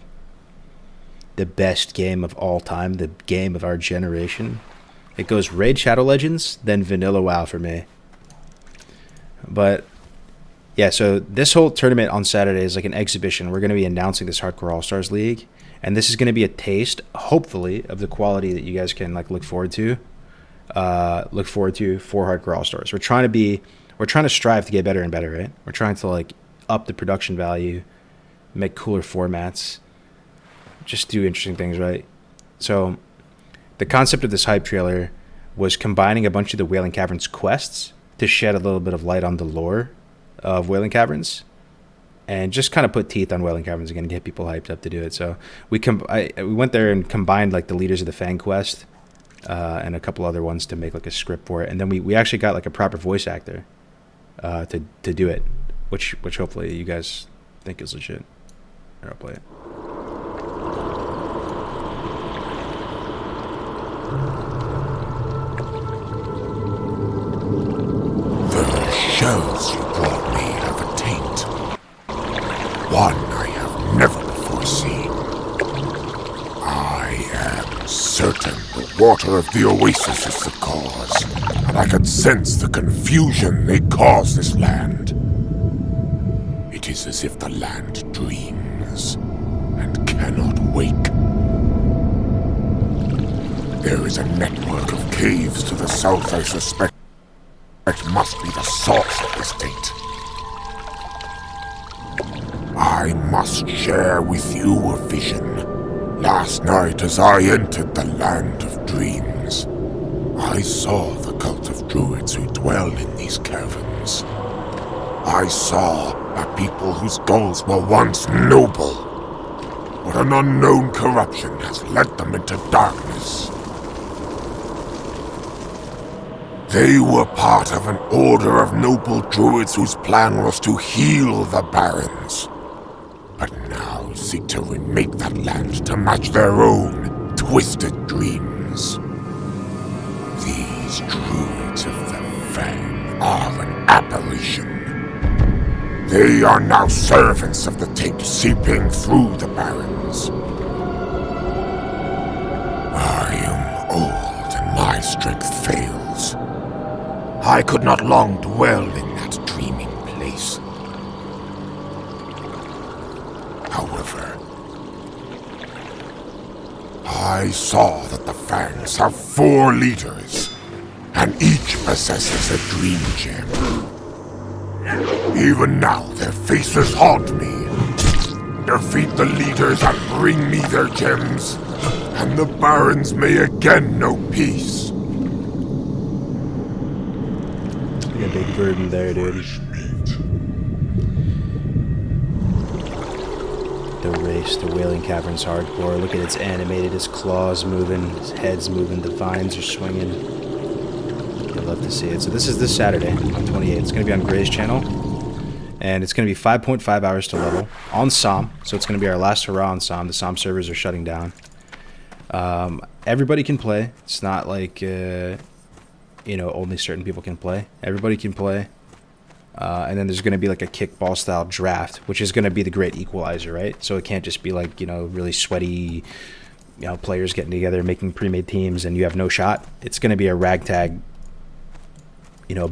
The best game of all time, the game of our generation. It goes Raid Shadow Legends, then Vanilla WoW for me. But yeah, so this whole tournament on Saturday is like an exhibition. We're going to be announcing this Hardcore All-Stars League, and this is going to be a taste, hopefully, of the quality that you guys can like look forward to for Hardcore All-Stars. We're trying to strive to get better and better, right? We're trying to like up the production value, make cooler formats, just do interesting things, right? So the concept of this hype trailer was combining a bunch of the Wailing Caverns quests to shed a little bit of light on the lore of Wailing Caverns and just kind of put teeth on Wailing Caverns again, get people hyped up to do it. So we went there and combined like the leaders of the Fang quest and a couple other ones to make like a script for it, and then we actually got like a proper voice actor to do it, which hopefully you guys think is legit. Here, I'll play it. The shells you brought me have a taint. One I have never before seen. I am certain the water of the oasis is the cause, and I can sense the confusion they cause this land. It is as if the land dreams and cannot wake. There is a network of caves to the south I suspect must be the source of this taint. I must share with you a vision. Last night as I entered the land of dreams, I saw the cult of druids who dwell in these caverns. I saw a people whose goals were once noble, but an unknown corruption has led them into darkness. They were part of an order of noble druids whose plan was to heal the barons, but now seek to remake that land to match their own twisted dreams. These druids of the Fang are an aberration. They are now servants of the taint seeping through the barons. I am old and my strength fails. I could not long dwell in that dreaming place. However, I saw that the Fangs have 4 leaders, and each possesses a dream gem. Even now, their faces haunt me. Defeat the leaders and bring me their gems, and the barons may again know peace. Like a big burden there, dude. The race, the Wailing Caverns hardcore. Look at its animated, his claws moving, his head's moving, the vines are swinging. I'd love to see it. So this is this Saturday on 28th. It's going to be on Gray's channel. And it's going to be 5.5 hours to level on SOM. So it's going to be our last hurrah on SOM. The SOM servers are shutting down. Everybody can play. It's not like, only certain people can play. Everybody can play. And then there's going to be like a kickball style draft, which is going to be the great equalizer, right? So it can't just be like, really sweaty, players getting together, making pre-made teams, and you have no shot. It's going to be a ragtag,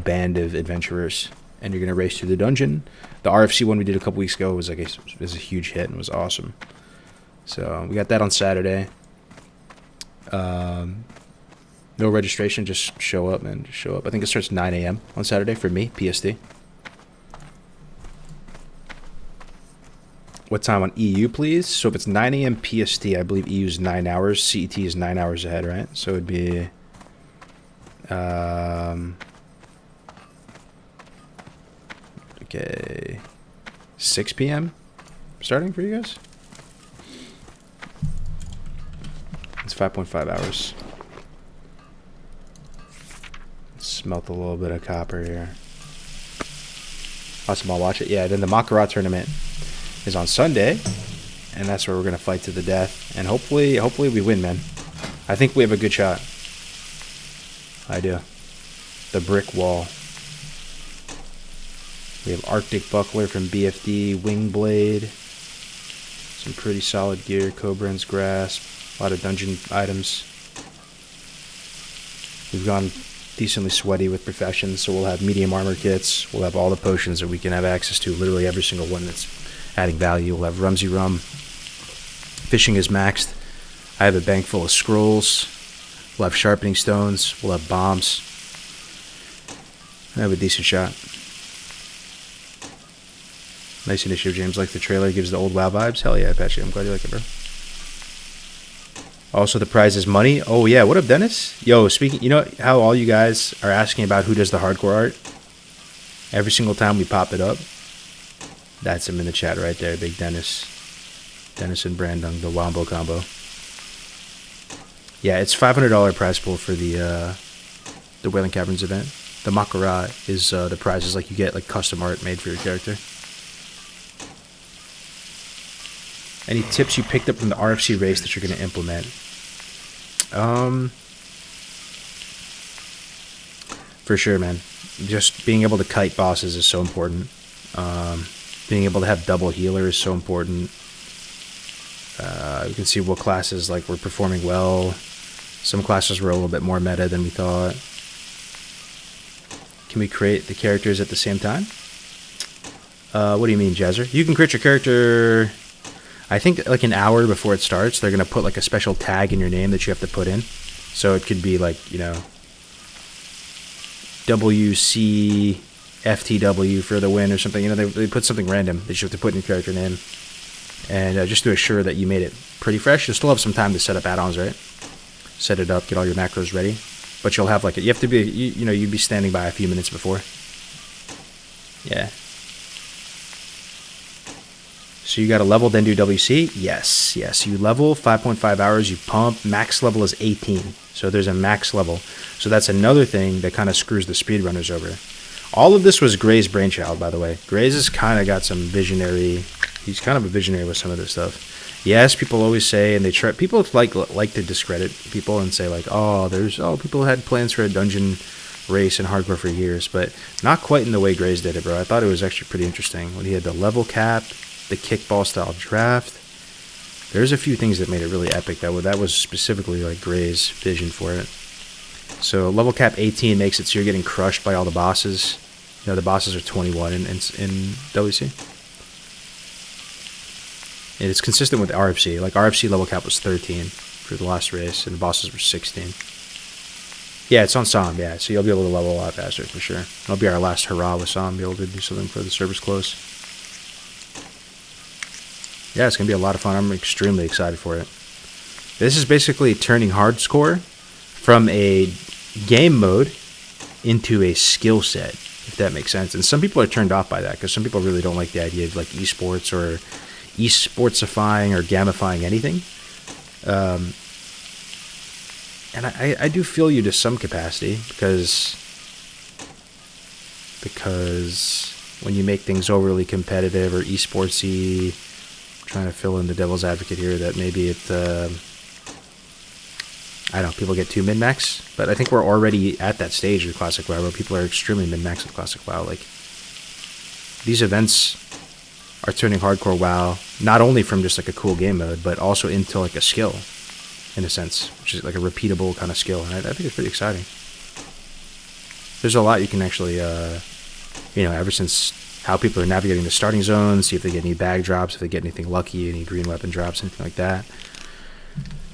band of adventurers, and you're going to race through the dungeon. The RFC one we did a couple weeks ago was a huge hit and was awesome. So we got that on Saturday. No registration, just show up, man. Just show up. I think it starts 9 a.m. on Saturday for me, PST. What time on EU, please? So if it's 9 a.m. PST, I believe EU is 9 hours. CET is 9 hours ahead, right? So it'd be... okay... 6 p.m. starting for you guys? It's 5.5 hours. Smelt a little bit of copper here. Awesome, I'll watch it. Yeah, then the Mak'Gora tournament is on Sunday, and that's where we're gonna fight to the death. And hopefully we win, man. I think we have a good shot. I do. The brick wall. We have Arctic Buckler from BFD, Wingblade, some pretty solid gear, Cobran's Grasp, a lot of dungeon items. We've gone decently sweaty with professions, so we'll have medium armor kits, we'll have all the potions that we can have access to, literally every single one that's adding value. We'll have Rumsey Rum. Fishing is maxed. I have a bank full of scrolls. We'll have sharpening stones. We'll have bombs. I have a decent shot. Nice initiative, James. Like the trailer, gives the old WoW vibes. Hell yeah, Apache. I'm glad you like it, bro. Also, the prize is money. Oh, yeah. What up, Dennis? Yo, speaking... You know how all you guys are asking about who does the hardcore art? Every single time we pop it up, that's him in the chat right there, Big Dennis. Dennis and Brandon, the Wombo combo. Yeah, it's $500 prize pool for the Wailing Caverns event. The Mak'Gora is the prizes, like you get like custom art made for your character. Any tips you picked up from the RFC race that you're going to implement? For sure, man. Just being able to kite bosses is so important. Being able to have double healer is so important. You can see what classes like were performing well. Some classes were a little bit more meta than we thought. Can we create the characters at the same time? What do you mean, Jazzer? You can create your character... I think like an hour before it starts, they're going to put like a special tag in your name that you have to put in. So it could be like, WCFTW for the win or something. They put something random that you have to put in your character name. And just to assure that you made it pretty fresh, you'll still have some time to set up add-ons, right? Set it up, get all your macros ready. But you'll have like, you have to be, you'd be standing by a few minutes before. Yeah. So you got to level, then do WC? Yes. You level, 5.5 hours, you pump. Max level is 18. So there's a max level. So that's another thing that kind of screws the speedrunners over. All of this was Gray's brainchild, by the way. Gray's has kind of got some visionary... He's kind of a visionary with some of this stuff. Yes, people always say, and they try... People like to discredit people and say, like, people had plans for a dungeon race and hardcore for years, but not quite in the way Gray's did it, bro. I thought it was actually pretty interesting. When he had the level cap... the kickball style draft. There's a few things that made it really epic. That was specifically like Gray's vision for it. So level cap 18 makes it so you're getting crushed by all the bosses. The bosses are 21 in WC. And it's consistent with RFC. Like RFC level cap was 13 for the last race, and the bosses were 16. Yeah, it's on Som, yeah. So you'll be able to level a lot faster for sure. It'll be our last hurrah with Som, be able to do something for the servers close. Yeah, it's going to be a lot of fun. I'm extremely excited for it. This is basically turning hardcore from a game mode into a skill set, if that makes sense. And some people are turned off by that because some people really don't like the idea of like esports or esportsifying or gamifying anything. And I do feel you to some capacity because when you make things overly competitive or esportsy, trying to fill in the devil's advocate here that maybe it, I don't know, people get too min-max, but I think we're already at that stage of Classic WoW where people are extremely min-max with Classic WoW. Like, these events are turning hardcore WoW not only from just like a cool game mode, but also into like a skill, in a sense, which is like a repeatable kind of skill, and I think it's pretty exciting. There's a lot you can actually, ever since how people are navigating the starting zones, see if they get any bag drops, if they get anything lucky, any green weapon drops, anything like that,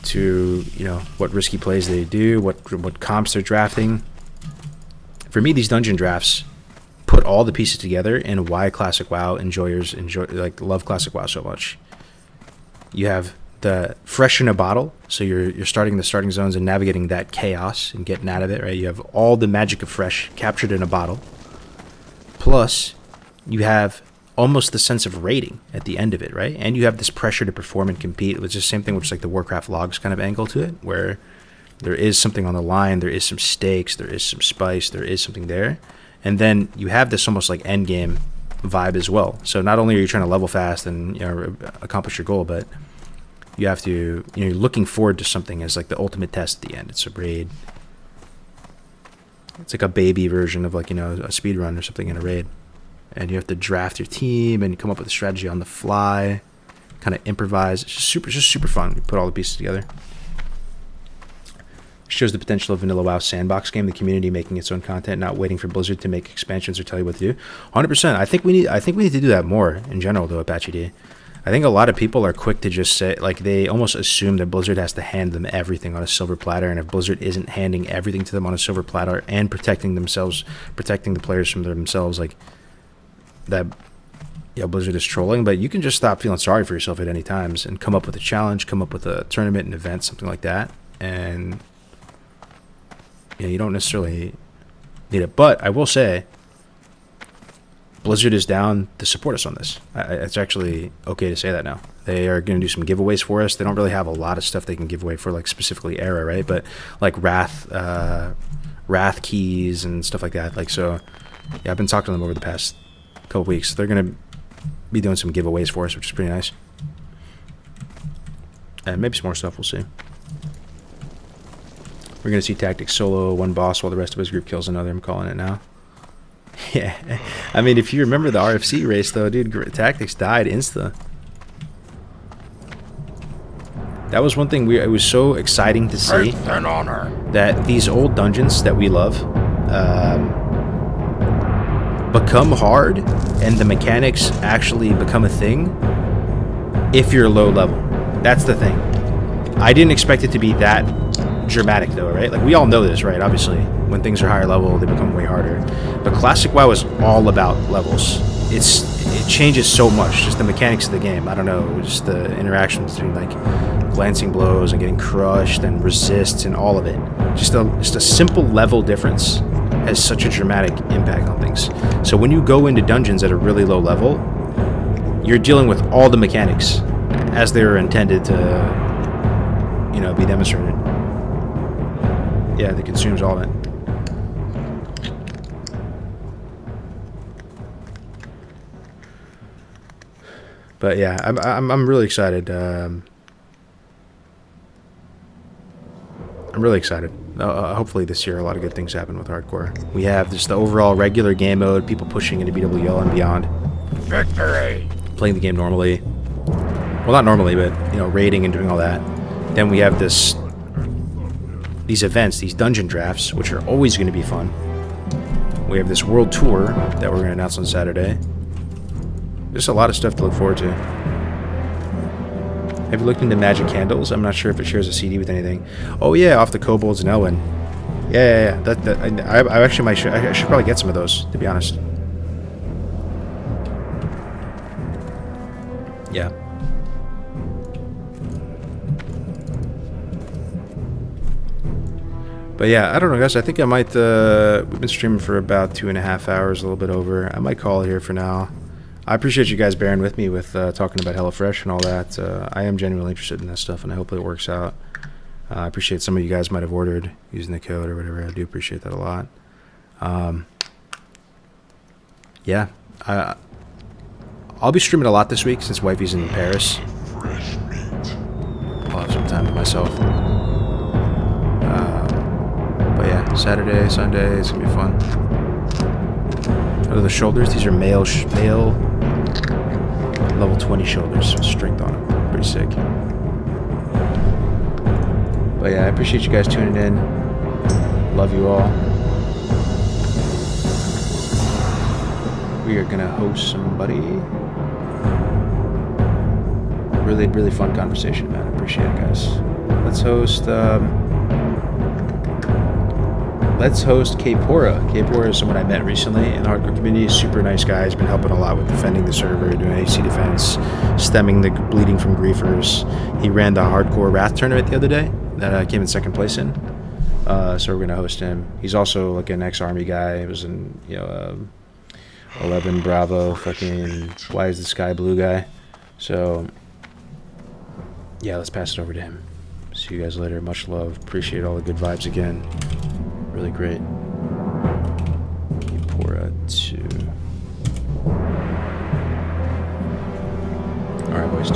to, what risky plays they do, what comps they're drafting. For me, these dungeon drafts put all the pieces together and why Classic WoW enjoyers love Classic WoW so much. You have the fresh in a bottle, so you're starting the starting zones and navigating that chaos and getting out of it, right? You have all the magic of fresh captured in a bottle. Plus, you have almost the sense of rating at the end of it, right? And you have this pressure to perform and compete, which is the same thing with like the Warcraft logs kind of angle to it, where there is something on the line, there is some stakes, there is some spice, there is something there. And then you have this almost like end game vibe as well. So not only are you trying to level fast and accomplish your goal, but you have to, you're looking forward to something as like the ultimate test at the end. It's a raid. It's like a baby version of like, a speed run or something in a raid. And you have to draft your team and come up with a strategy on the fly, kind of improvise. It's just super fun. You put all the pieces together. Shows the potential of vanilla WoW sandbox game, the community making its own content, not waiting for Blizzard to make expansions or tell you what to do. 100%. I think we need to do that more in general, though, Apache D. I think a lot of people are quick to just say, like, they almost assume that Blizzard has to hand them everything on a silver platter, and if Blizzard isn't handing everything to them on a silver platter and protecting the players from themselves, like, that Blizzard is trolling. But you can just stop feeling sorry for yourself at any times and come up with a challenge, come up with a tournament, an event, something like that, and you don't necessarily need it. But I will say, Blizzard is down to support us on this. It's actually okay to say that now. They are going to do some giveaways for us. They don't really have a lot of stuff they can give away for, like, specifically Era, right? But like Wrath keys and stuff like that. Like, so yeah, I've been talking to them over the past couple weeks. They're going to be doing some giveaways for us, which is pretty nice. And maybe some more stuff, we'll see. We're going to see Tactics solo one boss while the rest of his group kills another. I'm calling it now. Yeah. I mean, if you remember the RFC race, though, dude, Tactics died insta. That was one thing it was so exciting to see. That these old dungeons that we love become hard, and the mechanics actually become a thing if you're low level. That's the thing. I didn't expect it to be that dramatic, though, right? Like, we all know this, right? Obviously, when things are higher level, they become way harder. But Classic WoW is all about levels. It changes so much, just the mechanics of the game. I don't know, just the interactions between, like, glancing blows and getting crushed and resists and all of it. Just a simple level difference has such a dramatic impact on things. So when you go into dungeons at a really low level, you're dealing with all the mechanics as they were intended to, be demonstrated. Yeah, that consumes all of it. But yeah, I'm really excited. I'm really excited. Hopefully this year a lot of good things happen with hardcore. We have just the overall regular game mode, people pushing into BWL and beyond. Victory! Playing the game normally. Well, not normally, but raiding and doing all that. Then we have these events, these dungeon drafts, which are always going to be fun. We have this world tour that we're going to announce on Saturday. There's a lot of stuff to look forward to. Have you looked into Magic Candles? I'm not sure if it shares a CD with anything. Oh yeah, off the Kobolds and Elwyn. Yeah. I actually might. I should probably get some of those, to be honest. Yeah. But yeah, I don't know, guys. I think I might. We've been streaming for about 2.5 hours, a little bit over. I might call it here for now. I appreciate you guys bearing with me with talking about HelloFresh and all that. I am genuinely interested in that stuff, and I hope it works out. I appreciate some of you guys might have ordered using the code or whatever. I do appreciate that a lot. Yeah, I'll be streaming a lot this week since wifey's in Paris. I'll have some time to myself. But yeah, Saturday, Sunday, it's gonna be fun. What are the shoulders? These are male level 20 shoulders with strength on them. Pretty sick. But yeah, I appreciate you guys tuning in. Love you all. We are gonna host somebody. Really, really fun conversation, man. I appreciate it, guys. Let's host Kpora. Kpora is someone I met recently in the hardcore community. Super nice guy. He's been helping a lot with defending the server, doing AC defense, stemming the bleeding from griefers. He ran the hardcore Wrath tournament the other day that I came in second place in. So we're gonna host him. He's also like an ex-army guy. He was in 11 Bravo, fucking Why is the Sky Blue guy. So yeah, let's pass it over to him. See you guys later. Much love. Appreciate all the good vibes again. Really great. Kpora 2. Alright, boys.